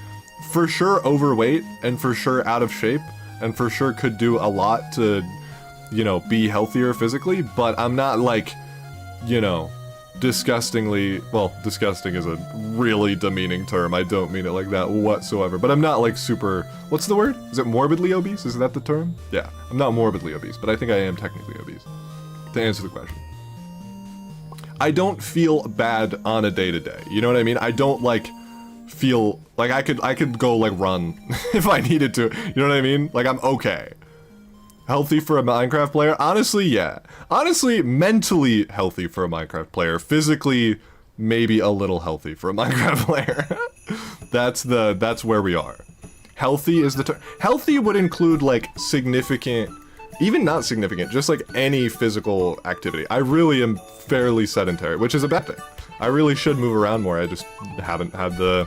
for sure overweight and for sure out of shape and for sure could do a lot to, you know, be healthier physically, but I'm not like, you know, disgustingly, well, disgusting is a really demeaning term. I don't mean it like that whatsoever, but I'm not like super, what's the word? Is it morbidly obese? Is that the term? Yeah, I'm not morbidly obese, but I think I am technically obese, to answer the question. I don't feel bad on a day-to-day, you know what I mean? I don't like feel like I could go like run if I needed to, you know what I mean? Like I'm okay. Healthy for a Minecraft player? Honestly, yeah. Honestly, mentally healthy for a Minecraft player. Physically, maybe a little healthy for a Minecraft player. That's where we are. Healthy is the term. Healthy would include like significant, even not significant, just like any physical activity. I really am fairly sedentary, which is a bad thing. I really should move around more. I just haven't had the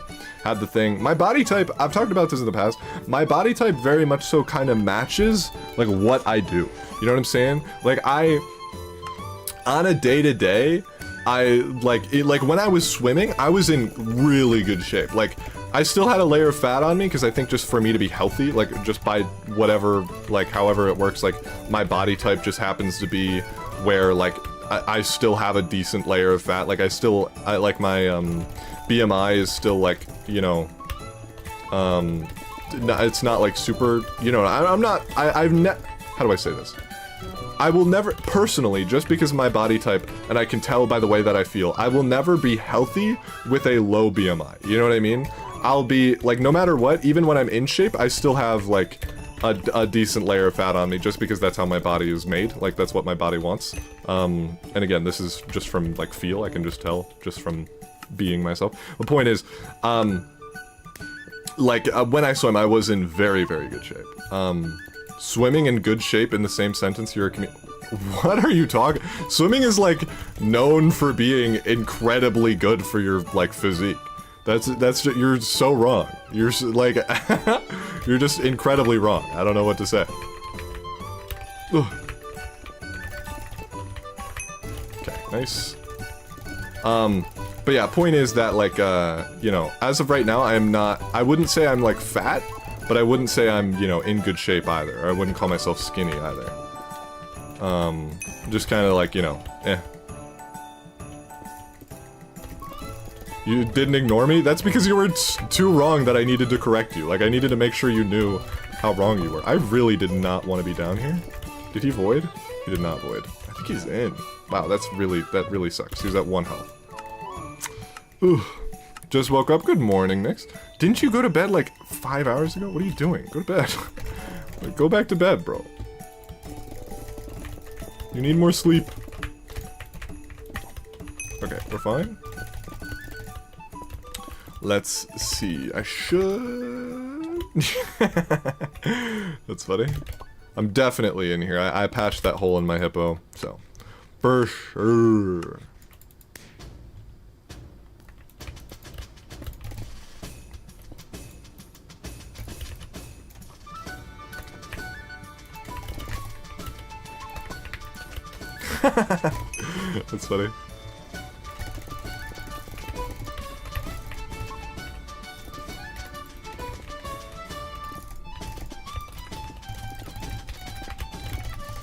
thing. My body type, I've talked about this in the past, my body type very much so kind of matches like what I do. You know what I'm saying? Like on a day-to-day, like when I was swimming, I was in really good shape. Like I still had a layer of fat on me because I think just for me to be healthy, like just by whatever, like however it works, like my body type just happens to be where like I still have a decent layer of fat. Like I like my BMI is still like, you know, it's not like super, you know, how do I say this? I will never, personally, just because of my body type, and I can tell by the way that I feel, I will never be healthy with a low BMI, you know what I mean? I'll be, like, no matter what, even when I'm in shape, I still have, like, a decent layer of fat on me, just because that's how my body is made, like, that's what my body wants. And again, this is just from, like, feel, I can just tell, just from being myself. The point is, when I swim, I was in very, very good shape. Swimming in good shape in the same sentence, you're a what are you talking? Swimming is, like, known for being incredibly good for your, like, physique. You're so wrong. You're, like, you're just incredibly wrong. I don't know what to say. Ugh. Okay, nice. But yeah, point is that, like, you know, as of right now, I wouldn't say I'm, like, fat, but I wouldn't say I'm, you know, in good shape either. Or I wouldn't call myself skinny either. Just kind of like, you know, eh. You didn't ignore me? That's because you were too wrong that I needed to correct you. Like, I needed to make sure you knew how wrong you were. I really did not want to be down here. Did he void? He did not void. I think he's in. Wow, that really sucks. He was at 1 health. Ooh. Just woke up. Good morning, Nix. Didn't you go to bed like 5 hours ago? What are you doing? Go to bed. Like, go back to bed, bro. You need more sleep. Okay, we're fine. Let's see. I should... That's funny. I'm definitely in here. I patched that hole in my hippo, so... For sure. That's funny.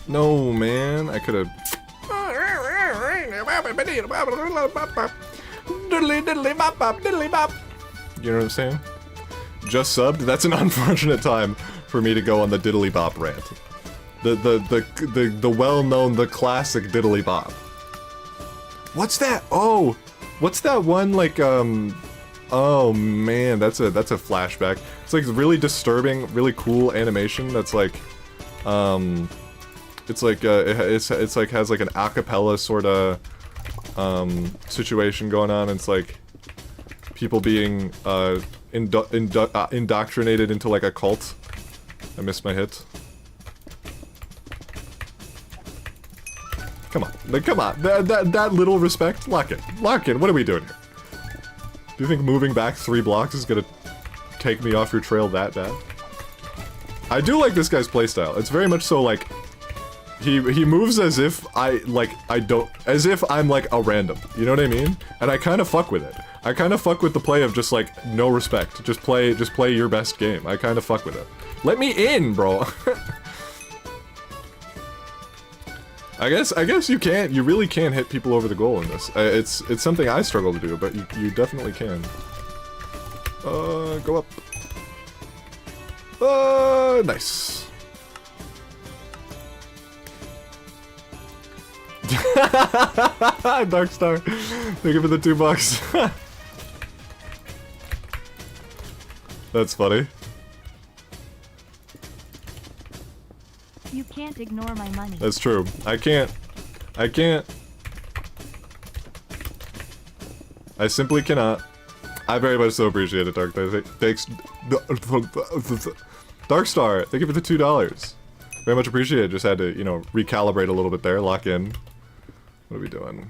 No, man, I could have. You know what I'm saying? Just subbed? That's an unfortunate time for me to go on the diddly bop rant. The well-known, the classic diddly bop. What's that? Oh, what's that one like? Oh man, that's a flashback. It's like really disturbing, really cool animation. That's like, it's like it's like has like an acapella sort of situation going on. It's like people being indoctrinated into like a cult. I missed my hit. Come on, like, come on. That little respect. Lock in. Lock in. What are we doing here? Do you think moving back 3 blocks is gonna take me off your trail that bad? I do like this guy's playstyle. It's very much so like he moves as if as if I'm like a random. You know what I mean? And I kind of fuck with it. I kind of fuck with the play of just like no respect. Just play your best game. I kind of fuck with it. Let me in, bro. I guess you can't. You really can't hit people over the goal in this. It's something I struggle to do, but you definitely can. Go up. Nice. Dark Star. Thank you for the $2. That's funny. You can't ignore my money. That's true. I can't. I simply cannot. I very much so appreciate it, Dark Star. Thanks. Dark Star, thank you for the $2. Very much appreciated. Just had to, you know, recalibrate a little bit there, lock in. What are we doing?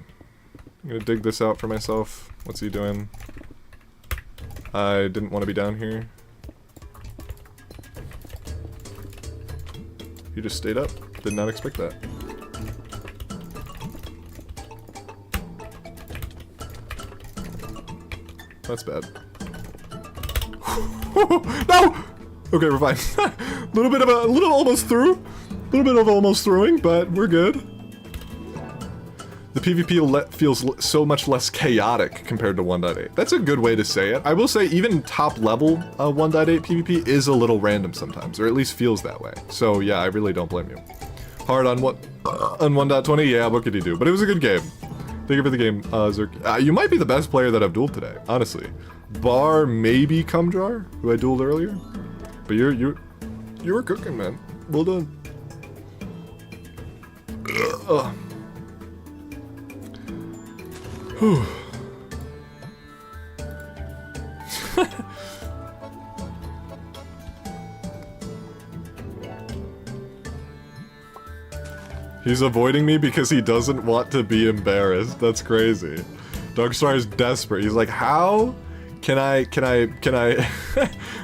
I'm gonna dig this out for myself. What's he doing? I didn't want to be down here. He just stayed up. Did not expect that. That's bad. No! Okay, we're fine. a little almost through. A little bit of almost throwing, but we're good. The PvP feels so much less chaotic compared to 1.8. That's a good way to say it. I will say even top level 1.8 PvP is a little random sometimes, or at least feels that way. So yeah, I really don't blame you. Hard on what on 1.20? Yeah, what could you do? But it was a good game. Thank you for the game, Zerk. You might be the best player that I've dueled today, honestly. Bar maybe Cumjar, who I dueled earlier. But you were cooking, man. Well done. Whew. He's avoiding me because he doesn't want to be embarrassed. That's crazy. Darkstar is desperate. He's like, how can I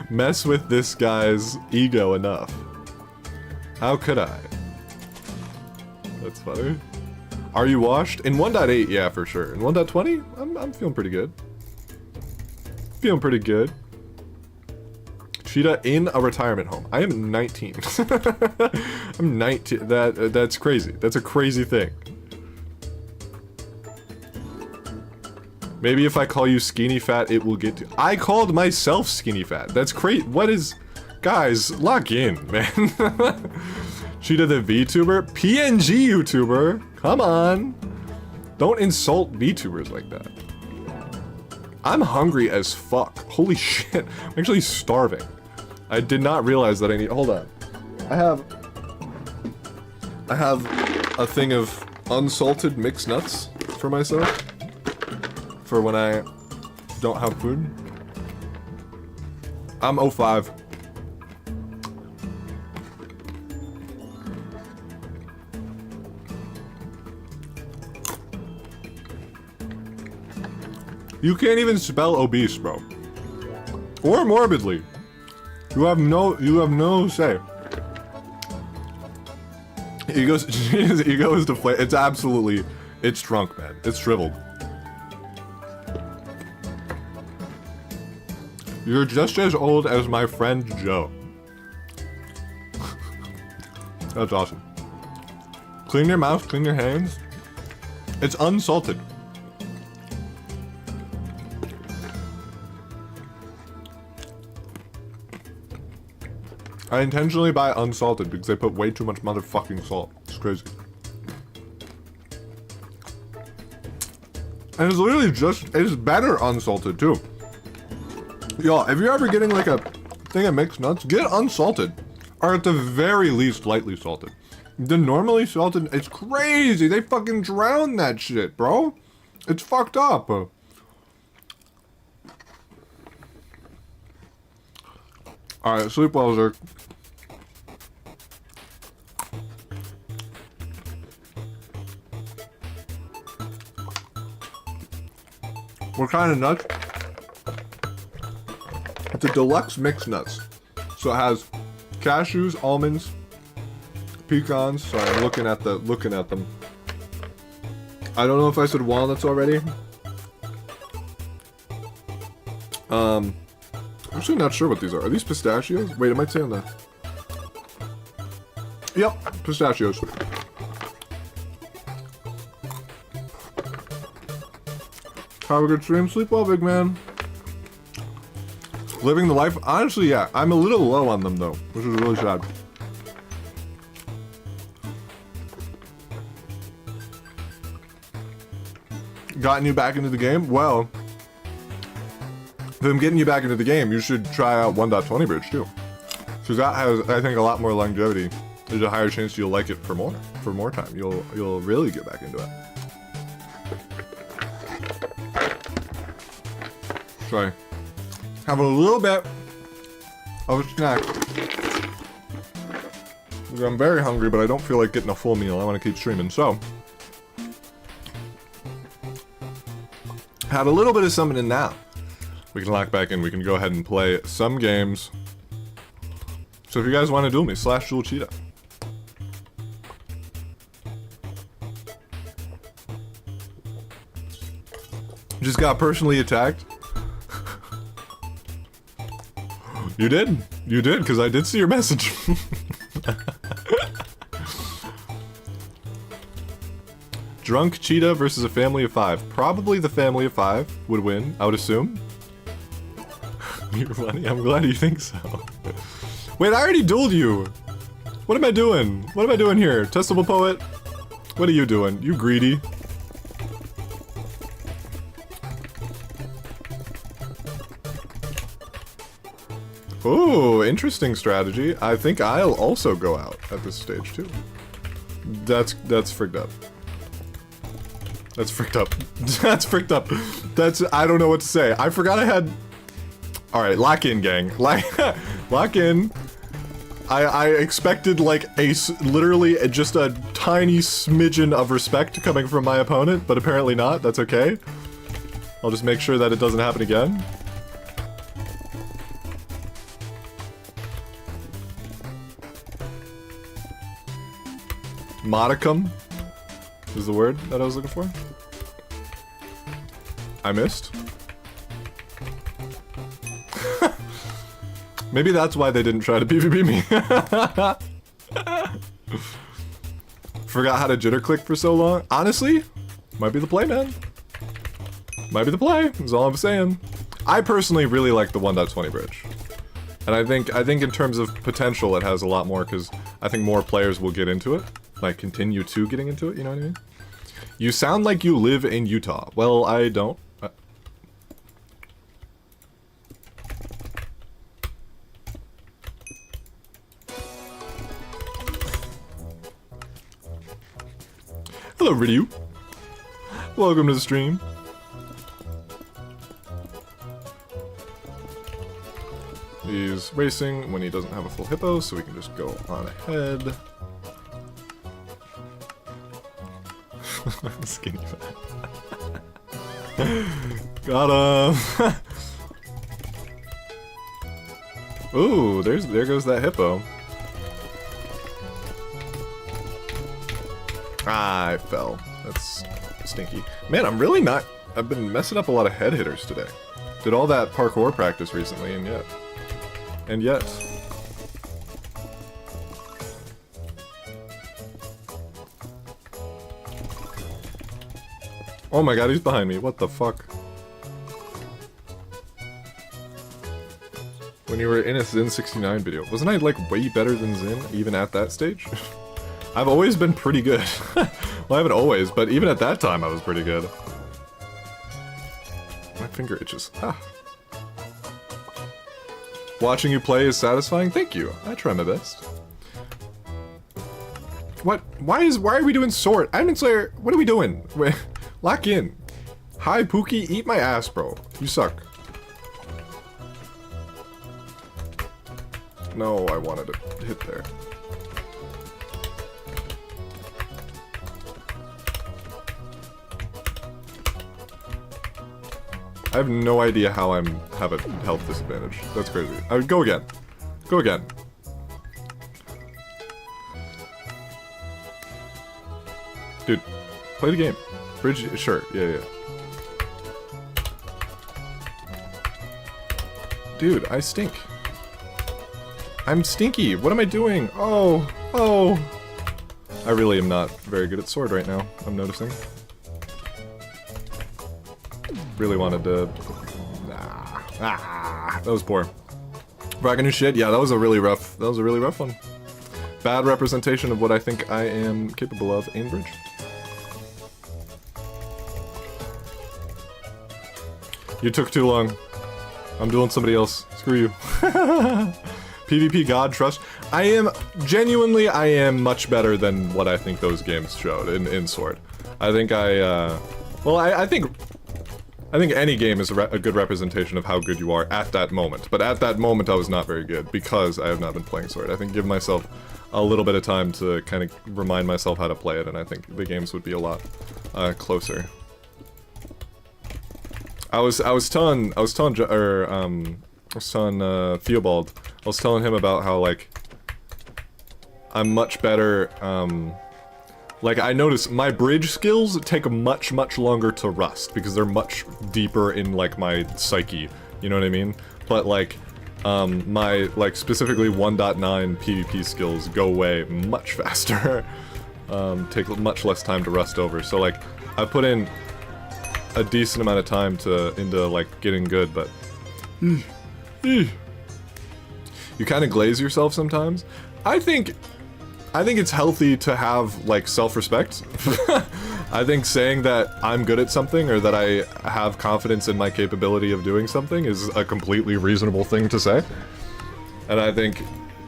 mess with this guy's ego enough? How could I? That's funny. Are you washed? In 1.8, yeah, for sure. In 1.20, I'm feeling pretty good. Feeling pretty good. Cheetah in a retirement home. I am 19. I'm 19. That's crazy. That's a crazy thing. Maybe if I call you skinny fat, it will get to. I called myself skinny fat. That's crazy. What is, guys? Lock in, man. Cheetah the VTuber, PNG YouTuber. Come on. Don't insult VTubers like that. I'm hungry as fuck. Holy shit. I'm actually starving. I did not realize that I need. Hold on. I have a thing of unsalted mixed nuts for myself. For when I don't have food. I'm 05. You can't even spell obese, bro. Or morbidly. You have no say. His ego is deflated. It's absolutely, it's drunk, man. It's shriveled. You're just as old as my friend Joe. That's awesome. Clean your mouth, clean your hands. It's unsalted. I intentionally buy unsalted because they put way too much motherfucking salt. It's crazy. And it's literally just, it's better unsalted too. Y'all, if you're ever getting like a thing of mixed nuts, get unsalted. Or at the very least, lightly salted. The normally salted, it's crazy. They fucking drown that shit, bro. It's fucked up. Alright, sleep well, Zerk. What kind of nuts? It's a deluxe mixed nuts. So it has cashews, almonds, pecans. Sorry, I'm looking at them. I don't know if I said walnuts already. I'm actually not sure what these are. Are these pistachios? Wait, it might say on the... Yep, pistachios. Have a good stream. Sleep well, big man. Living the life. Honestly, yeah. I'm a little low on them, though, which is really sad. Gotten you back into the game? Well, if I'm getting you back into the game, you should try out 1.20 Bridge, too. Because that has, I think, a lot more longevity. There's a higher chance you'll like it for more time. You'll really get back into it. Sorry. Have a little bit of a snack. I'm very hungry, but I don't feel like getting a full meal. I want to keep streaming, so. Have a little bit of something in now. We can lock back in. We can go ahead and play some games. So if you guys want to duel me, /duel Cheetahh. Just got personally attacked. You did? You did, because I did see your message. Drunk Cheetah versus a family of 5. Probably the family of 5 would win, I would assume. You're funny. I'm glad you think so. Wait, I already dueled you. What am I doing? What am I doing here? Testable Poet? What are you doing? You greedy. Ooh, interesting strategy. I think I'll also go out at this stage too. That's fricked up. That's fricked up. That's fricked up. That's, I don't know what to say. I forgot I had... Alright, lock in, gang. Lock in. I expected like literally just a tiny smidgen of respect coming from my opponent, but apparently not. That's okay. I'll just make sure that it doesn't happen again. Modicum is the word that I was looking for. I missed. Maybe that's why they didn't try to PvP me. Forgot how to jitter click for so long. Honestly, might be the play, man. Might be the play, is all I'm saying. I personally really like the 1.20 bridge. And I think in terms of potential it has a lot more, because I think more players will get into it. Like, continue to getting into it, you know what I mean? You sound like you live in Utah. Well, I don't. Hello, Ryu. Welcome to the stream. He's racing when he doesn't have a full hippo, so we can just go on ahead. Skinny fat. Got him. Ooh, there goes that hippo. Ah, I fell. That's stinky. Man, I'm really not... I've been messing up a lot of head hitters today. Did all that parkour practice recently, and yet... Oh my god, he's behind me. What the fuck? When you were in a Zin 69 video. Wasn't I, like, way better than Zin, even at that stage? I've always been pretty good. Well, I haven't always, but even at that time I was pretty good. My finger itches. Ah. Watching you play is satisfying? Thank you. I try my best. What? Why are we doing sword? Admin Slayer, what are we doing? Lock in. Hi, Pookie, eat my ass, bro. You suck. No, I wanted to hit there. I have no idea how I have a health disadvantage. That's crazy. I would go again. Go again. Dude, play the game. Bridge, sure. Yeah. Dude, I stink. I'm stinky. What am I doing? Oh. I really am not very good at sword right now, I'm noticing. Really wanted to... that was poor. Bragging new shit? Yeah, that was a really rough one. Bad representation of what I think I am capable of in bridge. You took too long. I'm doing somebody else. Screw you. PvP God Trust. I am much better than what I think those games showed in Sword. I think I think any game is a good representation of how good you are at that moment. But at that moment, I was not very good because I have not been playing Sword. I think give myself a little bit of time to kind of remind myself how to play it, and I think the games would be a lot closer. I was telling Theobald, I was telling him about how, like, I'm much better, like, I notice my bridge skills take much longer to rust, because they're much deeper in, like, my psyche, you know what I mean? But, like, my, like, specifically 1.9 PvP skills go away much faster, take much less time to rust over, so, like, I put in a decent amount of time into, like, getting good, but... You kind of glaze yourself sometimes. I think it's healthy to have, like, self-respect. I think saying that I'm good at something or that I have confidence in my capability of doing something is a completely reasonable thing to say. And I think,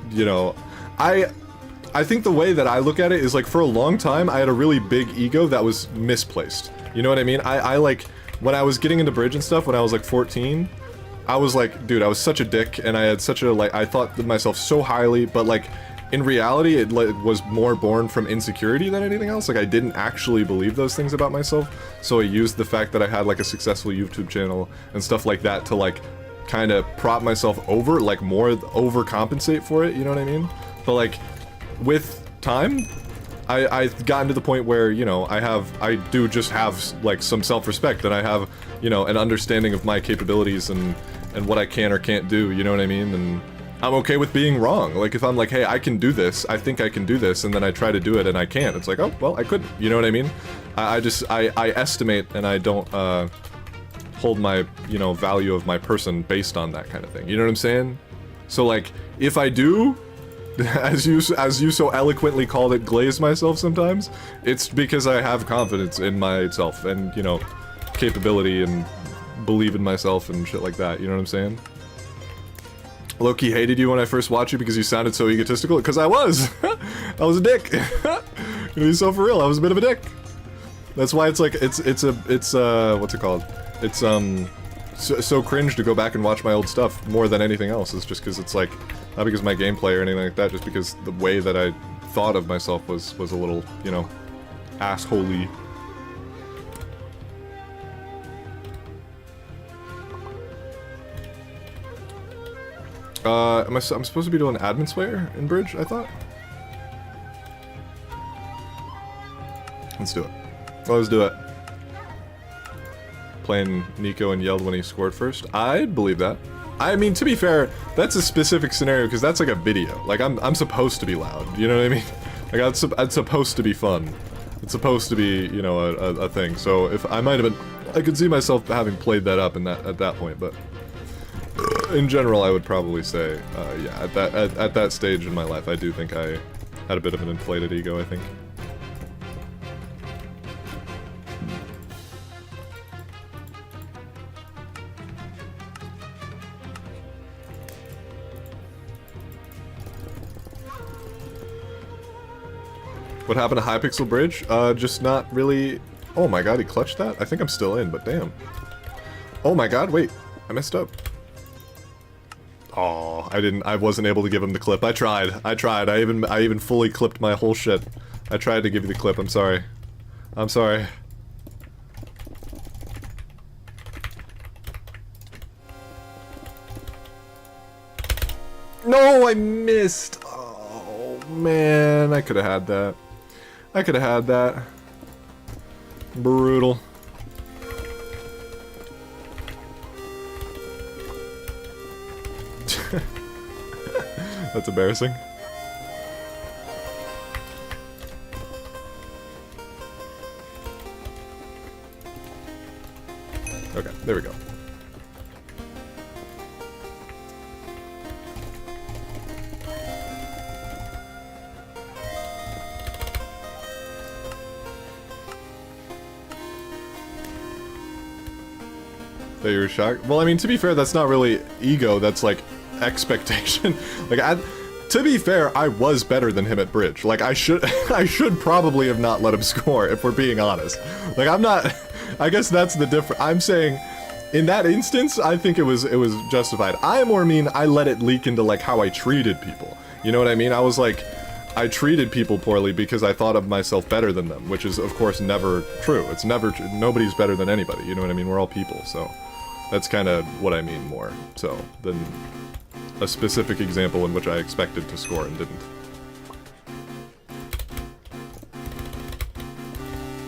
you know, I think the way that I look at it is, like, for a long time, I had a really big ego that was misplaced. You know what I mean? I like, when I was getting into bridge and stuff when I was, like, 14, I was like, dude, I was such a dick, and I had such a, like, I thought of myself so highly, but, like, in reality, it was more born from insecurity than anything else. Like, I didn't actually believe those things about myself, so I used the fact that I had, like, a successful YouTube channel and stuff like that to, like, kind of prop myself over, like, more overcompensate for it, you know what I mean? But, like, with time, I've gotten to the point where, you know, I do just have, like, some self-respect, and I have, you know, an understanding of my capabilities and what I can or can't do, you know what I mean? And I'm okay with being wrong. Like, if I'm like, hey, I can do this, I think I can do this, and then I try to do it and I can't, it's like, oh, well, I couldn't, you know what I mean? I estimate and I don't, hold my, you know, value of my person based on that kind of thing, you know what I'm saying? So, like, if I do, as you so eloquently called it, glaze myself sometimes, it's because I have confidence in myself and, you know, capability and believe in myself and shit like that, you know what I'm saying? Loki hated you when I first watched you because you sounded so egotistical, because I was! I was a dick! You know, so for real, I was a bit of a dick. That's why it's like, it's what's it called? It's, so cringe to go back and watch my old stuff more than anything else. It's just because it's like, not because of my gameplay or anything like that, just because the way that I thought of myself was a little, you know, assholey. I'm supposed to be doing Admin Slayer in Bridge, I thought? Let's do it. Let's do it. Playing Nico and yelled when he scored first? I'd believe that. I mean, to be fair, that's a specific scenario, because that's like a video. Like, I'm supposed to be loud, you know what I mean? Like, it's supposed to be fun. It's supposed to be, you know, a thing. So, if I might have been... I could see myself having played that up at that point, but... in general, I would probably say, yeah, at that stage in my life, I do think I had a bit of an inflated ego, I think. What happened to Hypixel Bridge? Just not really... Oh my god, he clutched that? I think I'm still in, but damn. Oh my god, wait. I messed up. Oh, I wasn't able to give him the clip. I tried. I even fully clipped my whole shit. I tried to give you the clip. I'm sorry. I'm sorry. No, I missed. Oh, man. I could have had that. I could have had that. Brutal. That's embarrassing. Okay, there we go. That you're shocked? Well, I mean, to be fair, that's not really ego, that's like expectation. Like, to be fair, I was better than him at bridge. Like, I should probably have not let him score, if we're being honest. Like, I'm not, I guess that's the difference. I'm saying, in that instance, I think it was justified. I more mean I let it leak into, like, how I treated people. You know what I mean? I was like, I treated people poorly because I thought of myself better than them, which is, of course, never true. It's never true. Nobody's better than anybody, you know what I mean? We're all people, so that's kind of what I mean more, so, than a specific example in which I expected to score and didn't.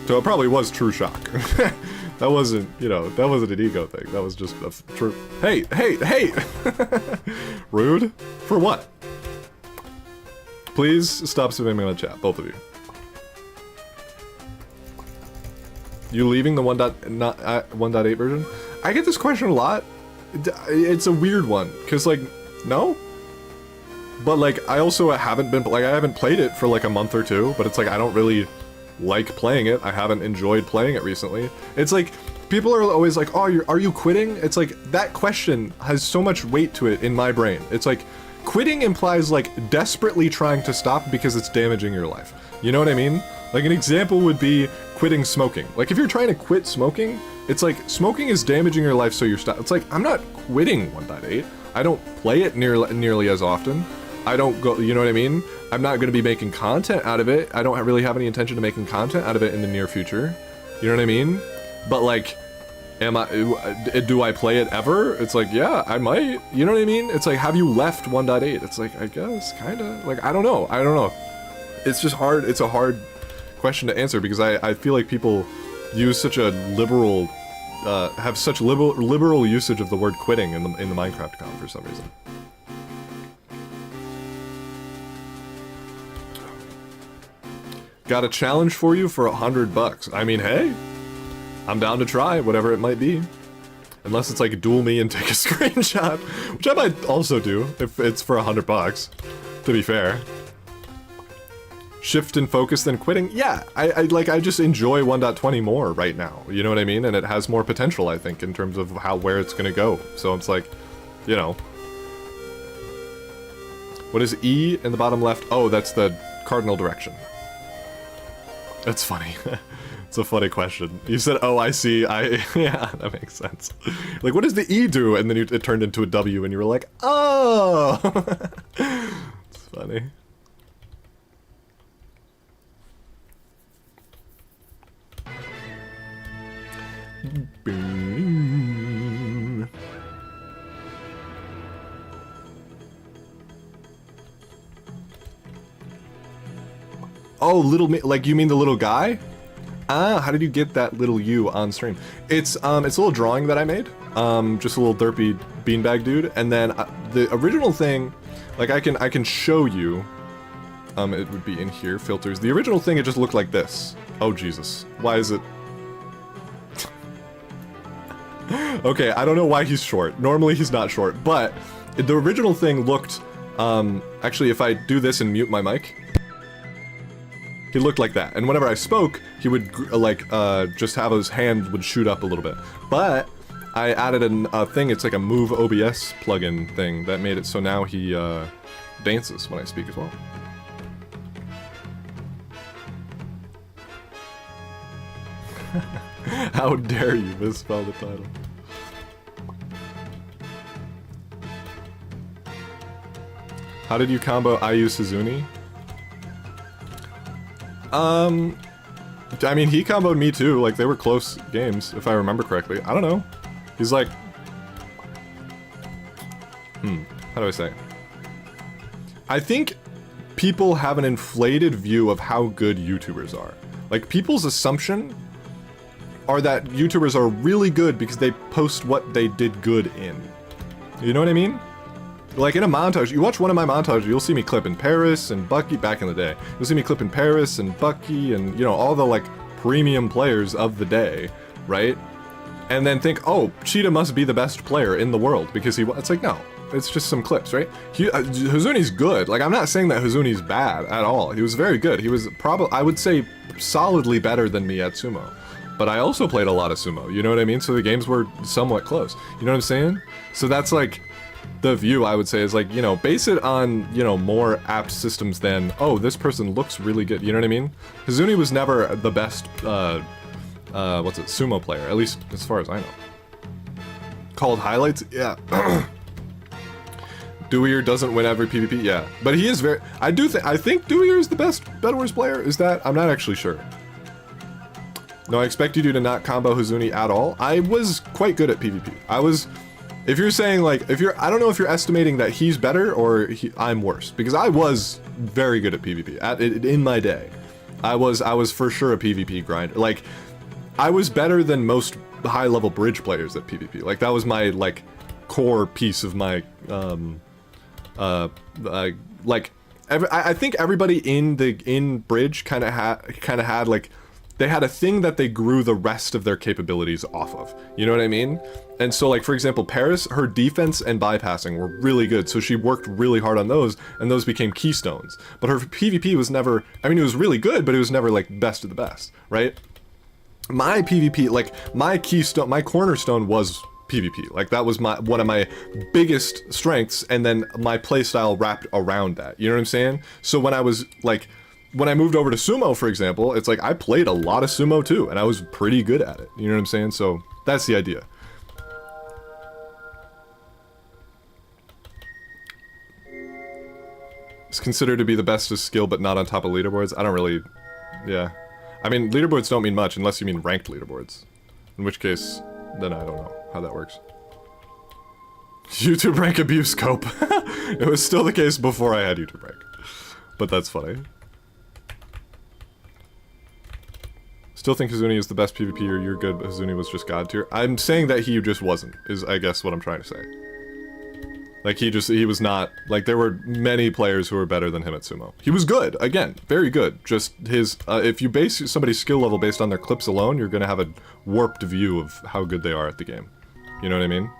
So it probably was true shock. That wasn't, you know, that wasn't an ego thing. That was just a true... Hey! Hey! Hey! Rude? For what? Please stop spamming on the chat, both of you. You leaving the 1.8 version? I get this question a lot. It's a weird one, because, like, no? But, like, I also haven't been, like, I haven't played it for, like, a month or two, but it's like, I don't really like playing it. I haven't enjoyed playing it recently. It's like, people are always like, oh, are you quitting? It's like, that question has so much weight to it in my brain. It's like, quitting implies, like, desperately trying to stop because it's damaging your life. You know what I mean? Like, an example would be quitting smoking. Like, if you're trying to quit smoking, it's like, smoking is damaging your life, so you're It's like, I'm not quitting 1.8. I don't play it nearly as often. I don't go, you know what I mean? I'm not going to be making content out of it. I don't really have any intention of making content out of it in the near future. You know what I mean? But, like, do I play it ever? It's like, yeah, I might. You know what I mean? It's like, have you left 1.8? It's like, I guess, kinda. Like, I don't know. It's just hard. It's a hard question to answer because I feel like people use such a liberal, have such liberal usage of the word quitting in the Minecraft com for some reason. Got a challenge for you for $100. I mean, hey, I'm down to try whatever it might be. Unless it's like duel me and take a screenshot, which I might also do if it's for $100, to be fair. Shift and focus then quitting? Yeah, I just enjoy 1.20 more right now, you know what I mean? And it has more potential, I think, in terms of where it's gonna go. So it's like, you know. What is E in the bottom left? Oh, that's the cardinal direction. That's funny. It's a funny question. You said, oh, I see, yeah, that makes sense. Like, what does the E do? And then it turned into a W and you were like, oh! It's funny. Boom. Oh, like you mean the little guy? Ah, how did you get that little you on stream? It's a little drawing that I made. Just a little derpy beanbag dude, and then the original thing, like I can show you. It would be in here, filters. The original thing, it just looked like this. Oh Jesus, why is it? Okay, I don't know why he's short. Normally he's not short, but the original thing looked, actually if I do this and mute my mic, he looked like that. And whenever I spoke, he would just have his hand would shoot up a little bit. But I added a thing, it's like a Move OBS plugin thing that made it so now he dances when I speak as well. How dare you misspell the title? How did you combo IU Suzuni? I mean, he comboed me too, like they were close games, if I remember correctly. I don't know. He's like... how do I say? I think people have an inflated view of how good YouTubers are. Like, people's assumption are that YouTubers are really good because they post what they did good in. You know what I mean? Like, in a montage, you watch one of my montages, you'll see me clipping Paris and Bucky back in the day. You'll see me clipping Paris and Bucky and, you know, all the, like, premium players of the day, right? And then think, oh, Cheetahh must be the best player in the world because he... It's like, no. It's just some clips, right? Hazuni's good. Like, I'm not saying that Hazuni's bad at all. He was very good. He was probably, I would say, solidly better than me at Sumo. But I also played a lot of Sumo, you know what I mean? So the games were somewhat close. You know what I'm saying? So that's like... The view, I would say, is like, you know, base it on, you know, more apt systems than, oh, this person looks really good, you know what I mean? Hazuni was never the best, sumo player, at least as far as I know. Called highlights? Yeah. Dewey doesn't win every PvP? Yeah. But he is very, I think Dewey is the best Bed Wars player, is that? I'm not actually sure. No, I expect you to not combo Hazuni at all. I was quite good at PvP. If you're saying, like, I don't know if you're estimating that he's better or I'm worse, because I was very good at PvP in my day. I was for sure a PvP grinder. Like, I was better than most high-level bridge players at PvP. Like, that was my, like, core piece of my, I think everybody in bridge kind of had, like, they had a thing that they grew the rest of their capabilities off of. You know what I mean? And so, like, for example, Paris, her defense and bypassing were really good, so she worked really hard on those, and those became keystones. But her PvP was never, I mean, it was really good, but it was never, like, best of the best, right? My PvP, like, my keystone, my cornerstone was PvP. Like, that was one of my biggest strengths, and then my playstyle wrapped around that. You know what I'm saying? So when I was, like... When I moved over to Sumo, for example, it's like I played a lot of Sumo too, and I was pretty good at it. You know what I'm saying? So that's the idea. It's considered to be the best of skill, but not on top of leaderboards. I don't really... Yeah. I mean, leaderboards don't mean much unless you mean ranked leaderboards. In which case, then I don't know how that works. YouTube rank abuse scope. It was still the case before I had YouTube rank. But that's funny. Still think Hazuni is the best PvPer, you're good, but Hazuni was just god tier. I'm saying that he just wasn't, is I guess what I'm trying to say. Like, he was not, like, there were many players who were better than him at Sumo. He was good, again, very good, just his, if you base somebody's skill level based on their clips alone, you're gonna have a warped view of how good they are at the game. You know what I mean?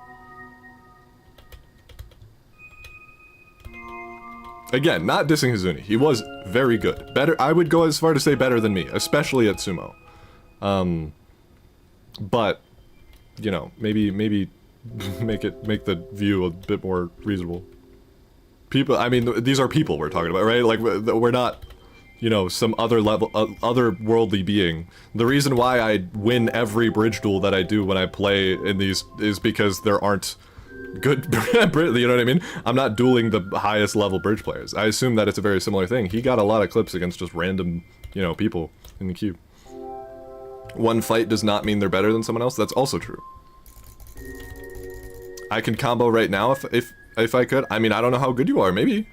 Again, not dissing Hazuni, he was very good. Better, I would go as far to say better than me, especially at Sumo. But, you know, maybe make the view a bit more reasonable. People, I mean, these are people we're talking about, right? Like, we're not, you know, some other level, otherworldly being. The reason why I win every bridge duel that I do when I play in these is because there aren't good, you know what I mean? I'm not dueling the highest level bridge players. I assume that it's a very similar thing. He got a lot of clips against just random, you know, people in the queue. One fight does not mean they're better than someone else. That's also true. I can combo right now if I could. I mean, I don't know how good you are. Maybe.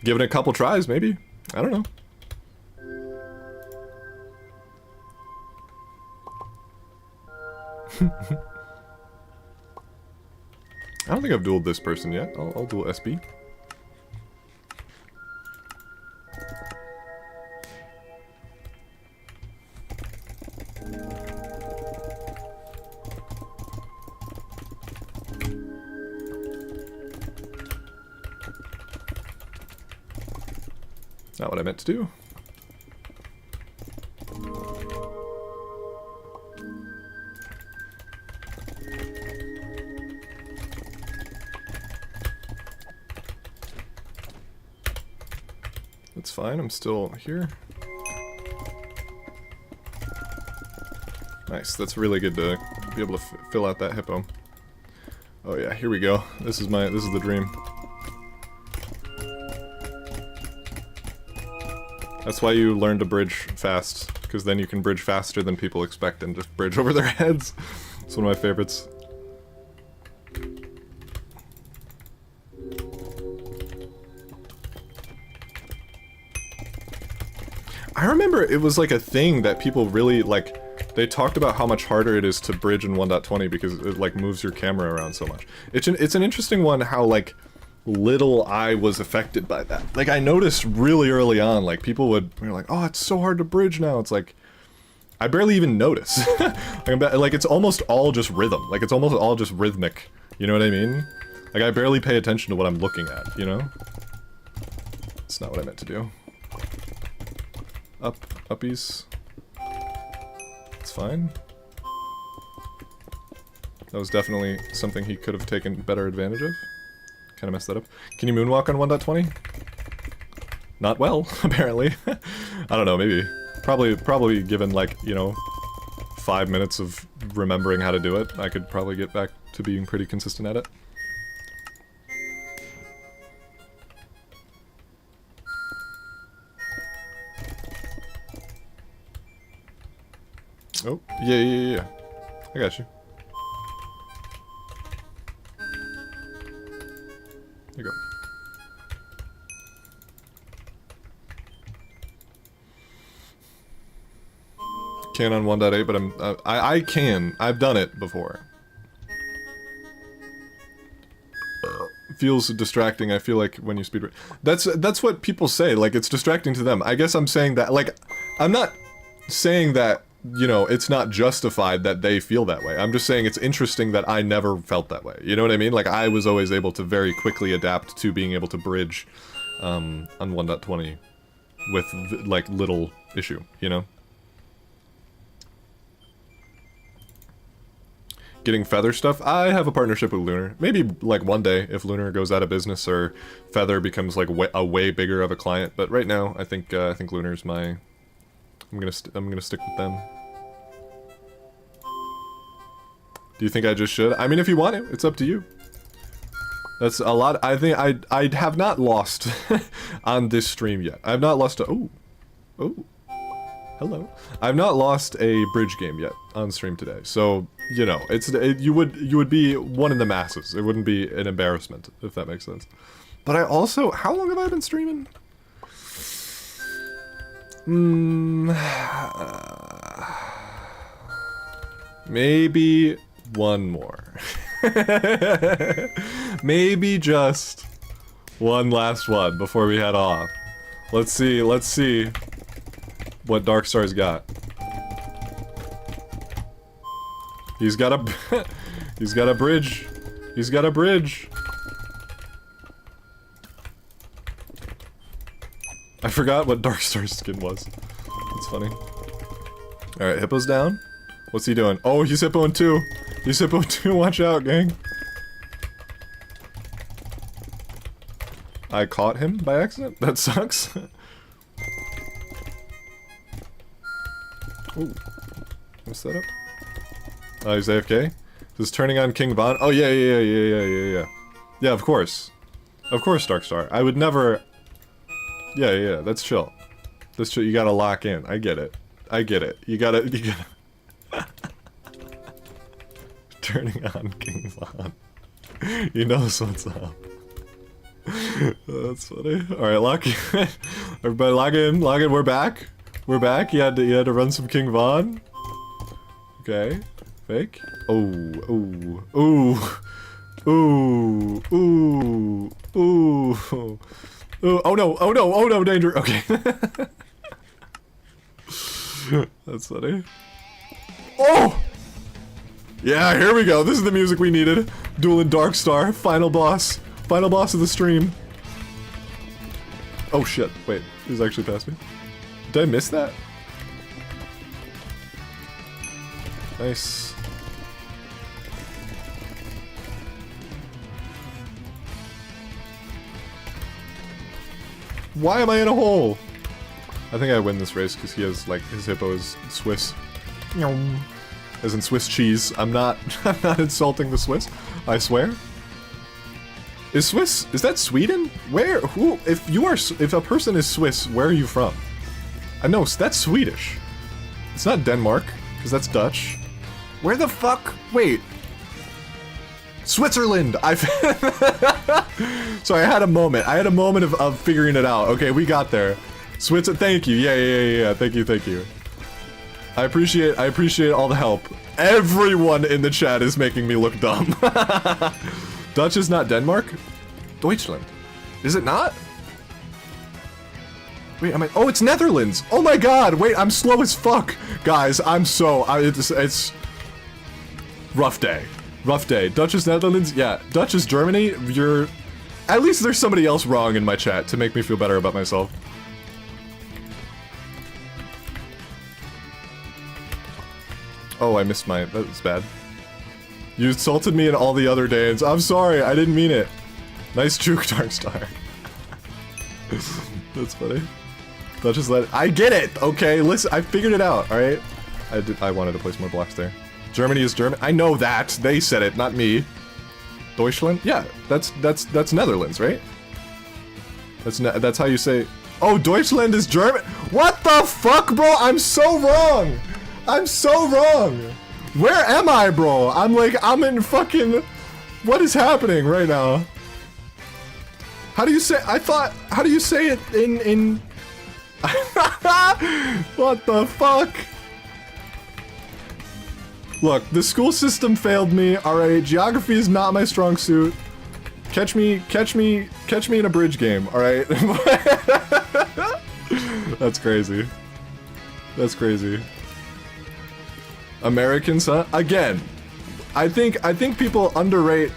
Give it a couple tries, maybe. I don't know. I don't think I've dueled this person yet. I'll duel SB. Not what I meant to do. That's fine, I'm still here. Nice, that's really good to be able to fill out that hippo. Oh yeah, here we go. This is the dream. That's why you learn to bridge fast, because then you can bridge faster than people expect and just bridge over their heads. It's one of my favorites. I remember it was like a thing that people really, like, they talked about how much harder it is to bridge in 1.20 because it, like, moves your camera around so much. It's an interesting one how, like, little I was affected by that. Like, I noticed really early on, like, people would, we were like, oh, it's so hard to bridge now. It's like, I barely even notice. Like, it's almost all just rhythm. Like, it's almost all just rhythmic. You know what I mean? Like, I barely pay attention to what I'm looking at, you know? It's not what I meant to do. Uppies. It's fine. That was definitely something he could have taken better advantage of. Kind of messed that up. Can you moonwalk on 1.20? Not well, apparently. I don't know, maybe. Probably given, like, you know, 5 minutes of remembering how to do it, I could probably get back to being pretty consistent at it. Oh, yeah. I got you. There you go. Can on 1.8, but I can. I've done it before. Feels distracting. I feel like when you speedrun. That's what people say. Like, it's distracting to them. I guess I'm saying that. Like, I'm not saying that, you know, it's not justified that they feel that way. I'm just saying it's interesting that I never felt that way. You know what I mean? Like, I was always able to very quickly adapt to being able to bridge on 1.20 with, like, little issue, you know? Getting Feather stuff? I have a partnership with Lunar. Maybe, like, one day, if Lunar goes out of business or Feather becomes, like, a way bigger of a client. But right now, I think Lunar's my... I'm gonna stick with them. Do you think I just should? I mean, if you want to, it's up to you. That's a lot. I think I have not lost on this stream yet. I have not lost a... Oh. Hello. I've not lost a bridge game yet on stream today. So, you know, you would be one in the masses. It wouldn't be an embarrassment, if that makes sense. But I also... How long have I been streaming? Maybe one more. Maybe just one last one before we head off. Let's see what Darkstar's got. He's got a bridge. He's got a bridge. I forgot what Darkstar's skin was. That's funny. Alright, Hippo's down. What's he doing? Oh, he's Hippoing 2. He's Hippoing 2. Watch out, gang. I caught him by accident? That sucks. Ooh. What's that up? Oh, he's AFK? This is turning on King Von? Oh, yeah. Yeah, of course. Of course, Darkstar. I would never... Yeah, that's chill. That's chill. You gotta lock in. I get it. You gotta... Turning on King Von. He knows what's up. That's funny. Alright, lock in. Everybody log in. We're back. We're back. You had to run some King Von. Okay. Fake. Ooh. Oh no, danger. Okay. That's funny. Oh! Yeah, here we go. This is the music we needed. Dueling Darkstar. Final boss. Final boss of the stream. Oh shit, wait. He's actually past me. Did I miss that? Nice. Why am I in a hole? I think I win this race because he has, like, his hippo is Swiss. As in Swiss cheese. I'm not insulting the Swiss, I swear. Is that Sweden? Where, who, if a person is Swiss, where are you from? I know, that's Swedish. It's not Denmark, because that's Dutch. Where the fuck? Wait. Switzerland! Sorry, I had a moment. I had a moment of figuring it out. Okay, we got there. Thank you. Yeah. Thank you. I appreciate all the help. Everyone in the chat is making me look dumb. Dutch is not Denmark? Deutschland. Is it not? Wait, oh, it's Netherlands! Oh my god! Wait, I'm slow as fuck! Guys, it's... Rough day. Rough day. Dutch is Netherlands? Yeah. Dutch is Germany? At least there's somebody else wrong in my chat to make me feel better about myself. Oh, I missed that was bad. You insulted me and all the other Danes. I'm sorry, I didn't mean it. Nice juke, Darkstar. That's funny. Dutch is I get it, okay? Listen, I figured it out, alright? I wanted to place more blocks there. Germany is German. I know that. They said it, not me. Deutschland? Yeah, that's Netherlands, right? That's how you say. Oh, Deutschland is German. What the fuck, bro? I'm so wrong. I'm so wrong. Where am I, bro? I'm in fucking. What is happening right now? How do you say? How do you say it in? What the fuck? Look, the school system failed me, alright? Geography is not my strong suit. Catch me in a bridge game, alright? That's crazy. That's crazy. Americans, huh? Again, I think people underrate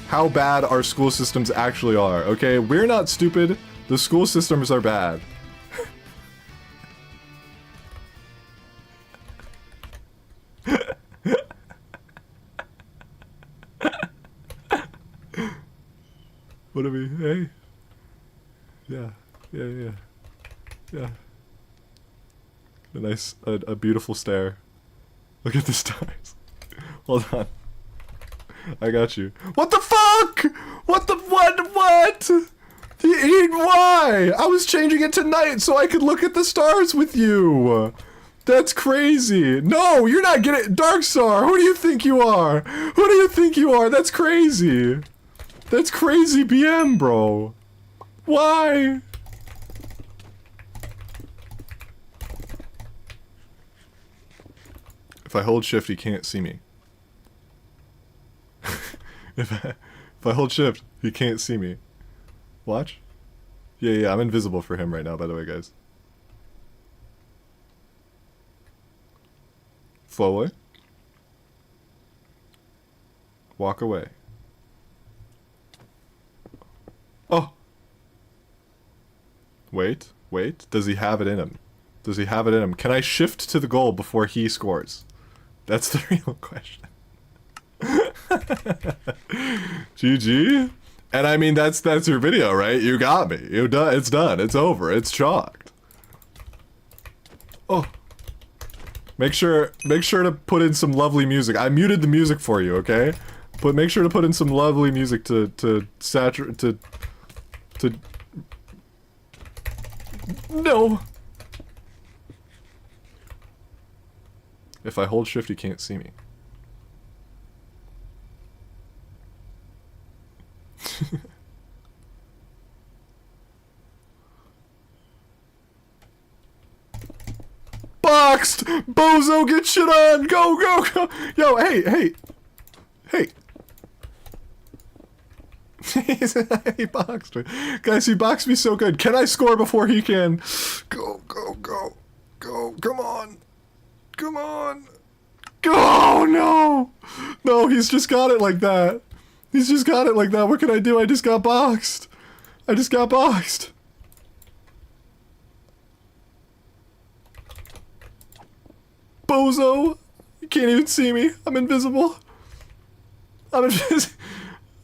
how bad our school systems actually are, okay? We're not stupid, the school systems are bad. What are we? Hey? Yeah. A beautiful stare. Look at the stars. Hold on. I got you. What the fuck? What? Why? I was changing it to night so I could look at the stars with you. That's crazy. No, you're not getting Darkstar. Who do you think you are? That's crazy. That's crazy BM, bro. Why? If I hold shift, he can't see me. if I hold shift, he can't see me. Watch. Yeah, I'm invisible for him right now, by the way, guys. Flow away. Walk away. Oh! Wait. Does he have it in him? Can I shift to the goal before he scores? That's the real question. GG? And I mean, that's your video, right? You got me. It's done. It's over. It's chalked. Oh. Make sure to put in some lovely music. I muted the music for you, okay? But make sure to put in some lovely music to saturate No. If I hold shift, you can't see me. Boxed! Bozo, get shit on! Go! Yo, hey! He boxed me. Guys, he boxed me so good. Can I score before he can? Go! Come on! Go! No! No, he's just got it like that. What can I do? I just got boxed. bozo! You can't even see me. I'm invisible. I'm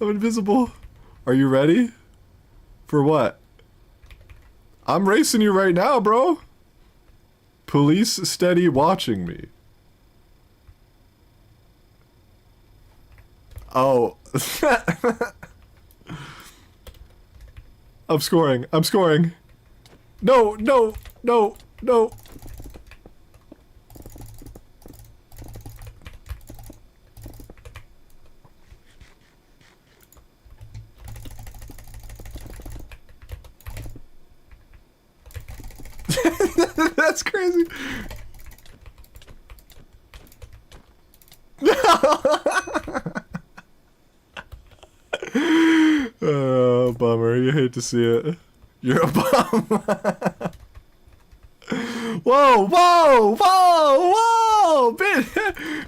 invisible. Are you ready? For what? I'm racing you right now, bro. Police steady watching me. Oh. I'm scoring. I'm scoring. No, no, no, no. That's crazy. Oh, bummer. You hate to see it. You're a bum. Whoa, whoa, whoa, whoa!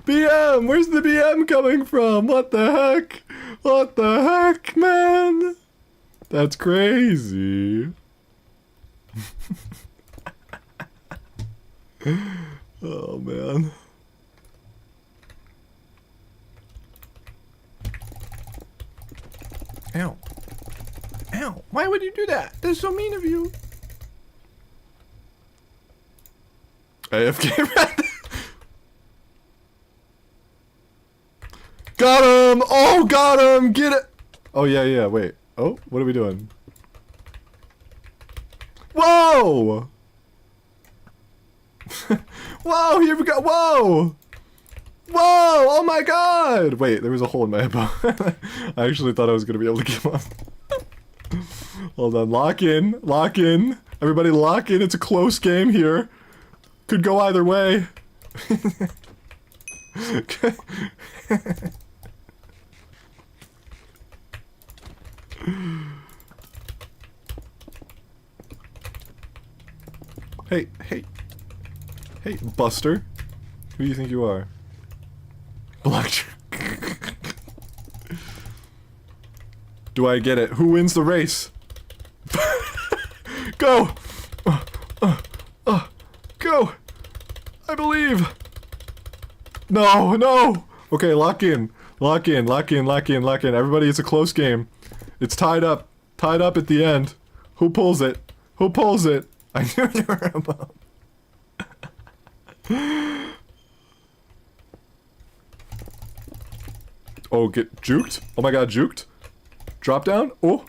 BM, where's the BM coming from? What the heck? What the heck, man? That's crazy. Oh, man. Ow. Ow. Why would you do that? That's so mean of you. AFK red. Got him! Oh, got him! Get it! Oh, yeah, yeah, wait. Oh, what are we doing? Whoa! Whoa, here we go. Whoa! Whoa! Oh my god! Wait, there was a hole in my elbow. I actually thought I was gonna be able to get him up. Hold on, lock in, lock in. Everybody lock in, it's a close game here. Could go either way. Hey, hey. Hey, Buster. Who do you think you are? Black. Do I get it? Who wins the race? Go! Go! I believe! No, no! Okay, lock in. Lock in, lock in, lock in, lock in. Everybody, it's a close game. It's tied up. Tied up at the end. Who pulls it? Who pulls it? I knew you were above. Oh, get juked? Oh my god, juked? Drop down? Oh!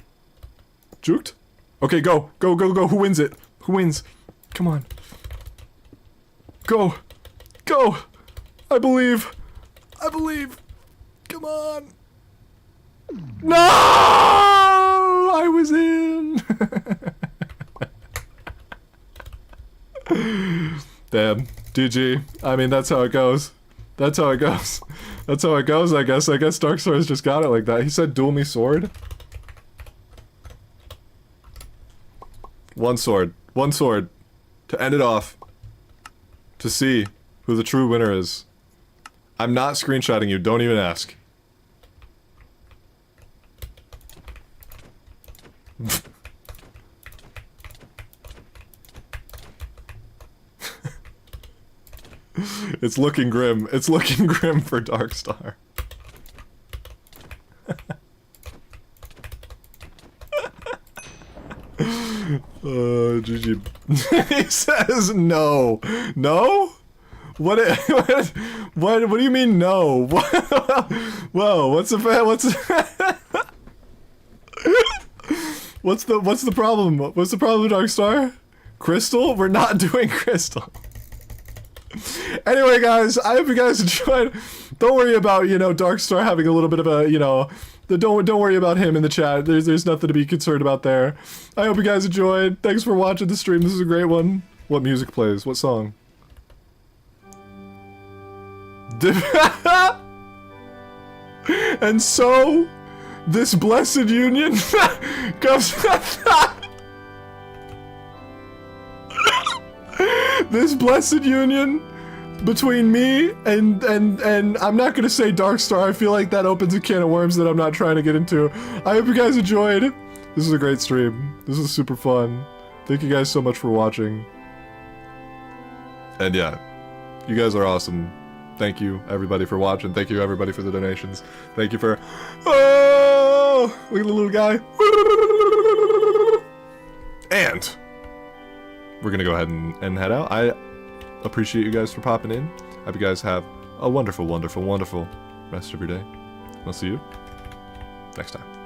Juked? Okay, go! Go, go, go! Who wins it? Who wins? Come on. Go! Go! I believe! I believe! Come on! No! I was in! Damn. GG. I mean, that's how it goes. That's how it goes. That's how it goes, I guess. I guess Darkstar's just got it like that. He said duel me sword. One sword. One sword. To end it off. To see who the true winner is. I'm not screenshotting you. Don't even ask. It's looking grim. It's looking grim for Darkstar. GG. He says no. No? What do you mean no? Whoa, what's the what's the problem? What's the problem, Darkstar? Crystal? We're not doing Crystal. Anyway, guys, I hope you guys enjoyed. Don't worry about, you know, Darkstar having a little bit of a, you know, don't worry about him in the chat. There's nothing to be concerned about there. I hope you guys enjoyed. Thanks for watching the stream. This is a great one. What music plays? What song? And so, this blessed union comes. This blessed union between me and I'm not gonna say Darkstar. I feel like that opens a can of worms that I'm not trying to get into. I hope you guys enjoyed. This is a great stream. This is super fun. Thank you guys so much for watching. And yeah, You guys are awesome. Thank you, everybody, for watching. Thank you, everybody, for the donations. Thank you for... Oh! Look at the little guy. And we're going to go ahead and head out. I appreciate you guys for popping in. I hope you guys have a wonderful, wonderful, wonderful rest of your day. I'll see you next time.